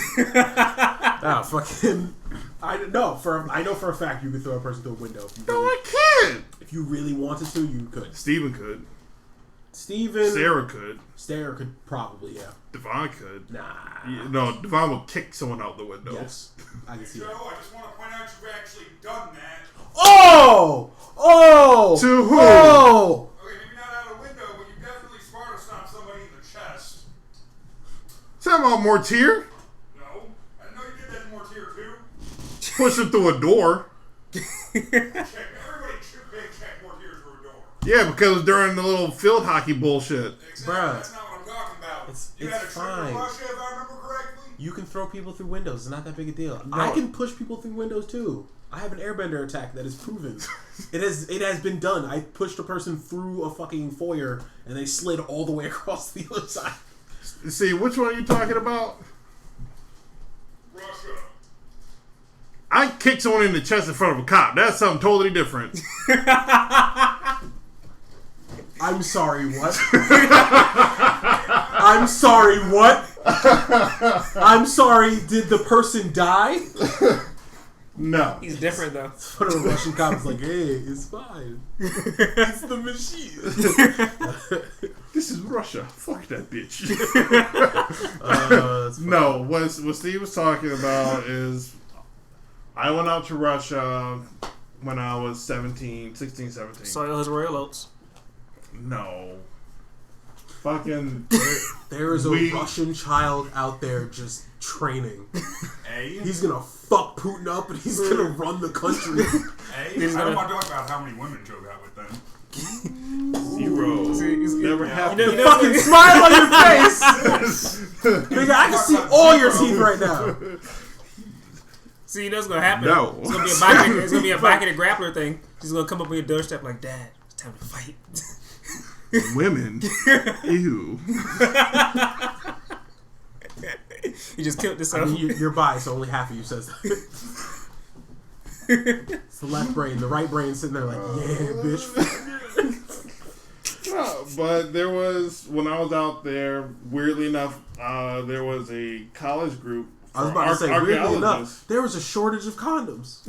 Fucking... I know for a fact you could throw a person through a window. If you No, really, I can't. If you really wanted to, you could. Steven could. Sarah could probably, yeah. Devon could. Nah. Yeah, no, Devon will kick someone out the window. Yes. I can see that. I just want to point out you've actually done that. Oh! To who? Oh! Okay, maybe not out a window, but you definitely Sparta stomped somebody in the chest. Talking about Mortier? No? I didn't know you did that to Mortier too. Push him through a door. Everybody big check Mortier through a door. Yeah, because during the little field hockey bullshit. Exactly. Bruh. That's not what I'm talking about. You It's had a trip fine. to Russia, if I remember correctly? You can throw people through windows. It's not that big a deal. No. I can push people through windows too. I have an airbender attack that is proven. It has been done. I pushed a person through a fucking foyer and they slid all the way across the other side. See, which one are you talking about? Russia. I kicked someone in the chest in front of a cop. That's something totally different. I'm sorry, what? I'm sorry, what? I'm sorry, did the person die? No. He's different though. But a Russian cop is like, hey, it's fine. It's the machine. This is Russia. Fuck that bitch. No, what Steve was talking about is I went out to Russia when I was 16, 17. Soil his royal oats. No. Fucking. There is a Russian child out there just training. Hey? He's gonna fuck Putin up and he's gonna run the country. Hey? I don't want to talk about how many women Joe got with them. 0. Never happened. You know, Fucking smile on your face! Nigga, I can see all your teeth right now. See, you know what's gonna happen? No. It's gonna be a back of the grappler thing. She's gonna come up on your doorstep like, Dad, it's time to fight. Women. Ew. You just killed this. I mean, you're bi, so only half of you says that. It's the left brain. The right brain sitting there like, yeah, bitch. No, but there was, when I was out there, weirdly enough, there was a college group. I was about to say, weirdly enough, there was a shortage of condoms.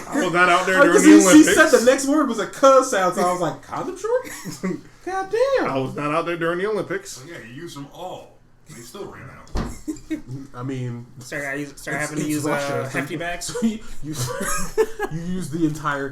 I was not out there during the He Olympics. said the next word was a cuss sound, so I was like, condom shortage? God damn. I was not out there during the Olympics. So yeah, you used them all. They still ran out. I mean, start having to use Russia, hefty bags. So you use the entire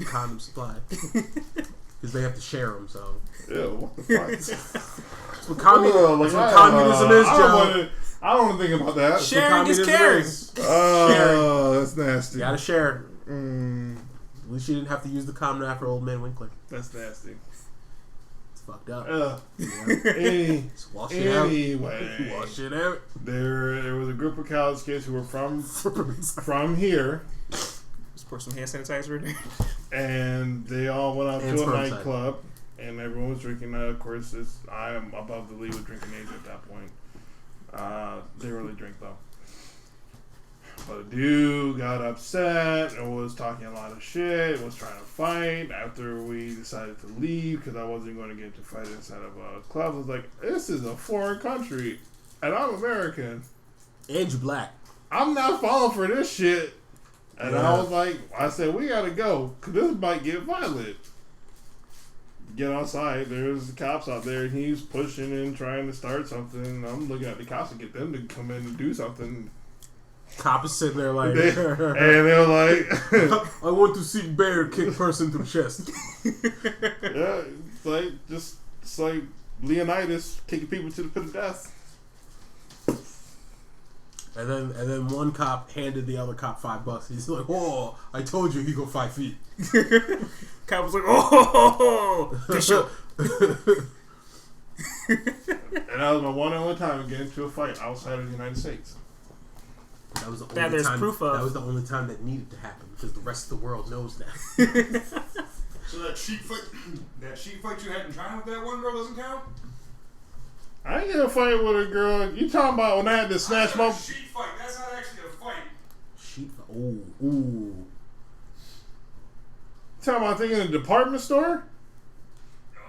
condom supply because they have to share them. So Ew, what the fuck? that's what communism is, Joe. I don't want to think about that. Sharing is caring. Oh, that's nasty. You gotta share. At least you didn't have to use the condom after Old Man Winkler. That's nasty. It's fucked up. Wash it out. Anyway, Wash it out. there was a group of college kids who were from here, Just pour some hand sanitizer in there. and they all went out And to a sperm nightclub, and everyone was drinking. Of course, I am above the legal drinking age at that point. They really drink though. But a dude got upset and was talking a lot of shit, was trying to fight after we decided to leave because I wasn't going to get into fight inside of a club. I was like, this is a foreign country and I'm American. And you black. I'm not falling for this shit. And I was like, I said, we got to go because this might get violent. Get outside, there's the cops out there and he's pushing and trying to start something. And I'm looking at the cops and get them to come in and do something. Cop is sitting there like, and they're like, I want to see bear kick person to the chest. yeah, it's like Leonidas taking people to the pit of death. And then one cop handed the other cop $5. He's like, "Oh, I told you he go 5 feet." Cop was like, "Oh, Bishop." And that was my one and only time getting into a fight outside of the United States. That was the only That there's time. proof of. That was the only time that needed to happen because the rest of the world knows that. So that sheep fight you had in China with that one girl doesn't count? I ain't gonna fight with a girl. You talking about when I had to snatch my Sheep fight. That's not actually a fight. Sheep. Ooh. talking about thinking in the department store? No,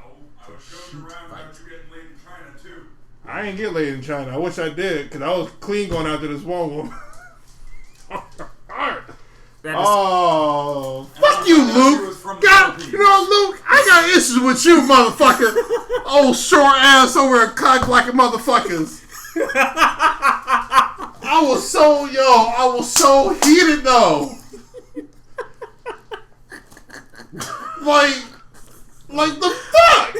I was joking around about you getting laid in China too. I ain't get laid in China. I wish I did because I was clean going after this one woman. Oh, fuck you, Luke. God, you know, Luke, I got issues with you, motherfucker. Old short ass over a cock blocking motherfuckers. I was so heated though. like the fuck.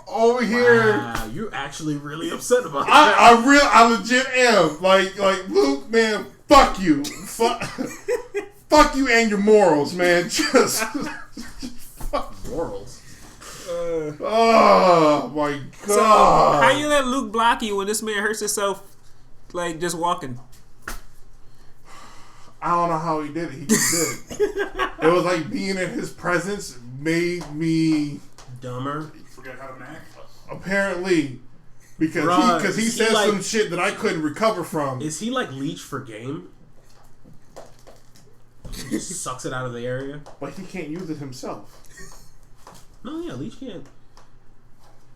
Over here, wow, you're actually really upset about that. I legit am. Like Luke, man, fuck you, fuck you and your morals, man. Just fuck morals. Oh my god! So, how you let Luke block you when this man hurts himself, like just walking? I don't know how he did it. He just did. It was like being in his presence made me dumber. Forget how to knack. Apparently, because he said like, some shit that I couldn't recover from. Is he like leech for game? He just sucks it out of the area, but he can't use it himself. No, yeah, leech can't.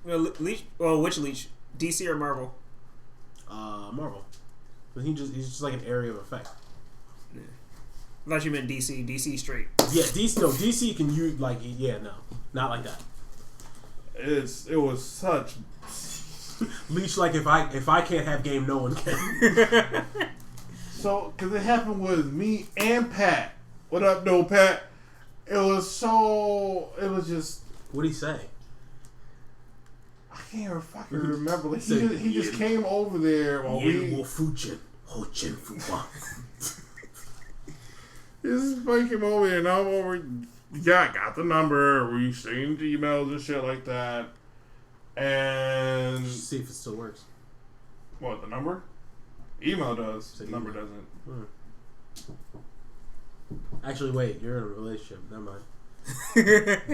Well, leech. Well, which leech? DC or Marvel? Marvel. But he's just like an area of effect. Yeah. I thought you meant DC. DC straight. Yeah, DC. No, DC can use no, not like that. It was such. Leash, like if I can't have game, no one can. So, because it happened with me and Pat. What up, though, Pat? It was just. What'd he say? I can't even fucking remember. Like, he just came over there while This boy came over there and I'm over. Yeah, got the number. We exchanged emails and shit like that. And see if it still works. What, the number? Email does. The number doesn't. Actually, wait. You're in a relationship. Never mind.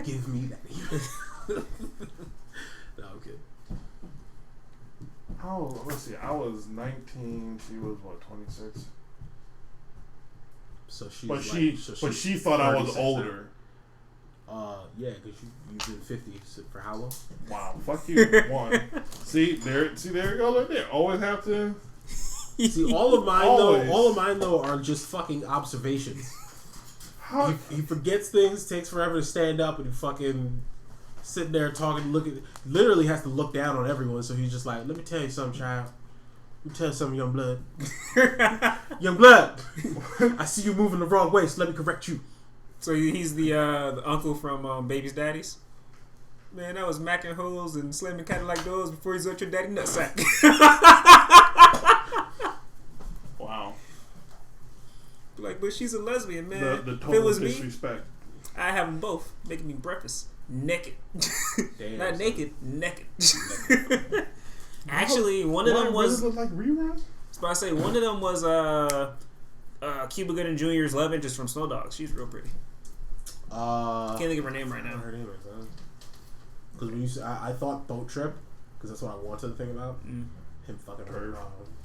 Give me that email. No, I'm kidding. Oh, let's see. I was 19. She was what, 26? So she. But she thought I was older. Yeah, because you've been 50 for how long? Wow, fuck you. One. See, there you go, right there. Always have to. See, all of mine though are just fucking observations. He forgets things, takes forever to stand up, and he fucking sitting there talking, literally has to look down on everyone. So he's just like, "Let me tell you something, child. Let me tell you something, young blood. Young blood. I see you moving the wrong way, so let me correct you." So he's the uncle from Baby's Daddies. Man, I was macking holes and slamming Cadillac doors before he zut your daddy nutsack. Wow. Like, but she's a lesbian, man. The if total it was disrespect. me, I have them both making me breakfast naked. Damn, not naked. Actually, one of them was. Really look like reruns? So I say one of them was Cuba Gooding Jr.'s love interest from Snow Dogs. She's real pretty. Can't think of her name right now. Her name because when you said, I thought Boat Trip because that's what I wanted to think about. Him fucking her.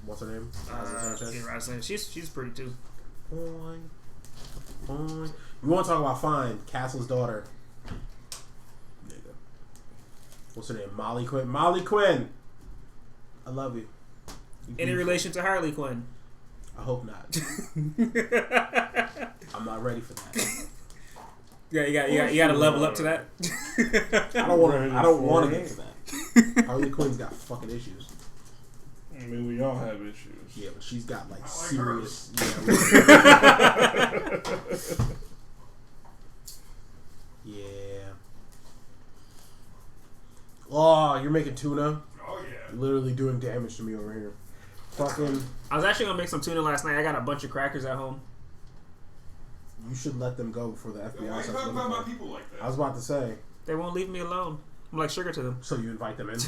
What's her name? She's pretty too. You want to talk about fine? Castle's daughter. Nigga. What's her name? Molly Quinn. Molly Quinn. I love you. Any relation to Harley Quinn? I hope not. I'm not ready for that. Yeah, you got to level up to that. I don't want to get to that. Harley Quinn's got fucking issues. I mean, we all have issues. Yeah, but she's got like serious. Yeah. Oh, you're making tuna? Oh yeah. Literally doing damage to me over here. Fucking. I was actually gonna make some tuna last night. I got a bunch of crackers at home. You should let them go before the FBI. Why are you talking about my people like that? I was about to say. They won't leave me alone. I'm like sugar to them. So you invite them in?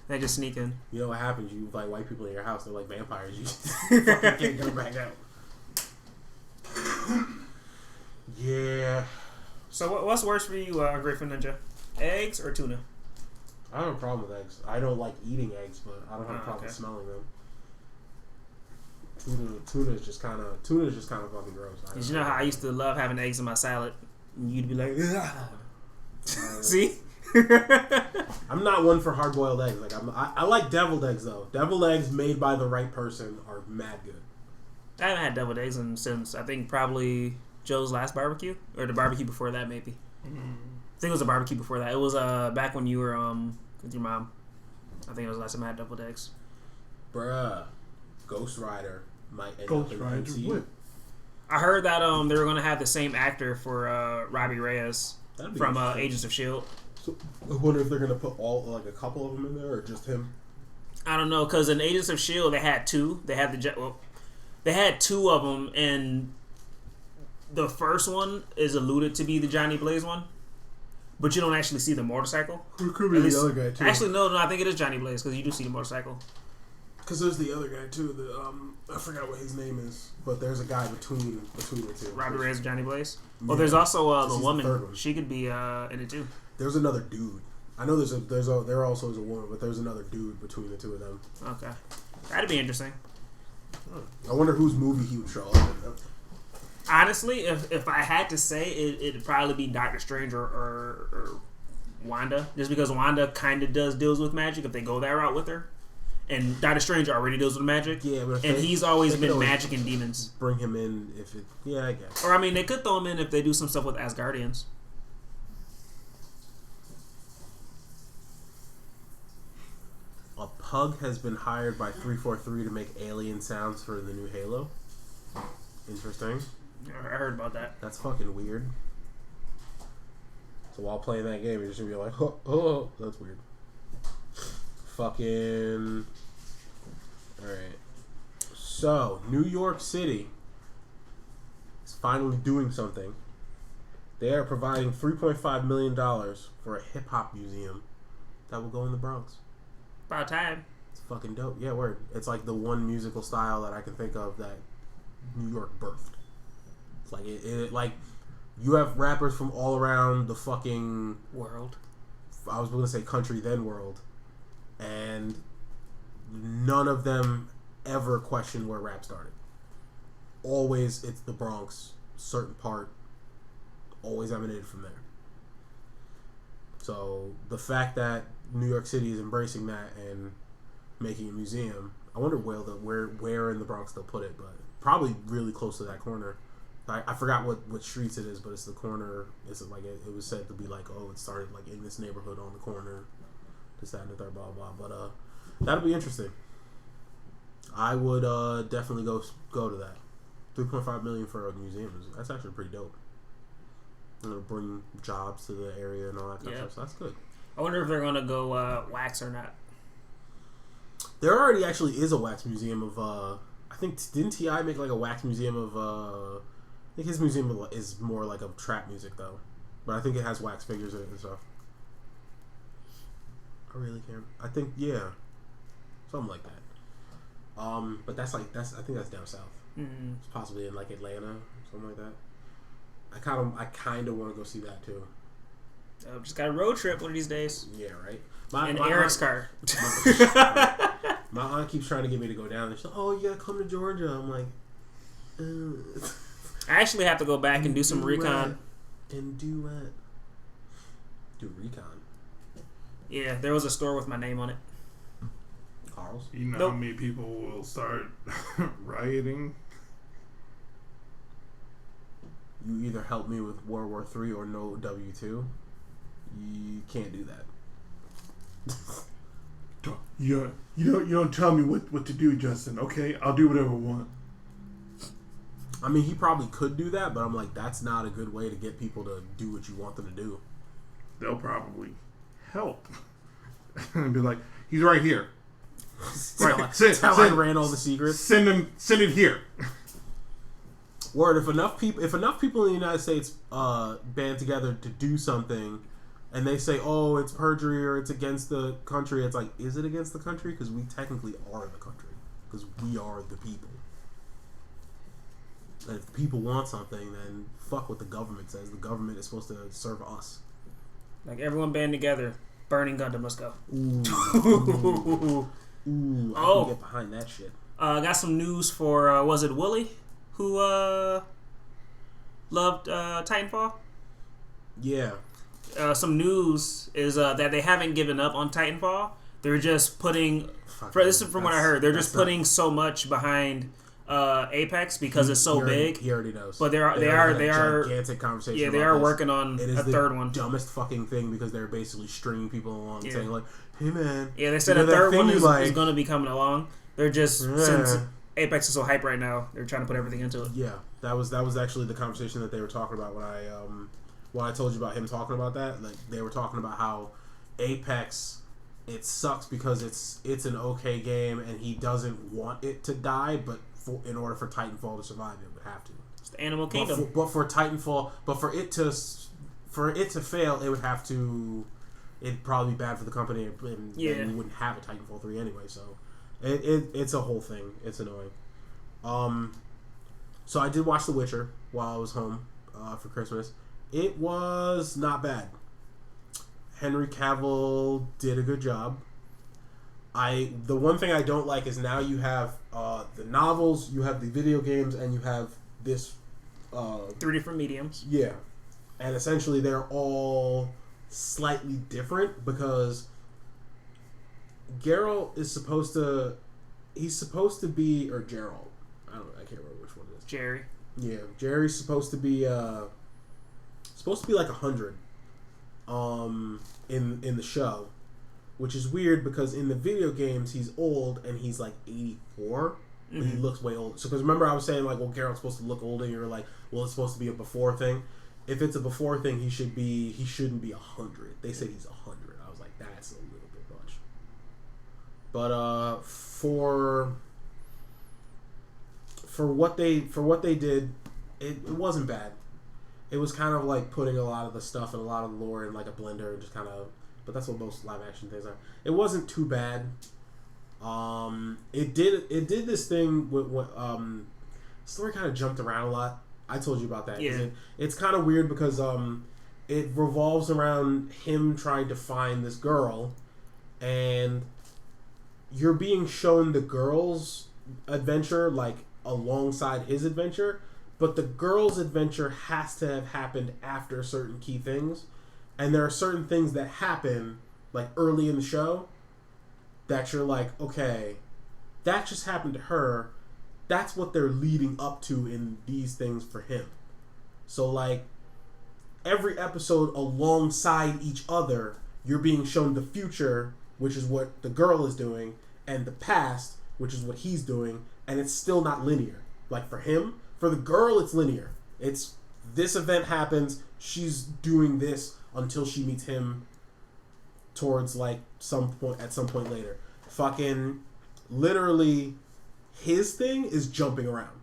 They just sneak in. You know what happens? You invite white people in your house. They're like vampires. You fucking can't get them back out. Yeah. So what's worse for you, Grateful Ninja? Eggs or tuna? I don't have a problem with eggs. I don't like eating eggs, but I don't have a problem with smelling them. Tuna is just kind of fucking gross. Did you know how I used to love having eggs in my salad? And you'd be like, see? I'm not one for hard boiled eggs. Like I like deviled eggs though. Deviled eggs made by the right person are mad good. I haven't had deviled eggs since I think probably Joe's last barbecue or the barbecue before that maybe. I think it was a barbecue before that. It was back when you were with your mom. I think it was the last time I had deviled eggs. Bruh, Ghost Rider might end up in NC. I heard that they were gonna have the same actor for Robbie Reyes from Agents of S.H.I.E.L.D. So I wonder if they're gonna put a couple of them in there or just him. I don't know, because in Agents of S.H.I.E.L.D. they had two. They had two of them, and the first one is alluded to be the Johnny Blaze one, but you don't actually see the motorcycle. It could be the other guy too. Actually, no, I think it is Johnny Blaze because you do see the motorcycle. Because there's the other guy too. I forgot what his name is, but there's a guy between the two. Robbie Reyes and Johnny Blaze. Well, there's also the woman. The she could be in it too. There's another dude. I know there also is a woman, but there's another dude between the two of them. Okay, that'd be interesting. I wonder whose movie he would show up in. Honestly, if I had to say, it'd probably be Doctor Strange or Wanda, just because Wanda kind of deals with magic if they go that route with her. And Doctor Strange already deals with magic. Yeah, but and he's always been magic and demons. Bring him in if it... Yeah, I guess. Or, I mean, they could throw him in if they do some stuff with Asgardians. A pug has been hired by 343 to make alien sounds for the new Halo. Interesting. I heard about that. That's fucking weird. So while playing that game, you're just gonna be like, oh, that's weird. Fucking... Alright. So, New York City is finally doing something. They are providing $3.5 million for a hip-hop museum that will go in the Bronx. About time. It's fucking dope. Yeah, word. It's like the one musical style that I can think of that New York birthed. It's like, it like, you have rappers from all around the fucking... world. I was going to say country, then world. And none of them ever question where rap started. Always, it's the Bronx, certain part, always emanated from there. So the fact that New York City is embracing that and making a museum, I wonder where in the Bronx they'll put it, but probably really close to that corner. I forgot what streets it is, but it's the corner. It's like it was said to be like, oh, it started like in this neighborhood on the corner, this, that, and the third, blah blah. But that'll be interesting. I would definitely go to that. $3.5 million for a museum that's actually pretty dope. It'll bring jobs to the area and all that kind of stuff. So that's good. I wonder if they're gonna go wax or not. There already actually is a wax museum of. I think didn't T.I. make like a wax museum of. I think his museum is more like of trap music though, but I think it has wax figures in it and stuff. I really can't. I think something like that. But I think that's down south. Mm-hmm. It's possibly in like Atlanta, something like that. I kind of want to go see that too. Just got a road trip one of these days. Yeah, right. In Eric's car. My aunt keeps trying to get me to go down. She's like, "Oh, you gotta come to Georgia." I'm like, I actually have to go back and do some recon. And do what? Do recon. Yeah, there was a store with my name on it. Carl's? You know how many people will start rioting? You either help me with World War III or no W-2. You can't do that. You don't tell me what to do, Justin. Okay, I'll do whatever I want. I mean, he probably could do that, but I'm like, that's not a good way to get people to do what you want them to do. They'll probably help and be like, "He's right here." Tell ran all the secrets. Send it here. Word. If enough people in the United States band together to do something, and they say, "Oh, it's perjury or it's against the country," it's like, is it against the country? Because we technically are the country. Because we are the people. And if the people want something, then fuck what the government says. The government is supposed to serve us. Like, everyone band together. Burning Gundam, let's go. Ooh, I can get behind that shit. Got some news for, was it Willie? Who loved Titanfall? Yeah. Some news is that they haven't given up on Titanfall. They're just putting... This is from what I heard. They're just putting so much behind... Apex because it's so big. He already knows. But they are gigantic conversation. Yeah, they are working on a third one. Dumbest fucking thing because they're basically stringing people along and saying like, "Hey man." Yeah, they said a third one is going to be coming along. They're just since Apex is so hype right now, they're trying to put everything into it. Yeah, that was actually the conversation that they were talking about when I told you about him talking about that. Like they were talking about how Apex, it sucks because it's an okay game and he doesn't want it to die, but in order for Titanfall to survive, it would have to. It's the Animal Kingdom. But for Titanfall, for it to fail, it would have to. It'd probably be bad for the company, and we wouldn't have a Titanfall 3 anyway. So, it's a whole thing. It's annoying. So I did watch The Witcher while I was home for Christmas. It was not bad. Henry Cavill did a good job. The one thing I don't like is now you have the novels, you have the video games, and you have this... 3 different mediums. Yeah. And essentially they're all slightly different because Geralt is supposed to. He's supposed to be, or Geralt. I can't remember which one it is. Jerry. Yeah, Jerry's supposed to be like 100. In the show, which is weird because in the video games he's old and he's like 84. But he looks way older. So, because remember I was saying like, well, Geralt's supposed to look older. And you're like, well, it's supposed to be a before thing. If it's a before thing, he shouldn't be 100. They say he's 100. I was like, that's a little bit much. But for what they did, it wasn't bad. It was kind of like putting a lot of the stuff and a lot of the lore in like a blender and just kind of. But that's what most live action things are. It wasn't too bad. It did this thing with story kind of jumped around a lot. I told you about that. Yeah. It's kind of weird because it revolves around him trying to find this girl, and you're being shown the girl's adventure like alongside his adventure, but the girl's adventure has to have happened after certain key things, and there are certain things that happen like early in the show that you're like, okay, that just happened to her. That's what they're leading up to in these things for him. So like every episode alongside each other, you're being shown the future, which is what the girl is doing, and the past, which is what he's doing, and it's still not linear. Like for him, for the girl, it's linear. It's this event happens, she's doing this until she meets him towards like some point later. Fucking literally his thing is jumping around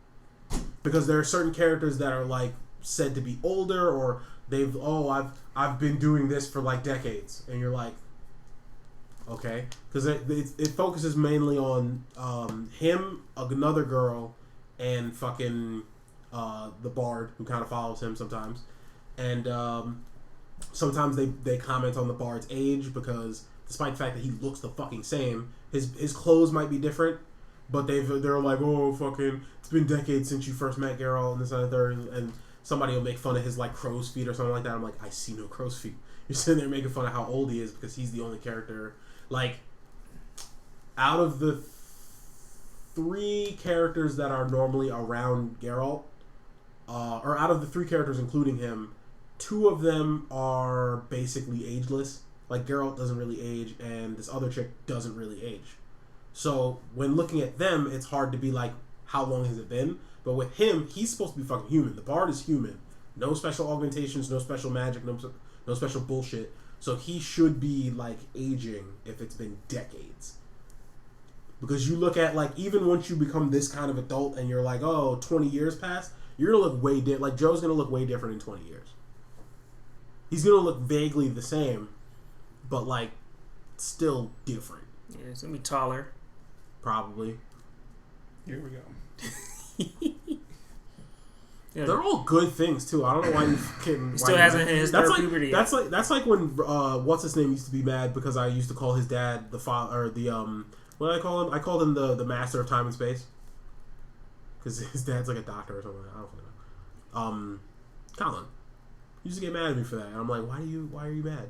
because there are certain characters that are like said to be older, or I've been doing this for like decades, and you're like, okay, because it focuses mainly on him, another girl, and fucking the bard who kind of follows him sometimes, and sometimes they comment on the bard's age because despite the fact that he looks the fucking same, his clothes might be different. But they're like, oh, fucking, it's been decades since you first met Geralt and this and that, and somebody will make fun of his, like, crow's feet or something like that. I'm like, I see no crow's feet. You're sitting there making fun of how old he is because he's the only character. Like, out of the 3 characters that are normally around Geralt, or out of the 3 characters including him, 2 of them are basically ageless. Like, Geralt doesn't really age, and this other chick doesn't really age. So when looking at them, it's hard to be like, how long has it been? But with him, he's supposed to be fucking human. The bard is human. No special augmentations, no special magic, no special bullshit. So he should be like aging if it's been decades. Because you look at like, even once you become this kind of adult and you're like, oh, 20 years passed, you're going to look way different. Like Joe's going to look way different in 20 years. He's going to look vaguely the same, but like still different. Yeah, he's going to be taller. Probably. Here we go. Yeah. They're all good things too. I don't know why you kidding. He still hasn't hit his third puberty yet. That's like when what's his name used to be mad because I used to call his dad the father or the what did I call him? I called him the master of time and space because his dad's like a doctor or something. I don't know. Colin, he used to get mad at me for that, and I'm like, why are you mad?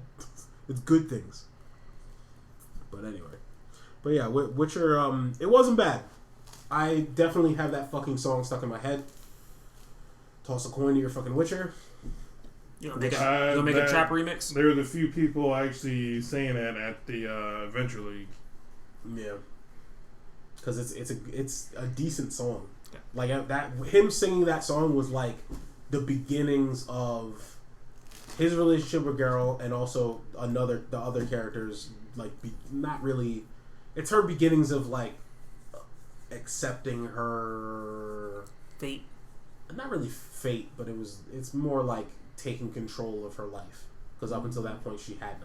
It's good things. But anyway. But yeah, Witcher, it wasn't bad. I definitely have that fucking song stuck in my head. Toss a coin to your fucking Witcher. You gonna make a trap remix? There were the few people actually saying that at the Adventure League. Yeah. Because it's a decent song. Yeah. Like that, him singing that song was like the beginnings of his relationship with Geralt, and also the other characters like not really. It's her beginnings of like accepting her fate. Not really fate, but it's more like taking control of her life because up until that point she had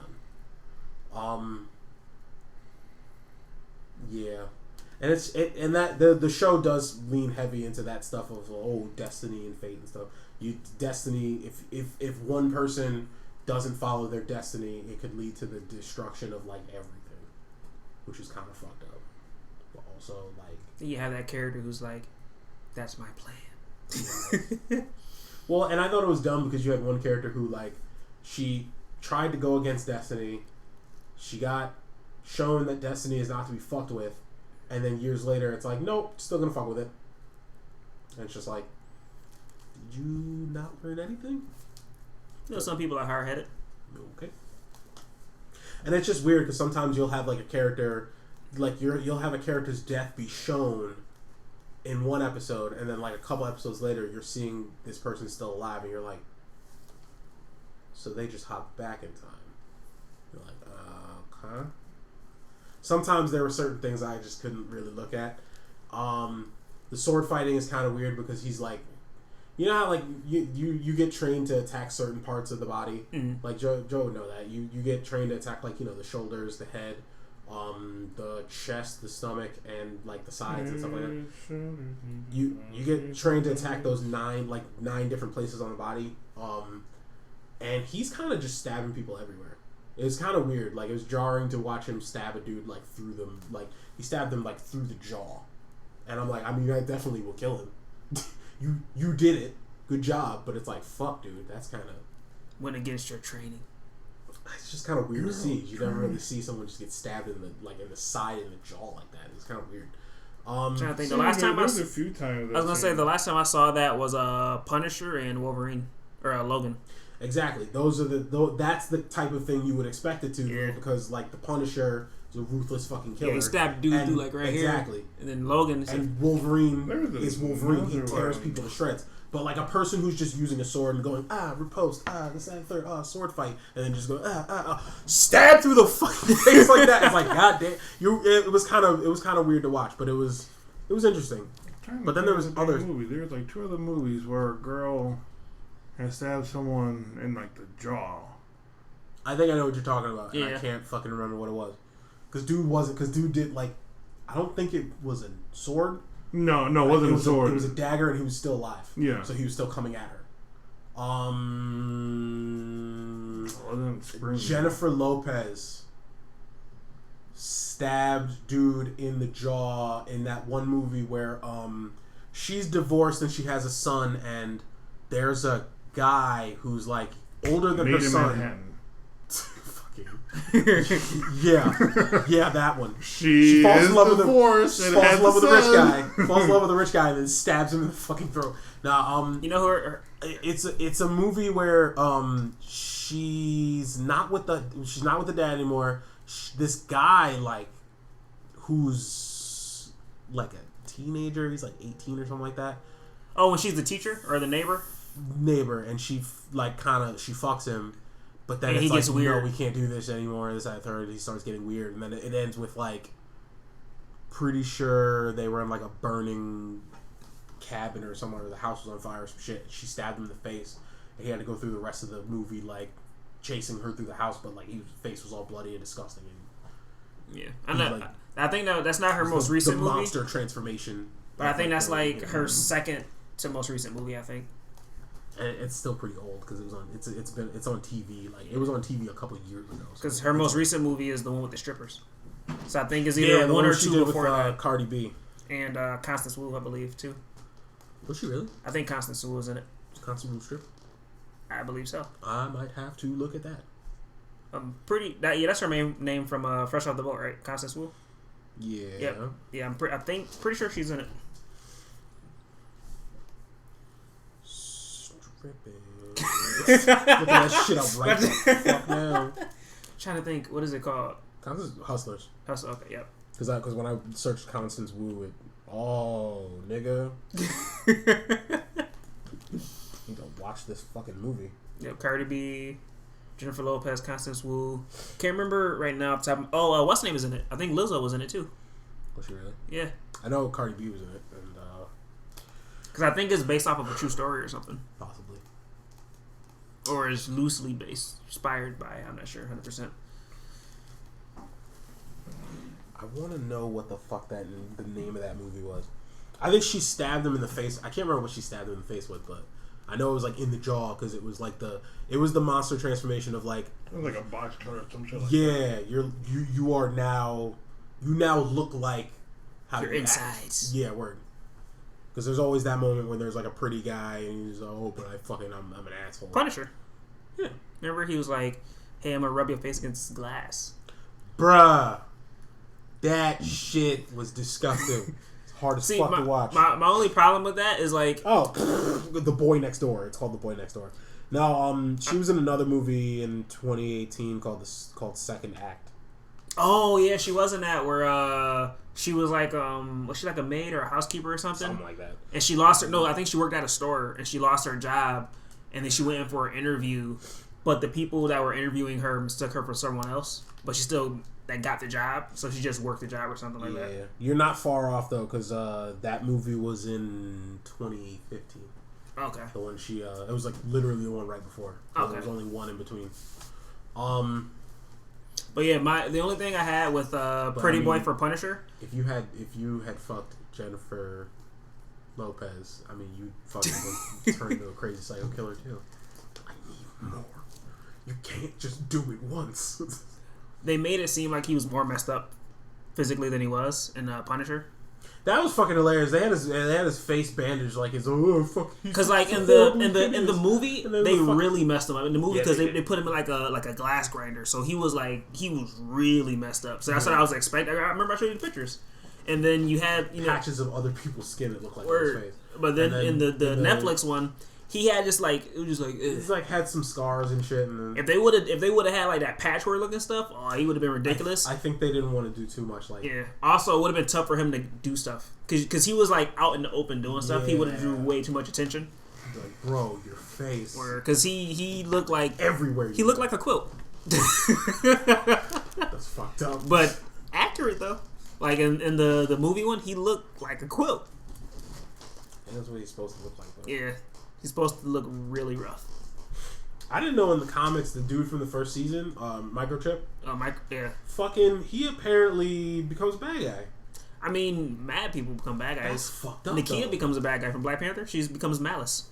none. Yeah, and the show does lean heavy into that stuff of destiny and fate and stuff. Destiny, if one person doesn't follow their destiny, it could lead to the destruction of like everything. Which is kind of fucked up. But also, like... You have that character who's like, that's my plan. Well, and I thought it was dumb because you had one character who, like, she tried to go against Destiny. She got shown that destiny is not to be fucked with, and then years later it's like, nope, still gonna fuck with it. And it's just like, did you not learn anything? You know, some people are hard-headed. Okay. And it's just weird because sometimes you'll have like a character, like you'll have a character's death be shown in one episode, and then like a couple episodes later, you're seeing this person still alive, and you're like, so they just hopped back in time. You're like, okay. Sometimes there were certain things I just couldn't really look at. The sword fighting is kind of weird because he's like, you know how like you get trained to attack certain parts of the body. Mm-hmm. Like Joe would know that you get trained to attack like, you know, the shoulders, the head, the chest, the stomach, and like the sides and stuff like that. You get trained to attack those nine different places on the body. And he's kind of just stabbing people everywhere. It was kind of weird. Like, it was jarring to watch him stab a dude like through them. Like, he stabbed him like through the jaw. And I'm like, I mean, I definitely will kill him. You did it. Good job. But it's like, fuck, dude. That's kind of went against your training. It's just kind of weird to see. You never really see someone just get stabbed in the side and the jaw like that. It's kind of weird. I'm trying to think. The last time a few times. I was gonna say the last time I saw that was Punisher and Wolverine or Logan. Exactly. That's the type of thing you would expect it to, yeah. Because like the Punisher is a ruthless fucking killer. Yeah, he stabbed dude through like right here. Exactly. And then Logan and Wolverine is Wolverine. He tears people to shreds. But like a person who's just using a sword and going riposte, this and third, sword fight, and then just go stab through the fucking face like that. It's like, god damn, it was kind of weird to watch, but it was interesting. But then there was other movies. There was like 2 other movies where a girl and stabbed someone in like the jaw. I think I know what you're talking about. Yeah. And I can't fucking remember what it was. Because dude did like, I don't think it was a sword. No, it wasn't a sword. It was a dagger, and he was still alive. Yeah. So he was still coming at her. Jennifer Lopez stabbed dude in the jaw in that one movie where she's divorced and she has a son, and there's a guy who's like older than her son. yeah, that one. She falls in love with the rich guy, and then stabs him in the fucking throat. Now, you know her. It's a movie where she's not with the dad anymore. This guy like who's like a teenager. He's like 18 or something like that. Oh, when she's the teacher or the neighbor, and she fucks him. But then it's like, weird. No, we can't do this anymore. This, that, third. He starts getting weird, and then it ends with like, pretty sure they were in like a burning cabin or somewhere. The house was on fire or some shit. She stabbed him in the face, and he had to go through the rest of the movie like chasing her through the house, but like his face was all bloody and disgusting. And yeah, I think that's not her most recent movie. The monster transformation. But I think that's like her second to most recent movie. I think. And it's still pretty old because it was on. It's on TV. Like it was on TV a couple of years ago. Because her most recent movie is the one with the strippers. So I think it's either one or two before that. Cardi B and Constance Wu, I believe, too. Was she really? I think Constance Wu was in it. Was Constance Wu strip? I believe so. I might have to look at that. That's her main name from Fresh Off the Boat, right? Constance Wu. Yeah. Yep. Yeah, I'm pretty sure she's in it. Look at that shit up right the fuck now. Trying to think, what is it called? Hustlers. Okay, yep. Because when I searched Constance Wu, nigga. You gotta watch this fucking movie. Yep, Cardi B, Jennifer Lopez, Constance Wu. Can't remember right now. What's her name is in it? I think Lizzo was in it too. Was she really? Yeah. I know Cardi B was in it, and because I think it's based off of a true story or something. Possibly. Or is loosely inspired by. I'm not sure, 100%. I want to know what the fuck the name of that movie was. I think she stabbed him in the face. I can't remember what she stabbed him in the face with, but I know it was like in the jaw because it was like the monster transformation of like. It was like a box cutter or some shit like that. Yeah, you now look like how your insides. Yeah, word. Because there's always that moment when there's like a pretty guy and he's like, oh, but I'm an asshole. Punisher. Yeah. Remember he was like, hey, I'm gonna rub your face against glass. Bruh. That shit was disgusting. It's hard as fuck to watch. My only problem with that is like... The Boy Next Door. It's called The Boy Next Door. No, she was in another movie in 2018 called Second Act. Oh, yeah, she was in that where she was like, was she like a maid or a housekeeper or something? Something like that. And she lost her... No, I think she worked at a store and she lost her job and then she went in for an interview, but the people that were interviewing her mistook her for someone else, but she still... that got the job, so she just worked the job or something like that. Yeah, you're not far off though, because that movie was in 2015. Okay. The one she, it was like literally the one right before. So okay. There was only one in between. But yeah, the only thing I had with Pretty Boy for Punisher. If you had fucked Jennifer Lopez, I mean, you fucking turn into a crazy psycho killer too. I need more. You can't just do it once. They made it seem like he was more messed up physically than he was in Punisher. That was fucking hilarious. They had his face bandaged like his fuck. Because like in the movie they really messed him up in the movie because they put him in like a glass grinder, so he was really messed up. So that's what I was expecting. I remember I showed you the pictures, and then you had patches of other people's skin that looked like his face. But then in the Netflix one. He had just like it was just like he's like had some scars and shit. And if they would have had like that patchwork looking stuff, he would have been ridiculous. I think they didn't want to do too much. Like Also, it would have been tough for him to do stuff because he was like out in the open doing stuff. He would have drew way too much attention. Like, bro, your face. Because he looked like everywhere. He looked like a quilt. That's fucked up. But accurate though. Like in the movie one, he looked like a quilt. And that's what he's supposed to look like though. Yeah. He's supposed to look really rough. I didn't know in the comics the dude from the first season, Microchip. Yeah. Fucking, he apparently becomes a bad guy. I mean, mad people become bad guys. That's fucked up. Nakia becomes a bad guy from Black Panther. She becomes Malice.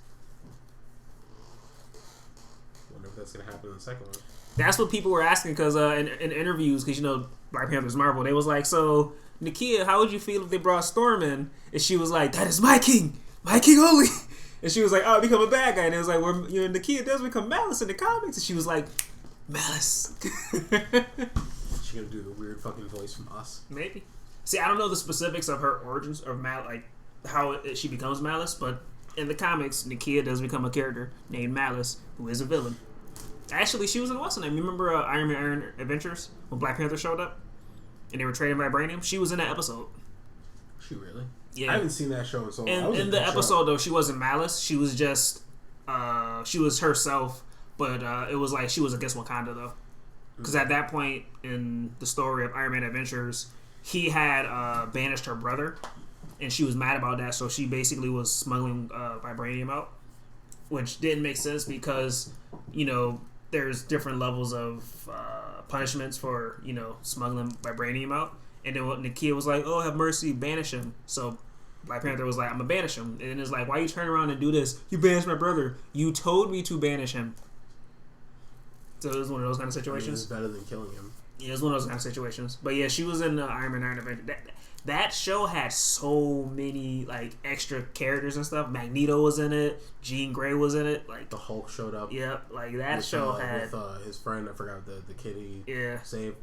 Wonder if that's gonna happen in the second one. That's what people were asking because in interviews, because Black Panther's Marvel, they was like, so Nakia, how would you feel if they brought Storm in? And she was like, that is my king only. And she was like, "Oh, become a bad guy." And it was like, "Well, Nakia does become Malice in the comics." And she was like, "Malice." She gonna do the weird fucking voice from Us? Maybe. See, I don't know the specifics of her origins or how she becomes Malice, but in the comics, Nakia does become a character named Malice, who is a villain. Actually, she was in what's her name? You remember Iron Adventures when Black Panther showed up and they were trading vibranium? She was in that episode. She really? Yeah. I haven't seen that show in so long. And in the episode, though, she wasn't Malice. She was just, she was herself, but it was like she was against Wakanda, though. Because at that point in the story of Iron Man Adventures, he had banished her brother, and she was mad about that, so she basically was smuggling vibranium out, which didn't make sense because, there's different levels of punishments for, smuggling vibranium out. And then Nakia was like, "Oh, have mercy, banish him." So Black Panther was like, "I'm gonna banish him." And it's like, "Why you turn around and do this? You banished my brother. You told me to banish him." So it was one of those kind of situations. It's better than killing him. Yeah, it was one of those kind of situations. But yeah, she was in Iron Man Adventure. That show had so many extra characters and stuff. Magneto was in it. Jean Grey was in it. The Hulk showed up. Yep, that show had with his friend. I forgot the kid he saved.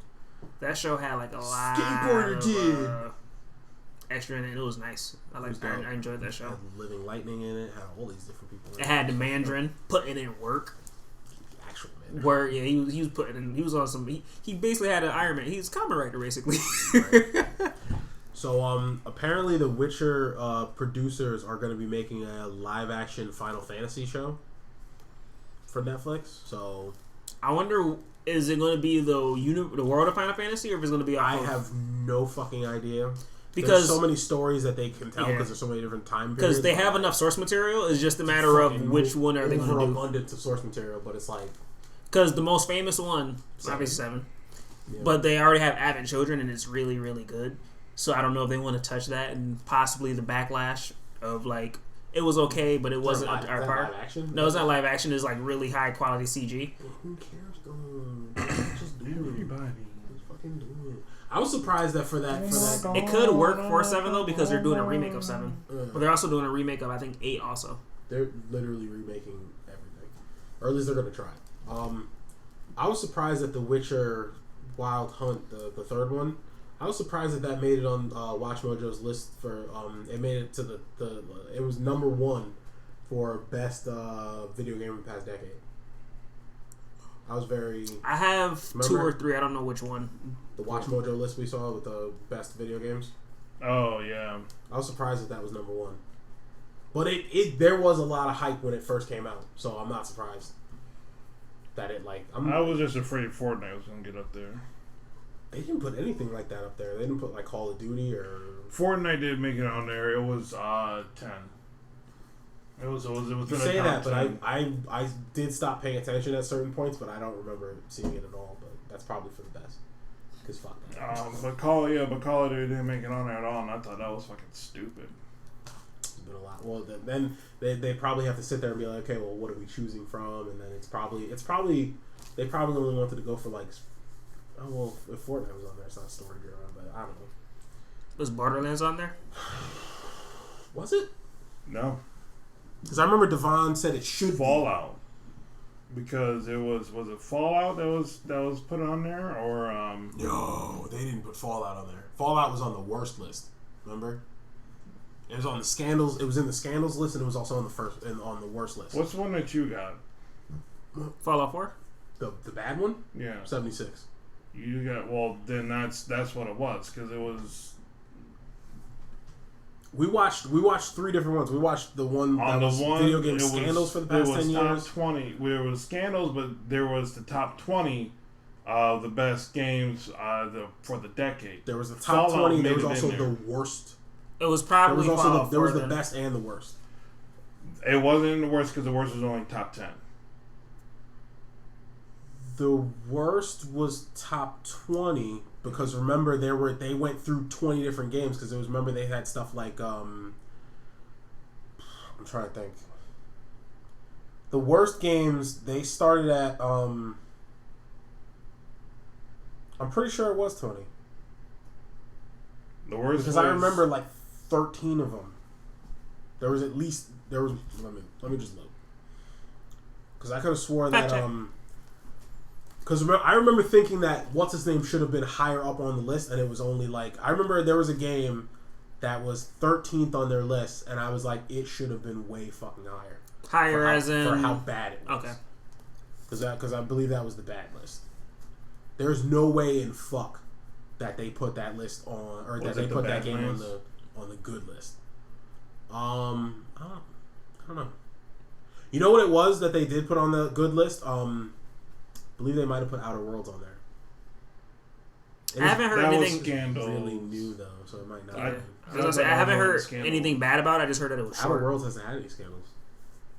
That show had a lot Skateboarder of extra in it. It was nice. I enjoyed that show. Had Living Lightning in it. Had all these different people in it. It had the Mandarin putting in work. The actual Mandarin. Where he was putting in. He was on some. He basically had an Iron Man. He was a comic writer basically. Right. So apparently the Witcher producers are going to be making a live action Final Fantasy show for Netflix. So I wonder. Is it going to be the world of Final Fantasy, or if it's going to be? I have no fucking idea. Because there's so many stories that they can tell because there's so many different time periods. Because they have enough source material. It's just a matter of which one are they going to do. Abundance of source material, but it's like because the most famous one, obviously 7, but they already have avid children, and it's really really good. So I don't know if they want to touch that and possibly the backlash of it was okay, but it wasn't our part. Live action? No, it's not live action. It's really high quality CG. Who cares? Just do it. Just fucking do it. I was surprised that for that it could work for 7 though because they're doing a remake of 7, but they're also doing a remake of I think 8 also. They're literally remaking everything, or at least they're gonna try. I was surprised that The Witcher Wild Hunt, the third one, I was surprised that made it on Watch Mojo's list for. It made it to the. It was number 1 for best video game in the past decade. I was very. I have 2 or 3. I don't know which one. The Watch Mojo list we saw with the best video games. Oh yeah. I was surprised that was number 1. But there was a lot of hype when it first came out, so I'm not surprised that it I was just afraid Fortnite was gonna get up there. They didn't put anything like that up there. They didn't put like Call of Duty or. Fortnite did make it on there. It was 10. It was You say that, but I did stop paying attention at certain points, but I don't remember seeing it at all. But that's probably for the best. Cause fuck that. But Call of Duty didn't make it on there at all, and I thought that was fucking stupid. It's been a lot. Well, then they probably have to sit there and be like, okay, well, what are we choosing from? And then it's probably they probably only wanted to go for like, oh well, if Fortnite was on there, it's not story driven, but I don't know. Was Borderlands on there? Was it? No. Because I remember Devon said it should Fallout. Because it was it Fallout that was put on there, or No, they didn't put Fallout on there. Fallout was on the worst list. Remember? It was on the scandals. It was in the scandals list, and it was also on the worst list. What's the one that you got? Fallout 4. The bad one? Yeah. 76. You got then that's what it was, because it was. We watched 3 different ones. We watched the one that was video game scandals for the past 10 years. Top 20. There was scandals, but there was the top 20 of the best games for the decade. There was the top Fallout 20. There was also the worst. It was probably there was the best and the worst. It wasn't the worst because the worst was only top 10. The worst was top 20 because remember they went through 20 different games because remember they had stuff like I'm trying to think. The worst games they started at I'm pretty sure it was 20. The worst because I remember like 13 of them. Let me just look. Because I could have swore that because I remember thinking that what's his name should have been higher up on the list, and it was only like I remember there was a game that was 13th on their list, and I was like, it should have been way fucking higher. For how bad it was. Okay. Because I believe that was the bad list. There's no way in fuck that they put that list on, or that they put that game on the good list. I don't know. You know what it was that they did put on the good list? I believe they might have put Outer Worlds on there. I haven't heard anything really new though, so it might not. I haven't heard anything bad about it. I just heard that it was short. Outer Worlds hasn't had any scandals.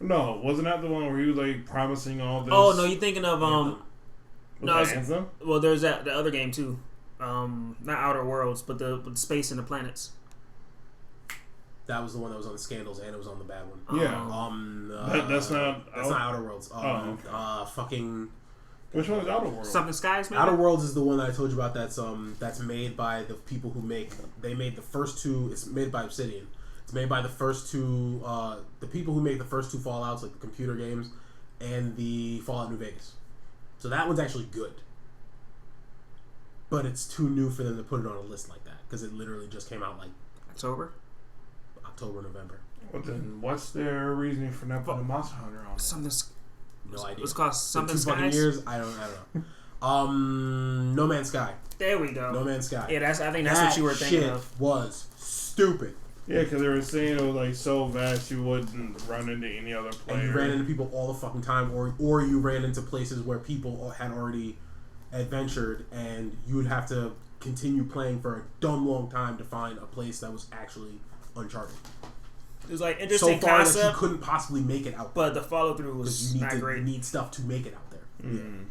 No, wasn't that the one where he was like promising all this? Oh no, you're thinking of no. Anthem? Well, there's the other game too. Not Outer Worlds, but the space and the planets. That was the one that was on the scandals, and it was on the bad one. Yeah. That's not Outer Worlds. Fucking. Which one is Outer Worlds? Something Skies, maybe? Outer Worlds is the one that I told you about. That's made by the people who made the first 2. It's made by Obsidian. It's made by the first 2. The people who make the first 2 Fallouts, like the computer games, and the Fallout New Vegas. So that one's actually good. But it's too new for them to put it on a list like that because it literally just came out like October, November. Well, then what's their reasoning for not putting Monster Hunter on? No idea. It's called Something Skies. 2 fucking years. I don't know. No Man's Sky. There we go. No Man's Sky. Yeah, I think that's what you were thinking of. Was stupid. Yeah, because they were saying it was like so vast you wouldn't run into any other player. And you ran into people all the fucking time, or you ran into places where people had already adventured, and you would have to continue playing for a dumb long time to find a place that was actually Uncharted. It was like interesting so far concept, that you couldn't possibly make it out there. But the follow through was not great. You need stuff to make it out there. Mm.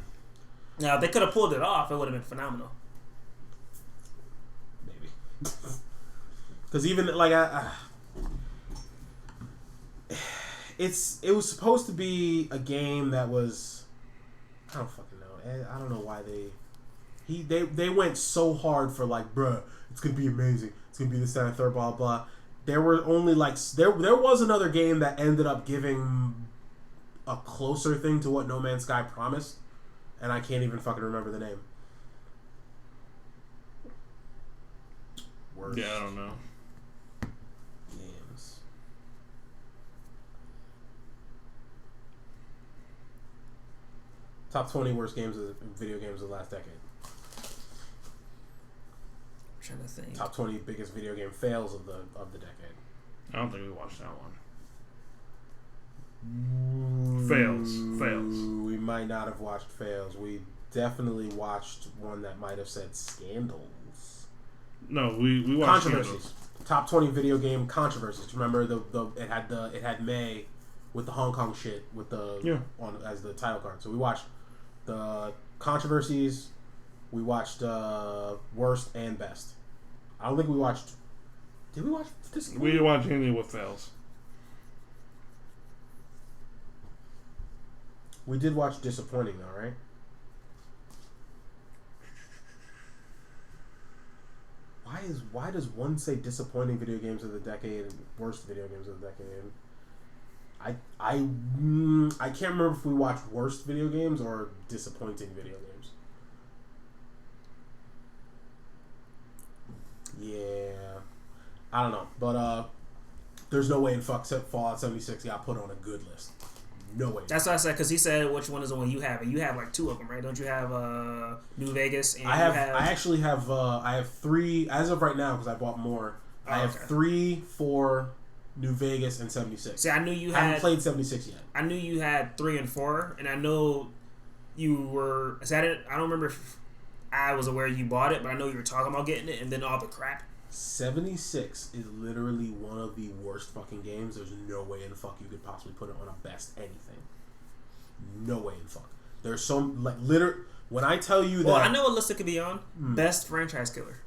Yeah. Now, if they could have pulled it off, it would have been phenomenal. Maybe. Because even like it was supposed to be a game that was, I don't fucking know. I don't know why they went so hard for like, bruh, it's gonna be amazing. It's gonna be this, that, and third, blah blah. There were only like there was another game that ended up giving a closer thing to what No Man's Sky promised, and I can't even fucking remember the name. Worst. Yeah, I don't know. Games. Top 20 worst games of video games of the last decade. I'm trying to think. Top 20 biggest video game fails of the decade. I don't think we watched that one. Fails. We might not have watched fails. We definitely watched one that might have said scandals. No, we watched controversies. Scandals. Top 20 video game controversies. Remember it had May with the Hong Kong shit with the on as the title card. So we watched the controversies. We watched worst and best. I don't think we watched. Did we watch this? We didn't watch anything with fails. We did watch disappointing though, right? Why does one say disappointing video games of the decade and worst video games of the decade? I can't remember if we watched worst video games or disappointing video games. Yeah, I don't know, but there's no way in Fallout 76 got put on a good list. No way. That's what I said, because he said which one is the one you have, and you have like two of them, right? Don't you have New Vegas? And I actually have I have 3 as of right now because I bought more. I have 3 for New Vegas and 76. See, I knew you I haven't played 76 yet. I knew you had 3 and 4, and I know you were. Is that it? I don't remember if I was aware you bought it, but I know you were talking about getting it, and then all the crap. 76 is literally one of the worst fucking games. There's no way in fuck you could possibly put it on a best anything. No way in fuck. There's some like when I tell you that. Well, I know what list it could be on. Best franchise killer.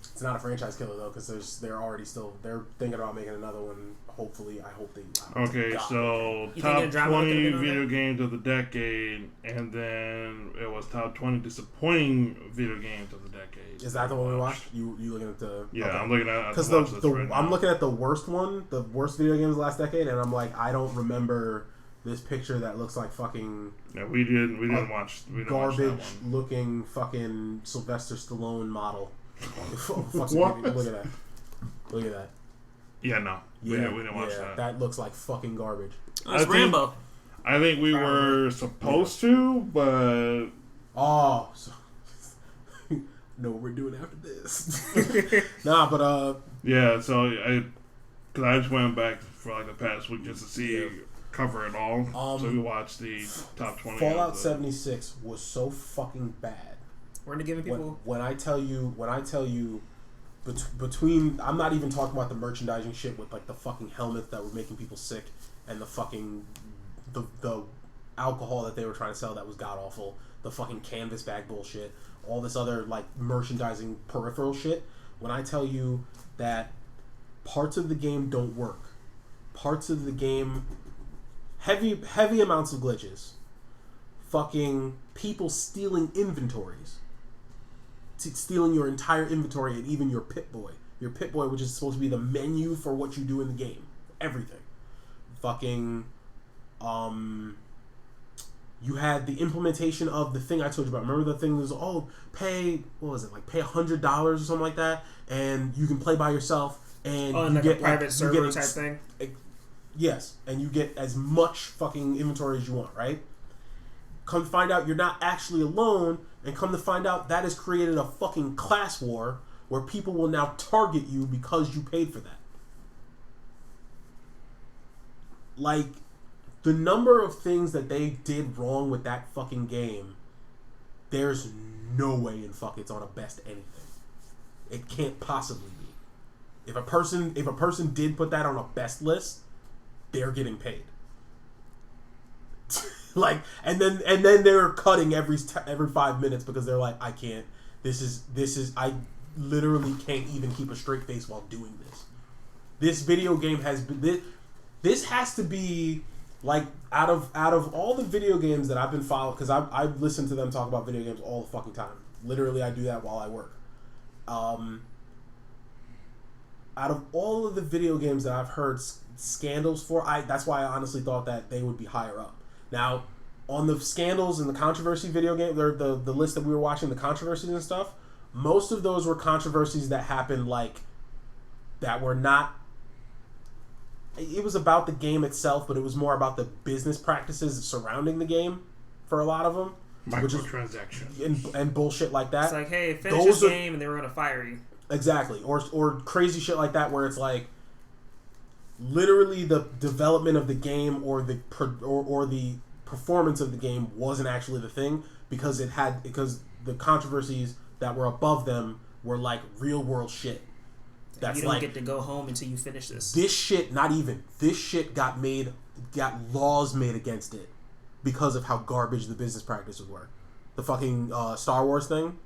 It's not a franchise killer though, because they're thinking about making another one. Hopefully, I hope they. Okay, so top 20 video games of the decade, and then it was top 20 disappointing video games of the decade. Is that the one we watched? You looking at the? Yeah, okay. I'm looking at because I'm looking at the worst one, the worst video games of the last decade, and I'm like, I don't remember this picture that looks like fucking. Yeah, we didn't watch. Garbage looking fucking Sylvester Stallone model. What? Look at that. Yeah, no. Yeah, we didn't watch that. That looks like fucking garbage. That's Rambo. I think we were supposed to, but... Oh. So, know what we're doing after this. Nah, but... Yeah, so because I just went back for like the past week just to see... cover it all. So we watched the top 20. Fallout 76 was so fucking bad. We're into giving people. When I tell you, between I'm not even talking about the merchandising shit with like the fucking helmets that were making people sick and the fucking the alcohol that they were trying to sell that was god awful, the fucking canvas bag bullshit, all this other like merchandising peripheral shit. When I tell you that parts of the game don't work, parts of the game. Heavy amounts of glitches. Fucking people stealing inventories. Stealing your entire inventory and even your Pip-Boy. Your Pip-Boy, which is supposed to be the menu for what you do in the game. Everything. Fucking... You had the implementation of the thing I told you about. Remember the thing was, pay... What was it? Like, pay $100 or something like that. And you can play by yourself. And you like get a private server type thing? Yes, and you get as much fucking inventory as you want, right? Come to find out you're not actually alone, and come to find out that has created a fucking class war where people will now target you because you paid for that. Like, the number of things that they did wrong with that fucking game, there's no way in fuck it's on a best anything. It can't possibly be. If a person did put that on a best list, they're getting paid. Like, and then they're cutting every 5 minutes because they're like, I can't. This is I literally can't even keep a straight face while doing this. This video game has been this has to be like out of all the video games that I've been following, because I've listened to them talk about video games all the fucking time. Literally, I do that while I work. Out of all of the video games that I've heard scandals for, that's why I honestly thought that they would be higher up. Now, on the scandals and the controversy video game, the list that we were watching, the controversies and stuff, most of those were controversies that happened, like, that were not... It was about the game itself, but it was more about the business practices surrounding the game for a lot of them. Microtransactions. And bullshit like that. It's like, hey, finish this game and they were going to fire you. Exactly. Or crazy shit like that where it's like, literally the development of the game or the performance of the game wasn't actually the thing because the controversies that were above them were like real world shit. That's you don't like, get to go home until you finish this. This shit got laws made against it because of how garbage the business practices were. The fucking Star Wars thing,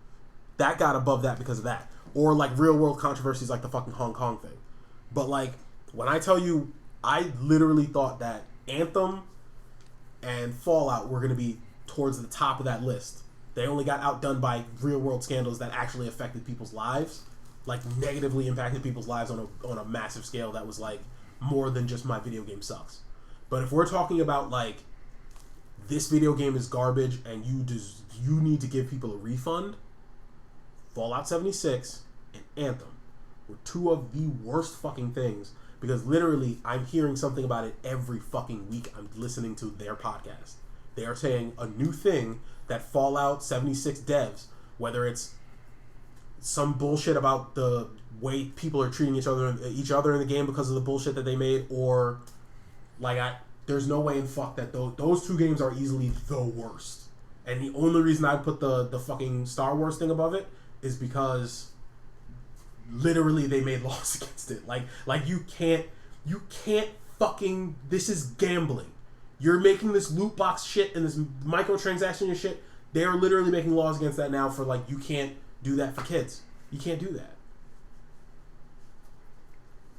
that got above that because of that. Or like real world controversies like the fucking Hong Kong thing. But like, when I tell you, I literally thought that Anthem and Fallout were going to be towards the top of that list. They only got outdone by real world scandals that actually affected people's lives, like negatively impacted people's lives on a massive scale that was like more than just my video game sucks. But if we're talking about like, this video game is garbage and you need to give people a refund, Fallout 76 and Anthem were two of the worst fucking things, because literally I'm hearing something about it every fucking week. I'm listening to their podcast. They are saying a new thing that Fallout 76 devs, whether it's some bullshit about the way people are treating each other in the game because of the bullshit that they made, or like there's no way in fuck that those two games are easily the worst. And the only reason I put the fucking Star Wars thing above it is because literally they made laws against it. Like you can't fucking, this is gambling. You're making this loot box shit and this microtransaction shit. They're literally making laws against that now for like, you can't do that for kids. You can't do that.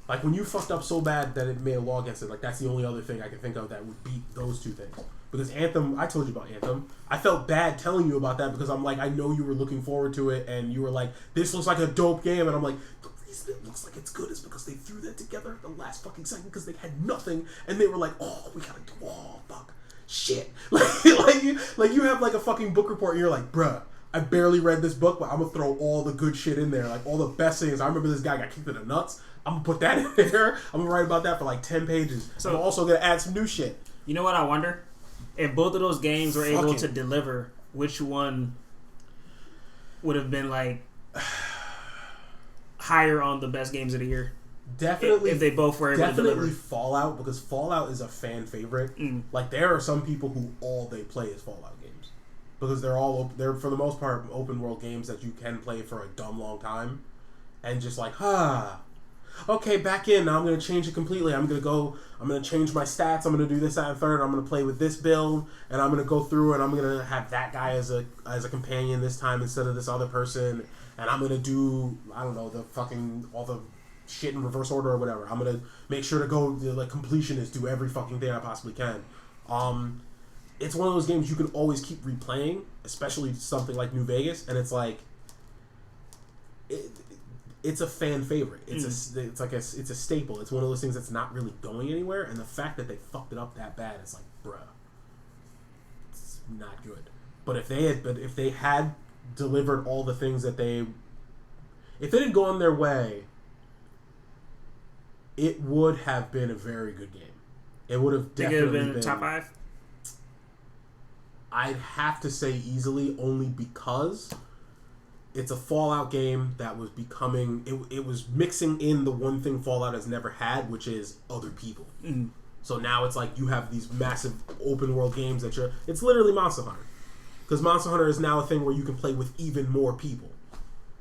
Like when you fucked up so bad that it made a law against it, like that's the only other thing I can think of that would beat those two things. Because Anthem, I told you about Anthem. I felt bad telling you about that because I'm like, I know you were looking forward to it and you were like, this looks like a dope game. And I'm like, the reason it looks like it's good is because they threw that together at the last fucking second because they had nothing. And they were like, oh, we gotta do, oh, fuck, shit. like you have like a fucking book report and you're like, bruh, I barely read this book, but I'm gonna throw all the good shit in there. Like all the best things. I remember this guy got kicked in the nuts. I'm gonna put that in there. I'm gonna write about that for like 10 pages. So I'm also gonna add some new shit. You know what I wonder? If both of those games were able to deliver, which one would have been like higher on the best games of the year? Definitely. If they both were able to deliver. Definitely Fallout, because Fallout is a fan favorite. Like there are some people who all they play is Fallout games. Because they're for the most part open world games that you can play for a dumb long time. And just like, okay, back in. Now I'm going to change it completely. I'm going to change my stats. I'm going to do this, that, and third. I'm going to play with this build. And I'm going to go through and I'm going to have that guy as a companion this time instead of this other person. And I'm going to do, I don't know, all the shit in reverse order or whatever. I'm going to make sure to go, like, completionist, do every fucking thing I possibly can. It's one of those games you can always keep replaying, especially something like New Vegas. And it's like, it's a fan favorite. It's a staple. It's one of those things that's not really going anywhere. And the fact that they fucked it up that bad, it's like, bruh, it's not good. But if they had delivered all the things that if it had gone their way, it would have been a very good game. It would have definitely been top 5. I'd have to say easily, only because it's a Fallout game that was becoming... It was mixing in the one thing Fallout has never had, which is other people. So now it's like you have these massive open world games that it's literally Monster Hunter. Because Monster Hunter is now a thing where you can play with even more people.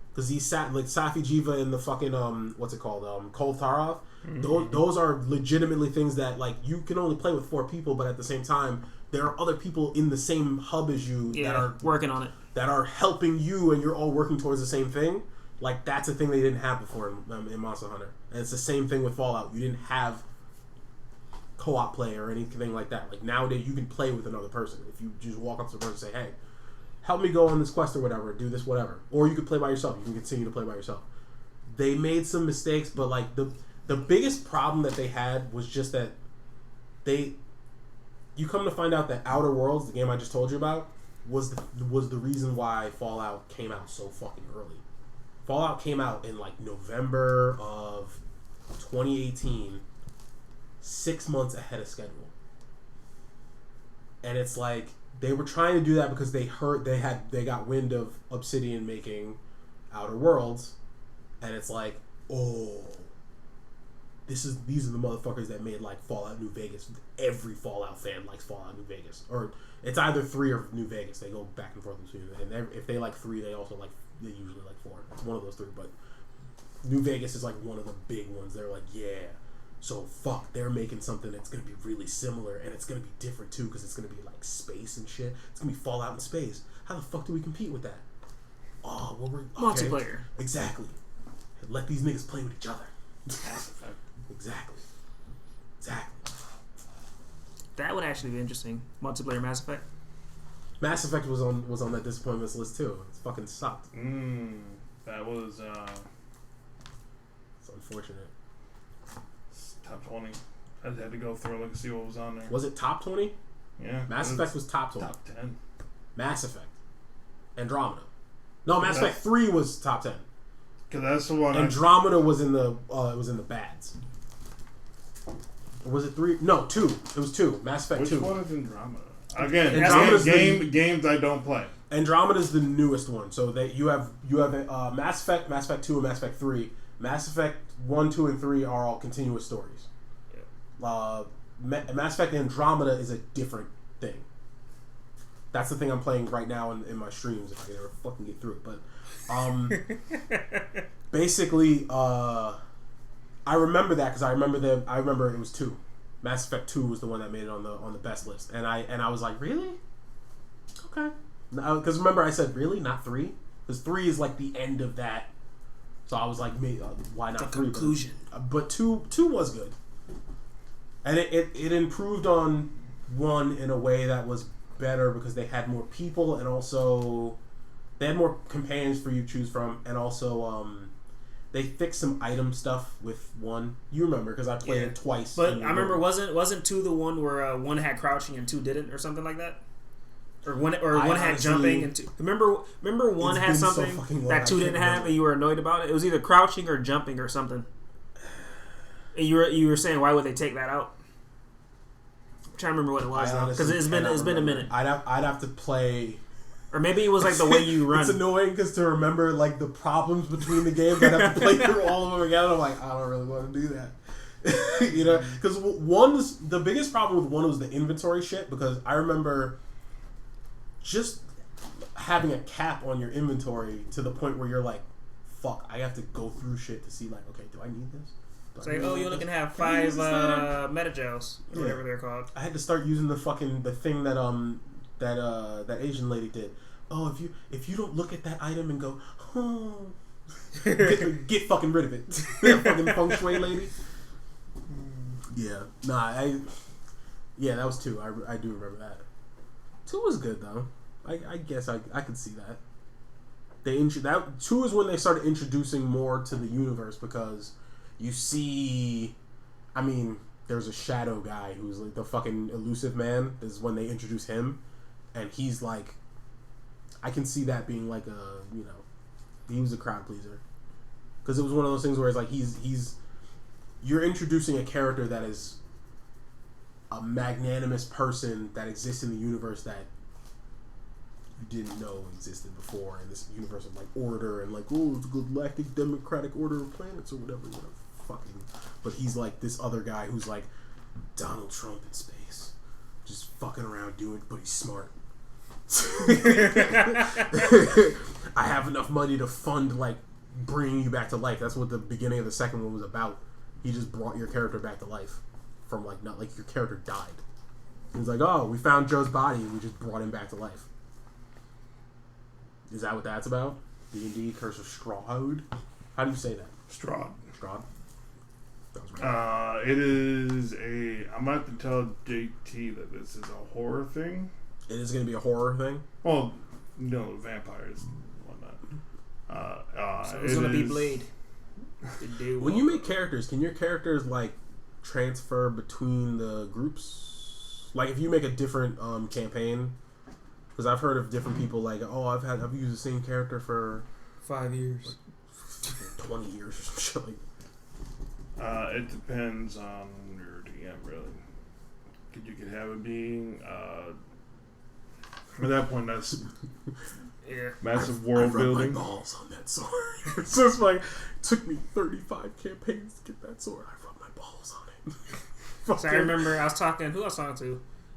Because these like Safi Jiva and the fucking what's it called, Kol Tarov, those are legitimately things that like you can only play with 4 people, but at the same time there are other people in the same hub as you that are working on it, that are helping you, and you're all working towards the same thing. Like that's a thing they didn't have before in Monster Hunter, and it's the same thing with Fallout. You didn't have co-op play or anything like that. Like nowadays you can play with another person. If you just walk up to the person and say, hey, help me go on this quest or whatever, do this whatever, or you could play by yourself. You can continue to play by yourself. They made some mistakes, but like the biggest problem that they had was just that you come to find out that Outer Worlds, the game I just told you about, was the reason why Fallout came out so fucking early. Fallout came out in like November of 2018, 6 months ahead of schedule. And it's like they were trying to do that because they got wind of Obsidian making Outer Worlds, and it's like, oh, these are the motherfuckers that made like Fallout New Vegas. Every Fallout fan likes Fallout New Vegas, or it's either 3 or New Vegas. They go back and forth between them. And if they like 3, they usually like 4. It's one of those 3, but New Vegas is like one of the big ones. They're like, yeah. So fuck, they're making something that's gonna be really similar, and it's gonna be different too, because it's gonna be like space and shit. It's gonna be Fallout in space. How the fuck do we compete with that? Oh, well, we're multiplayer. Exactly. Let these niggas play with each other. Exactly. That would actually be interesting. Multiplayer Mass Effect. Mass Effect was on that disappointments list too. It's fucking sucked. That was It's unfortunate. Top 20. I just had to go through and look and see what was on there. Was it top 20? Yeah. Mass Effect was top 20. Top 10. Mass Effect. Andromeda. No, Mass Effect 3 was top 10. Because that's the one. Andromeda was in the bads. Or was it 3? No, 2. It was 2. Mass Effect 2. Which one is Andromeda? Again, games I don't play. Andromeda's the newest one. So that you have Mass Effect 2, and Mass Effect 3. Mass Effect 1, 2, and 3 are all continuous stories. Yeah. Mass Effect Andromeda is a different thing. That's the thing I'm playing right now in my streams, if I can ever fucking get through it. But basically, I remember that because I remember it was 2. Mass Effect 2 was the one that made it on the best list, and I was like, really? Okay. Because remember I said really, not 3, because 3 is like the end of that. So I was like, why not 3? Conclusion. But 2 was good, and it improved on 1 in a way that was better because they had more people, and also they had more companions for you to choose from, and also they fixed some item stuff with 1. You remember because I played it twice. But I remember wasn't 2 the one where 1 had crouching and 2 didn't, or something like that? Or one had jumping and 2. Remember 1 had something that 2 didn't have, and you were annoyed about it. It was either crouching or jumping or something. And you were saying, why would they take that out? I'm trying to remember what it was because it's been a minute. I'd have to play. Or maybe it was like the way you run. It's annoying because to remember like the problems between the games, I'd have to play through all of them again. I'm like, I don't really want to do that. You know, because the biggest problem with 1 was the inventory shit. Because I remember just having a cap on your inventory to the point where you're like, fuck, I have to go through shit to see like, okay, do I need this? It's like, you only can have 5 metagels, or whatever they're called. I had to start using the thing that Asian lady did. Oh, if you don't look at that item and go, oh, get fucking rid of it. Fucking feng shui lady. Yeah, that was 2. I do remember that. 2 was good though. I guess I could see that. 2 is when they started introducing more to the universe because you see, I mean, there's a shadow guy who's like the fucking elusive man. This is when they introduce him, and he's like, I can see that being like he was a crowd pleaser because it was one of those things where it's like you're introducing a character that is a magnanimous person that exists in the universe that you didn't know existed before, in this universe of like order and like, oh, it's a galactic democratic order of planets or whatever. Fucking, but he's like this other guy who's like Donald Trump in space, just fucking around doing, but he's smart. I have enough money to fund like bringing you back to life. That's what the beginning of the second one was about. He just brought your character back to life from like, not like your character died. He's like, oh, we found Joe's body and we just brought him back to life. Is that what that's about? D&D Curse of Strahd? How do you say that? Strahd. That was right. It is I'm going to have to tell JT that this is a horror thing. It is going to be a horror thing? Well, vampires and whatnot. So it's going to be Blade. When you make characters, can your characters like transfer between the groups? Like if you make a different campaign, because I've heard of different people like, oh, I've used the same character for 5 years. 20 years or some shit like that. It depends on your DM, really. You could have it being at that point that's massive world building. My balls on that sword. It's just like, it took me 35 campaigns to get that sword. I rubbed my balls on it. So I remember who I was talking to. I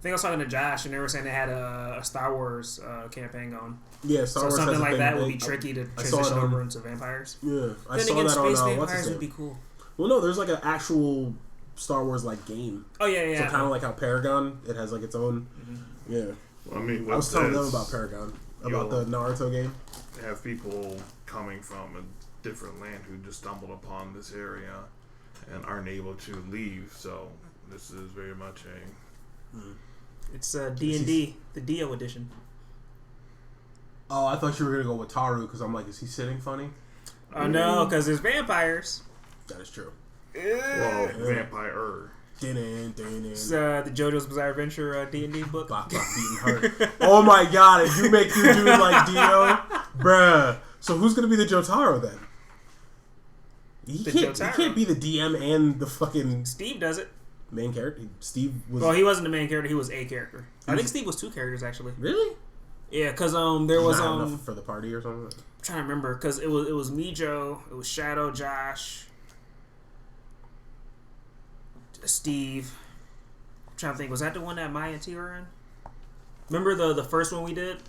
think I was talking to Josh, and they were saying they had a Star Wars campaign going. Yeah, Star Wars. So something like that would be tricky to transition over into vampires. Yeah, I then saw again, that space on vampires would be cool. Well, no, there's like an actual Star Wars like game. Oh yeah. So kind of like how Paragon, it has like its own. Mm-hmm. Yeah. Well, I mean, I was telling them about Paragon, about the Naruto game. Have people coming from a different land who just stumbled upon this area and aren't able to leave. So this is very much a. It's D&D, the Dio edition. Oh, I thought you were gonna go with Taru because I'm like, is he sitting funny? Oh no, because there's vampires. That is true. Well, vampire. It's the JoJo's Bizarre Adventure D&D book. Bop, bop, beating her. Oh my god, if you make your dude like Dio, bruh. So who's gonna be the Jotaro then? He can't be the DM and the fucking Steve does it. Main character. Steve was. Well, he wasn't the main character. He was a character. I think Steve was two characters actually. Really? Yeah, because there was not enough for the party or something. I'm trying to remember because it was me, Joe. It was Shadow, Josh, Steve. I'm trying to think. Was that the one that Maya and T were in? Remember the first one we did?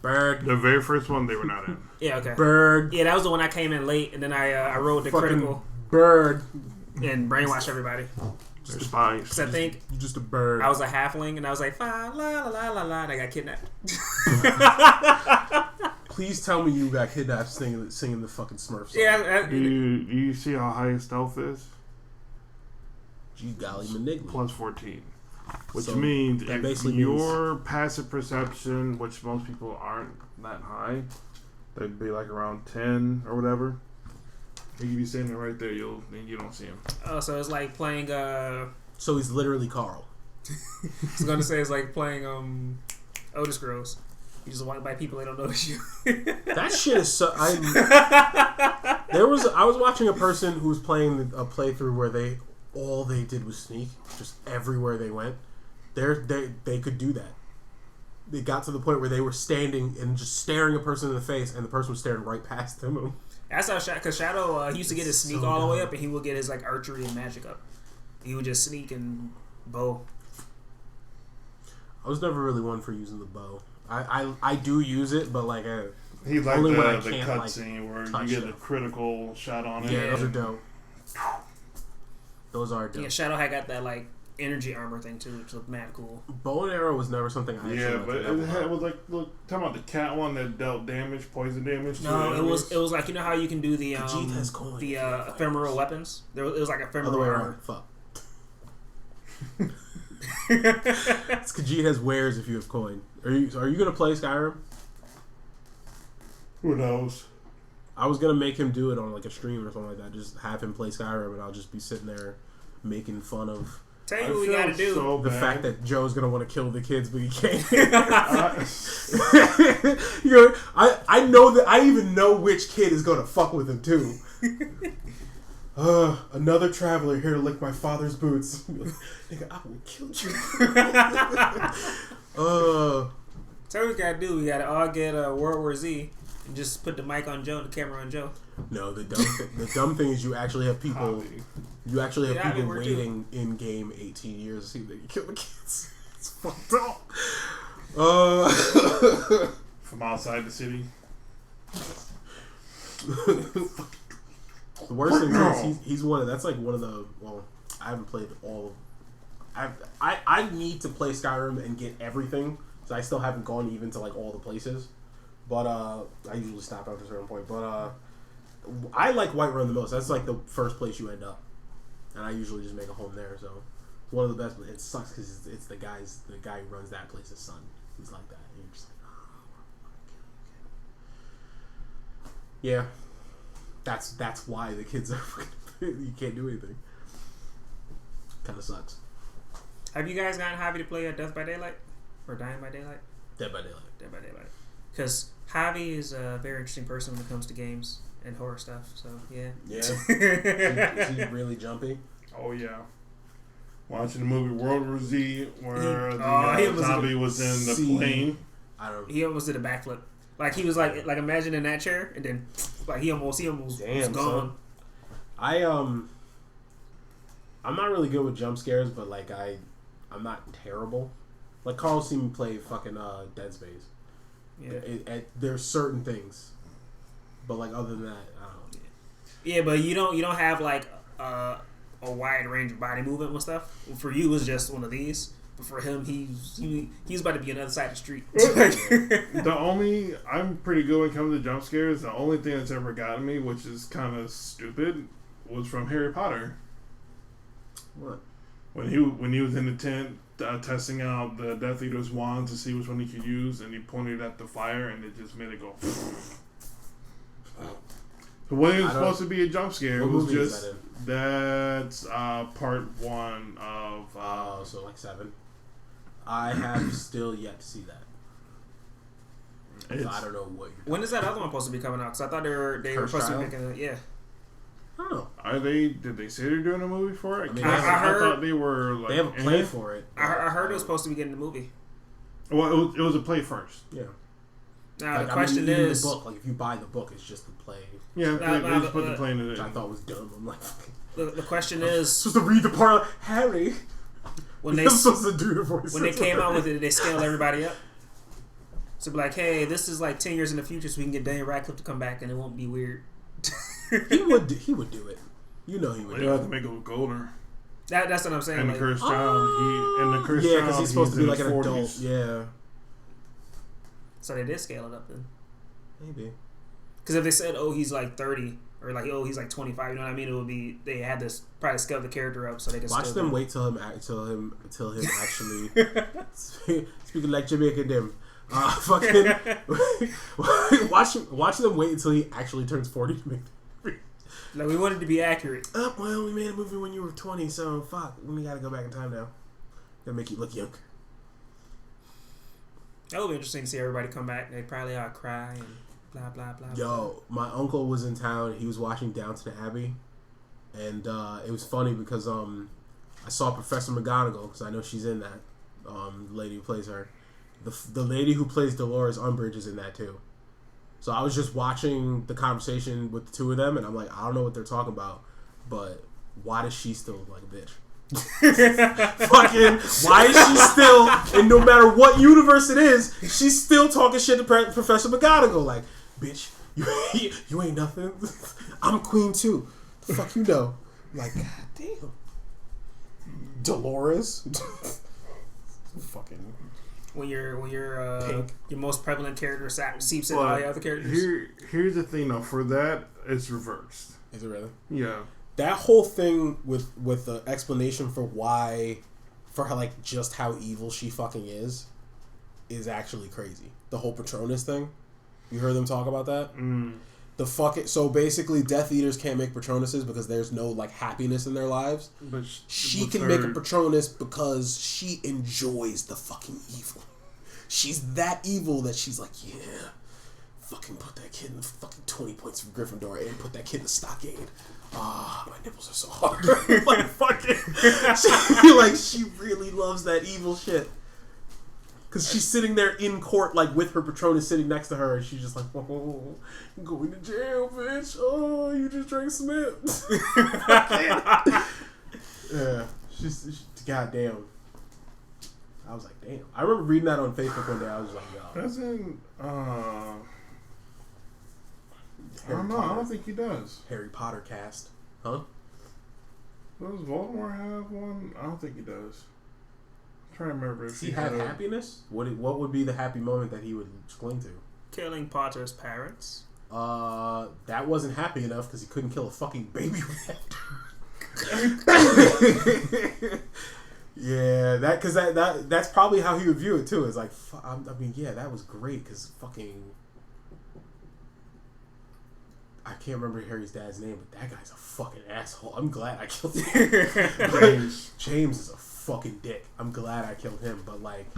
Bird. The very first one they were not in. Yeah. Okay. Bird. Yeah, that was the one I came in late, and then I wrote the critical Bird and brainwashed everybody. They're spies. Because I think you're just a bird. I was a halfling, and I was like, la la la la la, and I got kidnapped. Please tell me you got kidnapped singing the fucking Smurf song. Yeah. Do you see how high his stealth is? Gee golly, manigly. Plus 14. Which So means that if basically your passive perception, which most people aren't that high, they'd be like around 10 or whatever. He could be standing right there, you don't see him. Oh, so it's like playing. So he's literally Carl. I was gonna say it's like playing Otis Gross. You just walk by people, they don't notice you. That shit is so. I was watching a person who was playing a playthrough where all they did was sneak, just everywhere they went. They could do that. They got to the point where they were standing and just staring a person in the face, and the person was staring right past them. That's how because Shadow he used to get his sneak all the way up, and he would get his like archery and magic up. He would just sneak and bow. I was never really one for using the bow. I do use it, but like he liked only when I the can't, cutscene where you get a critical shot on it. Yeah, those are dope. Those are dope. Yeah, Shadow had got that like energy armor thing too, which looked mad cool. Bow and arrow was never something I Yeah, but it was like, look, talking about the cat one that dealt damage, poison damage. No, it was like, you know how you can do the ephemeral weapons. It was like ephemeral armor. Fuck. It's Khajiit has wares if you have coin. Are you gonna play Skyrim? Who knows? I was gonna make him do it on like a stream or something like that. Just have him play Skyrim, and I'll just be sitting there making fun of. Tell you what we gotta do. So the fact that Joe's gonna want to kill the kids, but he can't. I know that I even know which kid is gonna fuck with him too. Another traveler here to lick my father's boots. Nigga, I will kill you. So what we gotta do, we gotta all get World War Z and just put the mic on Joe, the camera on Joe. No, the dumb thing is you actually have people. You actually have people waiting in game 18 years to see if they can kill the kids. It's fucked up. From outside the city. The worst thing is he's one of that's like one of the I haven't played all of I need to play Skyrim and get everything, so I still haven't gone even to like all the places, but I usually stop after a certain point, but I like Whiterun the most. That's like the first place you end up, and I usually just make a home there, so it's one of the best. It sucks because it's the guy who runs that place's son. He's like that, and you're just like, yeah. That's why the kids are you can't do anything. Kind of sucks. Have you guys gotten Javi to play Death by Daylight? Or Dying by Daylight? Dead by Daylight. Dead by Daylight. Because Javi is a very interesting person when it comes to games. and horror stuff. So yeah. Yeah. Is he really jumpy? Oh yeah. Watching the movie World War Z, where the zombie was in the plane. He almost did a backflip. Like he was like imagine in that chair, and then like he almost was gone. Son. I'm not really good with jump scares, but like I'm not terrible. Like Carl's seen me play fucking Dead Space. Yeah. There's certain things, but like other than that, I don't know. Yeah, but you don't have like a wide range of body movement and stuff. For you, it was just one of these. But for him, he's about to be on the other side of the street. I'm pretty good when it comes to jump scares. The only thing that's ever gotten me, which is kind of stupid, was from Harry Potter. What? When he was in the tent testing out the Death Eater's wand to see which one he could use, and he pointed at the fire, and it just made it go. So when it was supposed to be a jump scare, it was just that's part 1 of. So like 7. I have still yet to see that. So I don't know what. When is that other one supposed to be coming out? Because I thought they were supposed to be making it. Yeah. I don't know. Are they? Did they say they're doing a movie for it? I mean, I thought they were like. They have a play for it. I heard it was supposed to be getting the movie. Well, it was a play first. Yeah. Now like, the question is, the book. Like if you buy the book, it's just the play. Yeah, they just put the play in it. Which I thought was dumb. I'm like, the question is, supposed to read the part of Harry. When they supposed to do the voice. When they came out with it, they scaled everybody up. So be like, hey, this is like 10 years in the future, so we can get Daniel Radcliffe to come back, and it won't be weird. He would do it. You know he would. They have to make it look older. That's what I'm saying. And like, the cursed child, because he's supposed to be like an 40s. Adult. Yeah. So they did scale it up then. Maybe. Because if they said, oh, he's like 30, or like, oh, he's like 25, you know what I mean? It would be, they had to probably scale the character up so they could watch them wait till him actually speaking like Jamaican them. Fucking watch them wait until he actually turns 40 to make. Like we wanted to be accurate. Well, we made a movie when you were 20, so fuck, we gotta go back in time now. Gotta make you look young. That would be interesting to see everybody come back. They probably all cry and blah blah blah. Yo, my uncle was in town. He was watching Downton Abbey, and it was funny because I saw Professor McGonagall because I know she's in that. The lady who plays her, the lady who plays Dolores Umbridge is in that too. So I was just watching the conversation with the two of them, and I'm like, I don't know what they're talking about, but why does she still look like a bitch? Fucking, why is she still, and no matter what universe it is, she's still talking shit to Professor McGonagall. Like, bitch, you ain't nothing. I'm queen too. The fuck you know? Like, god damn. Dolores. Fucking. When your most prevalent character seeps in all the other characters. Here's the thing though. For that, it's reversed. Is it really? Yeah. That whole thing with the explanation for why, for her, like just how evil she fucking is actually crazy. The whole Patronus thing. You heard them talk about that? So basically, Death Eaters can't make Patronuses because there's no like happiness in their lives. But she can make a Patronus because she enjoys the fucking evil. She's that evil that she's like, yeah, fucking put that kid in the fucking 20 points from Gryffindor and put that kid in the stockade. Ah, my nipples are so hard. Like fucking, she really loves that evil shit. Because she's sitting there in court, like, with her Patronus sitting next to her, and she's just like, oh, I'm going to jail, bitch. Oh, you just drank Smith. Yeah. She's goddamn. I was like, damn. I remember reading that on Facebook one day. I was like, yo. Doesn't, I don't know. I don't think he does. Harry Potter cast. Huh? Does Voldemort have one? I don't think he does. I'm trying to remember. Does he have happiness? What would be the happy moment that he would cling to? Killing Potter's parents. That wasn't happy enough because he couldn't kill a fucking baby rat. Yeah, that's probably how he would view it too. It's like, I mean, yeah, that was great because fucking. I can't remember Harry's dad's name, but that guy's a fucking asshole. I'm glad I killed him. James is a fucking dick. I'm glad I killed him, but like,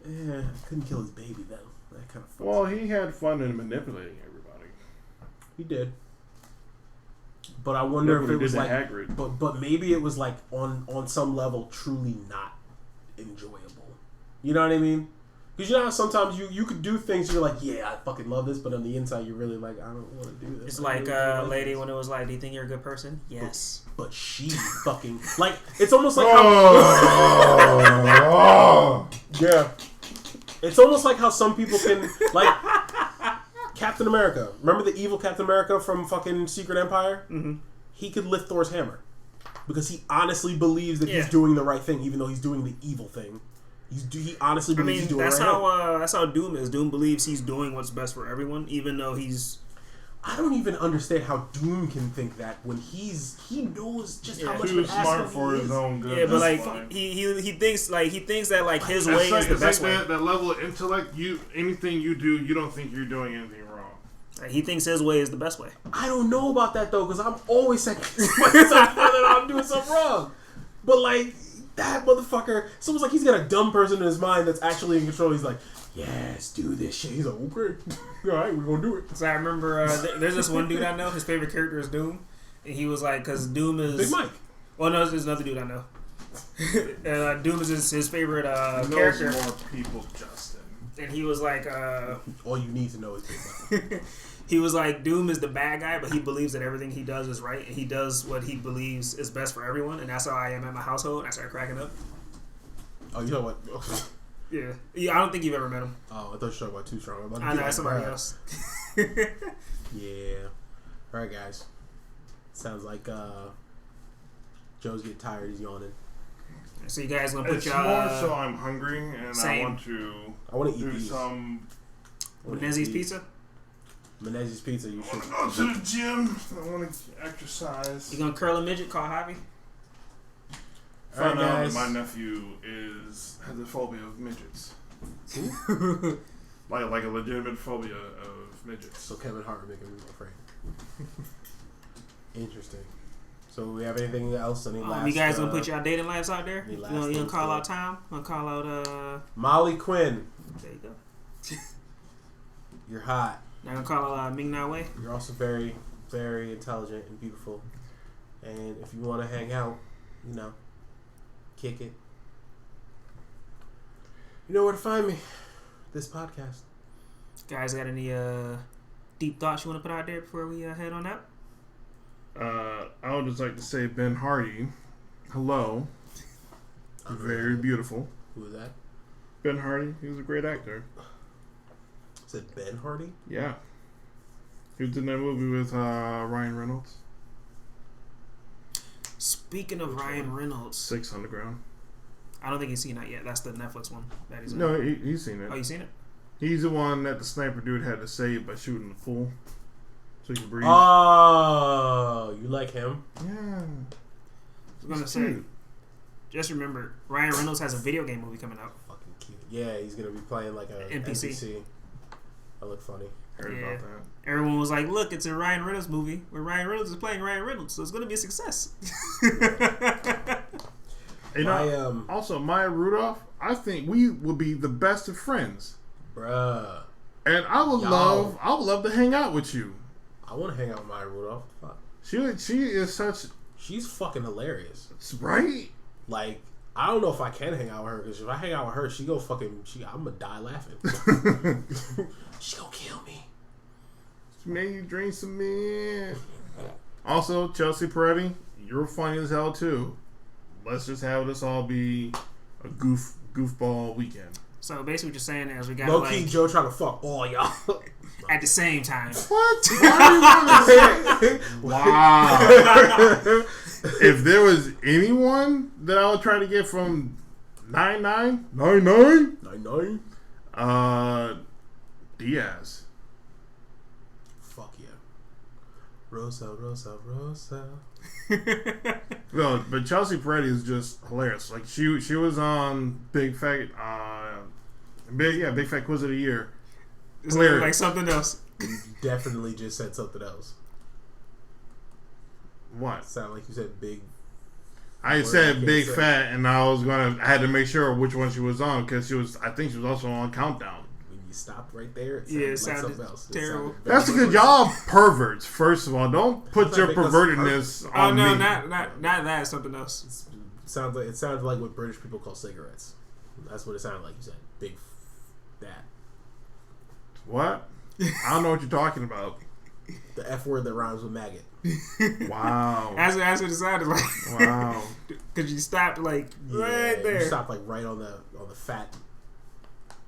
I couldn't kill his baby though. That kind of. Well, he had fun in manipulating everybody. He did. But I wonder if it was like, Hagrid. but maybe it was like on some level truly not enjoyable. You know what I mean? Because you know how sometimes you could do things you're like, yeah, I fucking love this, but on the inside you're really like, I don't want to do this. It's like a lady when it was like, do you think you're a good person? Yes. But she fucking like it's almost like yeah. It's almost like how some people can like Captain America. Remember the evil Captain America from fucking Secret Empire? Mm-hmm. He could lift Thor's hammer because he honestly believes that he's doing the right thing, even though he's doing the evil thing. He honestly believes he's doing that's the right thing. That's how Doom is. Doom believes he's doing what's best for everyone, even though he's. I don't even understand how Doom can think that when he knows just how much of an smart for his own good. Yeah, but like he thinks that like his way is the best way. That level of intellect, anything you do, you don't think you're doing anything wrong. He thinks his way is the best way. I don't know about that though, because I'm always second myself that I'm doing something wrong. But like that motherfucker, it's almost like he's got a dumb person in his mind that's actually in control. He's like, yes, do this shit. He's like, okay, all right, we're gonna do it. So I remember there's this one dude I know. His favorite character is Doom, and he was like, because Doom is Big Mike. Well, no, there's another dude I know. Doom is his favorite character. More people, Justin. And he was like, all you need to know is Big Mike. He was like, Doom is the bad guy, but he believes that everything he does is right, and he does what he believes is best for everyone, and that's how I am at my household. And I started cracking up. Oh, you know what? Yeah, I don't think you've ever met him. Oh, I thought you were talking about Too Strong. I know, that's somebody else. Yeah. All right, guys. Sounds like Joe's getting tired. He's yawning. So you guys gonna put it's y'all? More so I'm hungry and same. I want to do eat these. some Menezes pizza. Menezes pizza. You should go to the gym. I want to exercise. You gonna curl a midget? Call Javi. Found out that my nephew has a phobia of midgets. like a legitimate phobia of midgets. So Kevin Hart would make him afraid. Interesting. So we have anything else? Any last? You guys gonna put y'all dating lives out there? You gonna call out Tom? Gonna call out Molly Quinn. There you go. You're hot. Now gonna call out Ming Na Wei. You're also very, very intelligent and beautiful. And if you want to hang out, kick it. You know where to find me. This podcast. Guys, got any deep thoughts you want to put out there before we head on out? I would just like to say Ben Hardy. Hello. Very beautiful. Who is that? Ben Hardy. He was a great actor. Is it Ben Hardy? Yeah. He was in that movie with Ryan Reynolds. Speaking of Ryan Reynolds, 6 Underground. I don't think he's seen that yet. That's the Netflix one that he's in. No, he's seen it. Oh, you seen it? He's the one that the sniper dude had to save by shooting the fool so he could breathe. Oh, you like him? Yeah. I was gonna say, just remember, Ryan Reynolds has a video game movie coming out. Fucking cute. Yeah, he's gonna be playing like a NPC. That look funny. Heard about that. Everyone was like, "Look, it's a Ryan Reynolds movie where Ryan Reynolds is playing Ryan Reynolds, so it's gonna be a success." Also, Maya Rudolph, I think we will be the best of friends, bruh. And I would love to hang out with you. I want to hang out with Maya Rudolph. Fuck. She is such. She's fucking hilarious. Right? Like, I don't know if I can hang out with her because if I hang out with her, she go fucking. I'm gonna die laughing. She gonna kill me. She made you drink some men. Also, Chelsea Peretti, you're funny as hell too. Let's just have this all be a goofball weekend. So basically, what you're saying is we got low key Joe trying to fuck all y'all at the same time. What? Wow. If there was anyone that I would try to get from 99, Diaz. Fuck yeah. Rosa. No, but Chelsea Peretti is just hilarious. Like she was on Big Fat Quiz of the Year. It's like something else. You definitely just said something else. What? Sound like you said big. I said Big Fat, and I had to make sure which one she was on because I think she was also on Countdown. When you stopped right there. It sounded sounded like something else. terrible. That's because y'all perverts. First of all, don't put your pervertedness on no, me. not that. Something else. It sounded like what British people call cigarettes. That's what it sounded like. You said big that. What? I don't know what you're talking about. The F word that rhymes with maggot. Wow. That's what it sounded like. Wow. Because you stopped right there. You stopped like right on the fat.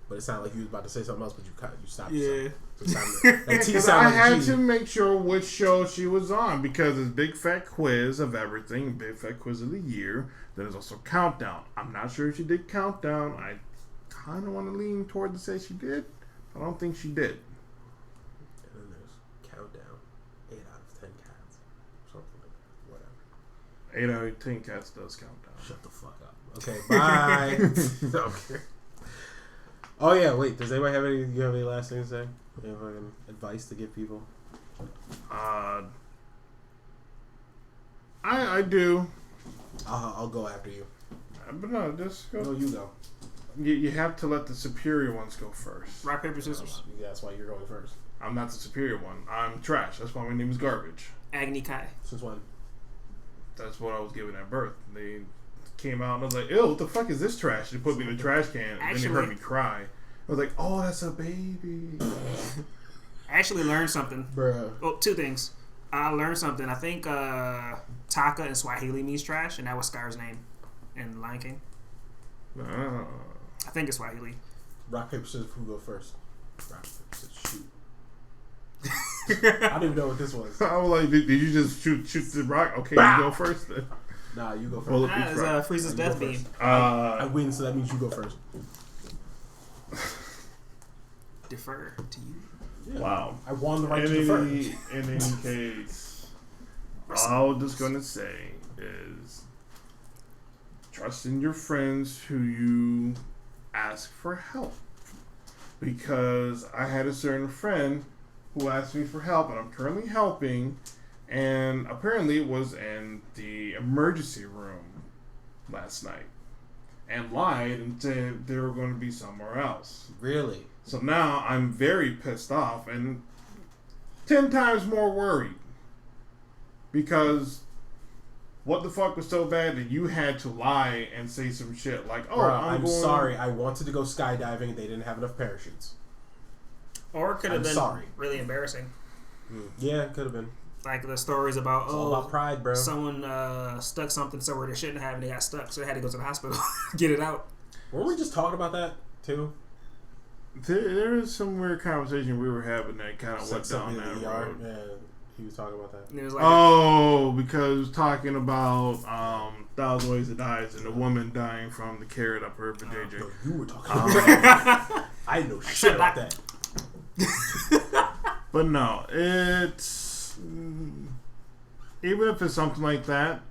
But it sounded like you was about to say something else, but you stopped. Yeah. Because I had to make sure which show she was on because it's Big Fat Quiz of everything, Big Fat Quiz of the Year. There's also Countdown. I'm not sure if she did Countdown. I kind of want to lean toward to say she did. I don't think she did. And then there's Countdown. 8 out of 10 cats. Something like that. Whatever. 8 out of 10 cats does Countdown. Shut the fuck up. Okay, bye. Okay. Oh yeah, wait. Does anybody have any last thing to say? You have any advice to give people? I do. I'll go after you. But no, just go. No, you go. You have to let the superior ones go first. Rock, paper, scissors. That's why you're going first. I'm not the superior one. I'm trash. That's why my name is Garbage. Agni Kai. Since when? That's what I was given at birth. They came out and I was like, ew, what the fuck is this trash? They put me in the trash can and then they heard me cry. I was like, oh, that's a baby. I actually learned something. Bruh. Oh, 2 things. I learned something. I think Taka in Swahili means trash, and that was Scar's name in Lion King. I think it's Swahili. Rock, paper, scissors, who go first? Rock, paper, scissors, shoot. I don't even know what this was. I was like, did you just shoot the rock? Okay, you go first then. Nah, you go first. Well, It's Frieza's death beam. I win, so that means you go first. Defer to you. Yeah. Wow. I won the right to defer. In any case, all I'm just going to say is trust in your friends who you ask for help. Because I had a certain friend who asked me for help, and I'm currently helping, and apparently it was in the emergency room last night, and lied and said they were going to be somewhere else. Really? So now I'm very pissed off and 10 times more worried. Because what the fuck was so bad that you had to lie and say some shit like, oh, Bruh, I'm sorry. I wanted to go skydiving and they didn't have enough parachutes. Or it could have been really embarrassing. Yeah, it could have been. Like the stories about, it's all about pride, bro. Someone stuck something somewhere they shouldn't have and they got stuck, so they had to go to the hospital get it out. Weren't we just talking about that, too? There was some weird conversation we were having that kind of went down that road. Yeah, he was talking about that. And it was like because it was talking about 1,000 Ways to Die and the woman dying from the carrot up her for JJ. No, you were talking about that. I know shit about that. But no, it's even if it's something like that,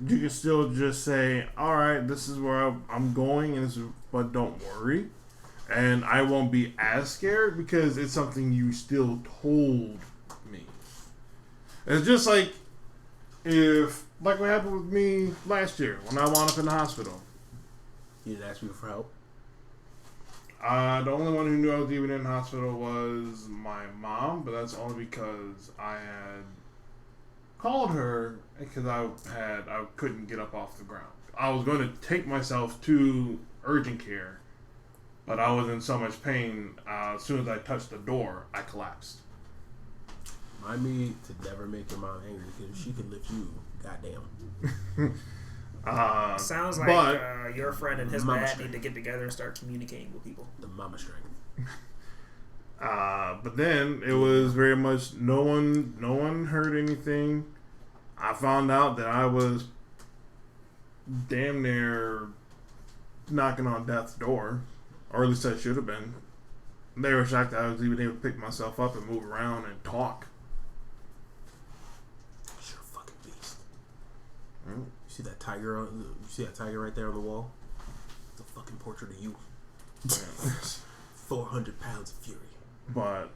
you can still just say, all right, this is where I'm going, but don't worry. And I won't be as scared because it's something you still told me. It's just like what happened with me last year when I wound up in the hospital. You didn't ask me for help? The only one who knew I was even in the hospital was my mom, but that's only because I had called her because I couldn't get up off the ground. I was going to take myself to urgent care. But I was in so much pain, as soon as I touched the door, I collapsed. Remind me to never make your mom angry, because she can lift you, goddamn. Sounds like your friend and his dad need to get together and start communicating with people. The mama strength. But then, it was very much, no one heard anything. I found out that I was damn near knocking on death's door. Or at least I should have been. They were shocked that I was even able to pick myself up and move around and talk. You're a fucking beast. You see that tiger? You see that tiger right there on the wall? It's a fucking portrait of you. 400 pounds of fury. But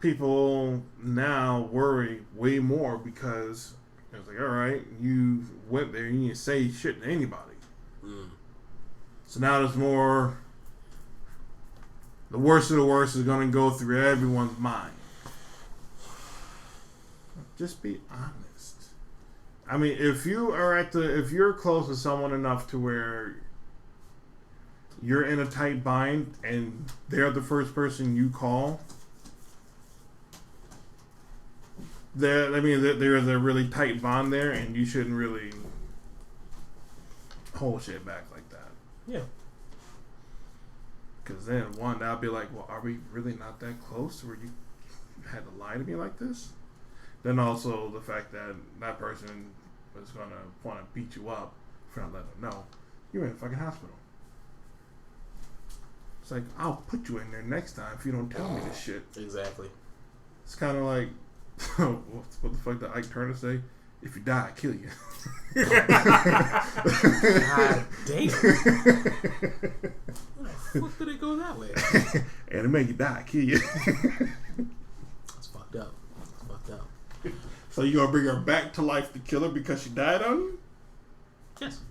people now worry way more because it's like, all right, you went there, you didn't say shit to anybody. So now there's more The worst of the worst is going to go through everyone's mind. Just be honest. I mean, if you're close to someone enough to where you're in a tight bind and they're the first person you call, there is a really tight bond there, and you shouldn't really hold shit back like that. Yeah. Because then, one, I'll be like, well, are we really not that close where you had to lie to me like this? Then also the fact that that person was going to want to beat you up for not letting them know you're in a fucking hospital. It's like, I'll put you in there next time if you don't tell me this shit. Exactly. It's kind of like, what the fuck did Ike Turner say? If you die, I kill you. God damn. What did it go that way? And it make you die, I kill you. That's fucked up. That's fucked up. So you gonna bring her back to life to kill her because she died on you? Yes.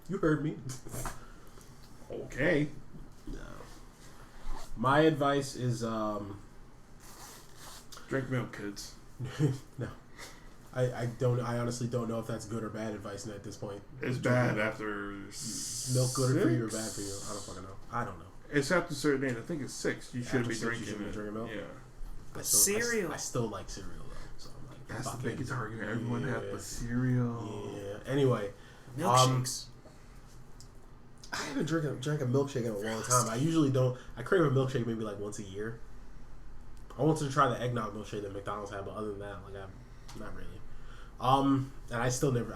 You heard me. Okay. No. My advice is drink milk, kids. No. I honestly don't know if that's good or bad advice at this point. It's bad after milk good for you or bad for you? I don't fucking know. I don't know. It's after a certain age. I think it's 6. You should be drinking milk. Yeah. Cereal. I still like cereal though. So I'm like, that's the biggest argument everyone has with cereal. Yeah. Anyway, milkshakes. I haven't drank a milkshake in a long time. I usually don't. I crave a milkshake maybe like once a year. I wanted to try the eggnog milkshake that McDonald's had, but other than that, like I'm not really. And I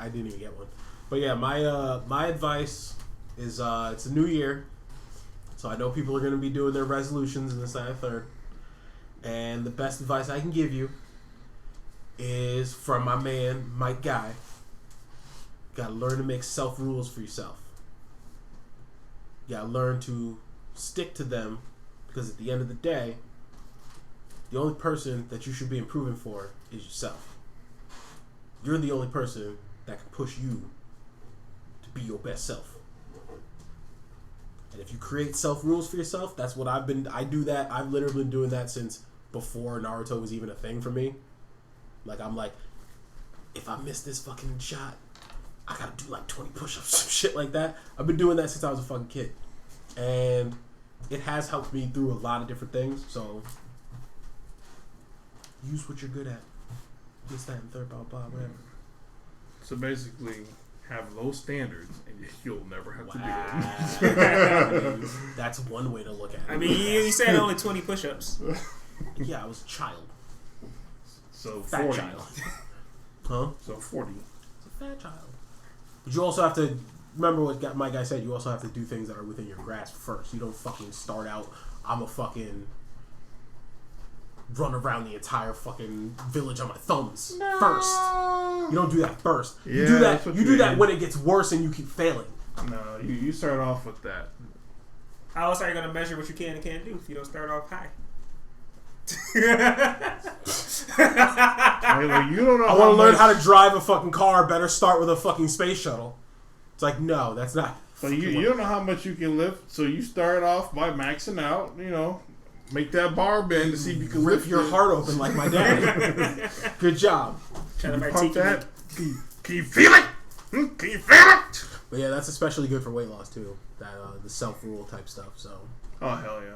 didn't even get one. But yeah, my advice is it's a new year, so I know people are going to be doing their resolutions and this, that, and third. And the best advice I can give you is from my man Mike Guy. You gotta learn to make self rules for yourself. You gotta learn to stick to them, because at the end of the day, the only person that you should be improving for is yourself. You're the only person that can push you to be your best self. And if you create self rules for yourself, that's what I do that. I've literally been doing that since before Naruto was even a thing for me. Like, I'm like, if I miss this fucking shot, I gotta do like 20 push-ups, some shit like that. I've been doing that since I was a fucking kid. And it has helped me through a lot of different things, so use what you're good at. This, that, and third, blah, blah, whatever. So basically, have low standards and you'll never have to do it. That's one way to look at it. I mean, you said only 20 push-ups. Yeah, I was a child. So fat 40. child. Huh? So 40. It's a fat child. But you also have to remember what my guy said. You also have to do things that are within your grasp first. You don't fucking start out, I'm a fucking run around the entire fucking village on my thumbs first. You don't do that first. Yeah, you do that when it gets worse and you keep failing. No, you start off with that. How else are you going to measure what you can and can't do if you don't start off high? You don't know. I want to learn how to drive a fucking car. Better start with a fucking space shuttle. It's like, no, that's not. So you don't know how much you can lift. So you start off by maxing out. Make that bar bend to see if you can rip lift your heart open like my dad. Good job. Can you pump that? Can you feel it? Can you feel it? But yeah, that's especially good for weight loss too. That the self rule type stuff. So. Oh hell yeah!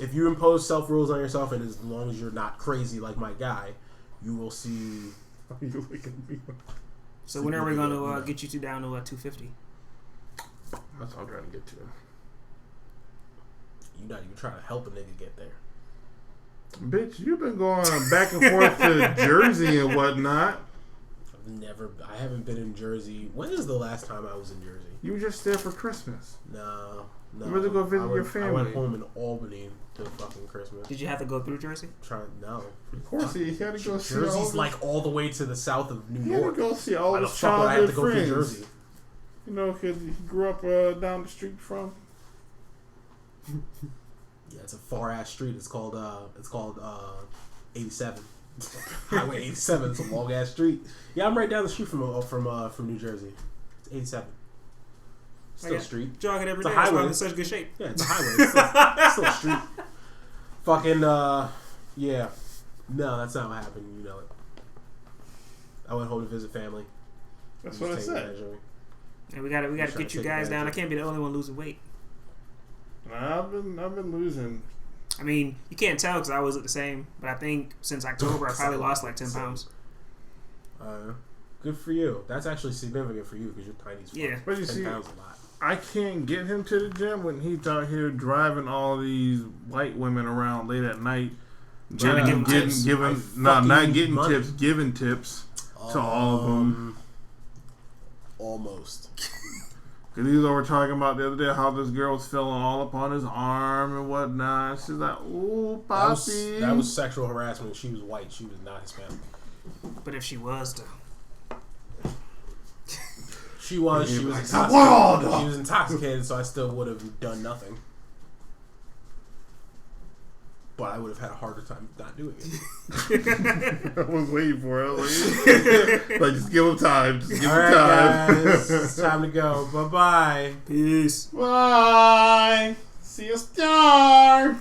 If you impose self rules on yourself, and as long as you're not crazy like my guy, you will see. You look at me. So when are we going to get you down to 250? That's all I'm trying to get to. You're not even trying to help a nigga get there. Bitch, you've been going back and forth to Jersey and whatnot. I haven't been in Jersey. When is the last time I was in Jersey? You were just there for Christmas. No. You went to go visit your family. I went home in Albany to fucking Christmas. Did you have to go through Jersey? No. Of course, he had to go see Jersey's like all the way to the south of New York. He had to go see all Why his the fuck would I have to go childhood through friends. Jersey? Because he grew up down the street from. Yeah, it's a far ass street. It's called 87. Highway 87. It's a long ass street. Yeah, I'm right down the street from New Jersey. It's 87. Still street. Jogging every day. It's a highway. I'm in such good shape. Yeah, it's a highway. It's still street. Fucking, yeah. No, that's not what happened. You know it. I went home to visit family. That's what I said. And we gotta get you guys down. I can't be the only one losing weight. I've been losing. I mean, you can't tell because I always look the same. But I think since October, I probably lost like 10 pounds. Good for you. That's actually significant for you because you're tiny as fuck. Yeah. But you 10 see, pounds a lot. I can't get him to the gym when he's out here driving all these white women around late at night. Trying to give them tips. Not getting money. Tips, giving tips to all of them. Almost. Because he was over talking about the other day how this girl was feeling all up on his arm and whatnot. She's like, ooh, Poppy. That was sexual harassment. She was white. She was not Hispanic. But if she was, though. She was intoxicated. She was intoxicated, so I still would have done nothing. But I would have had a harder time not doing it. I was waiting for it. Like, just give him time. Just give him time. Guys, it's time to go. Bye-bye. Peace. Bye. See you, star.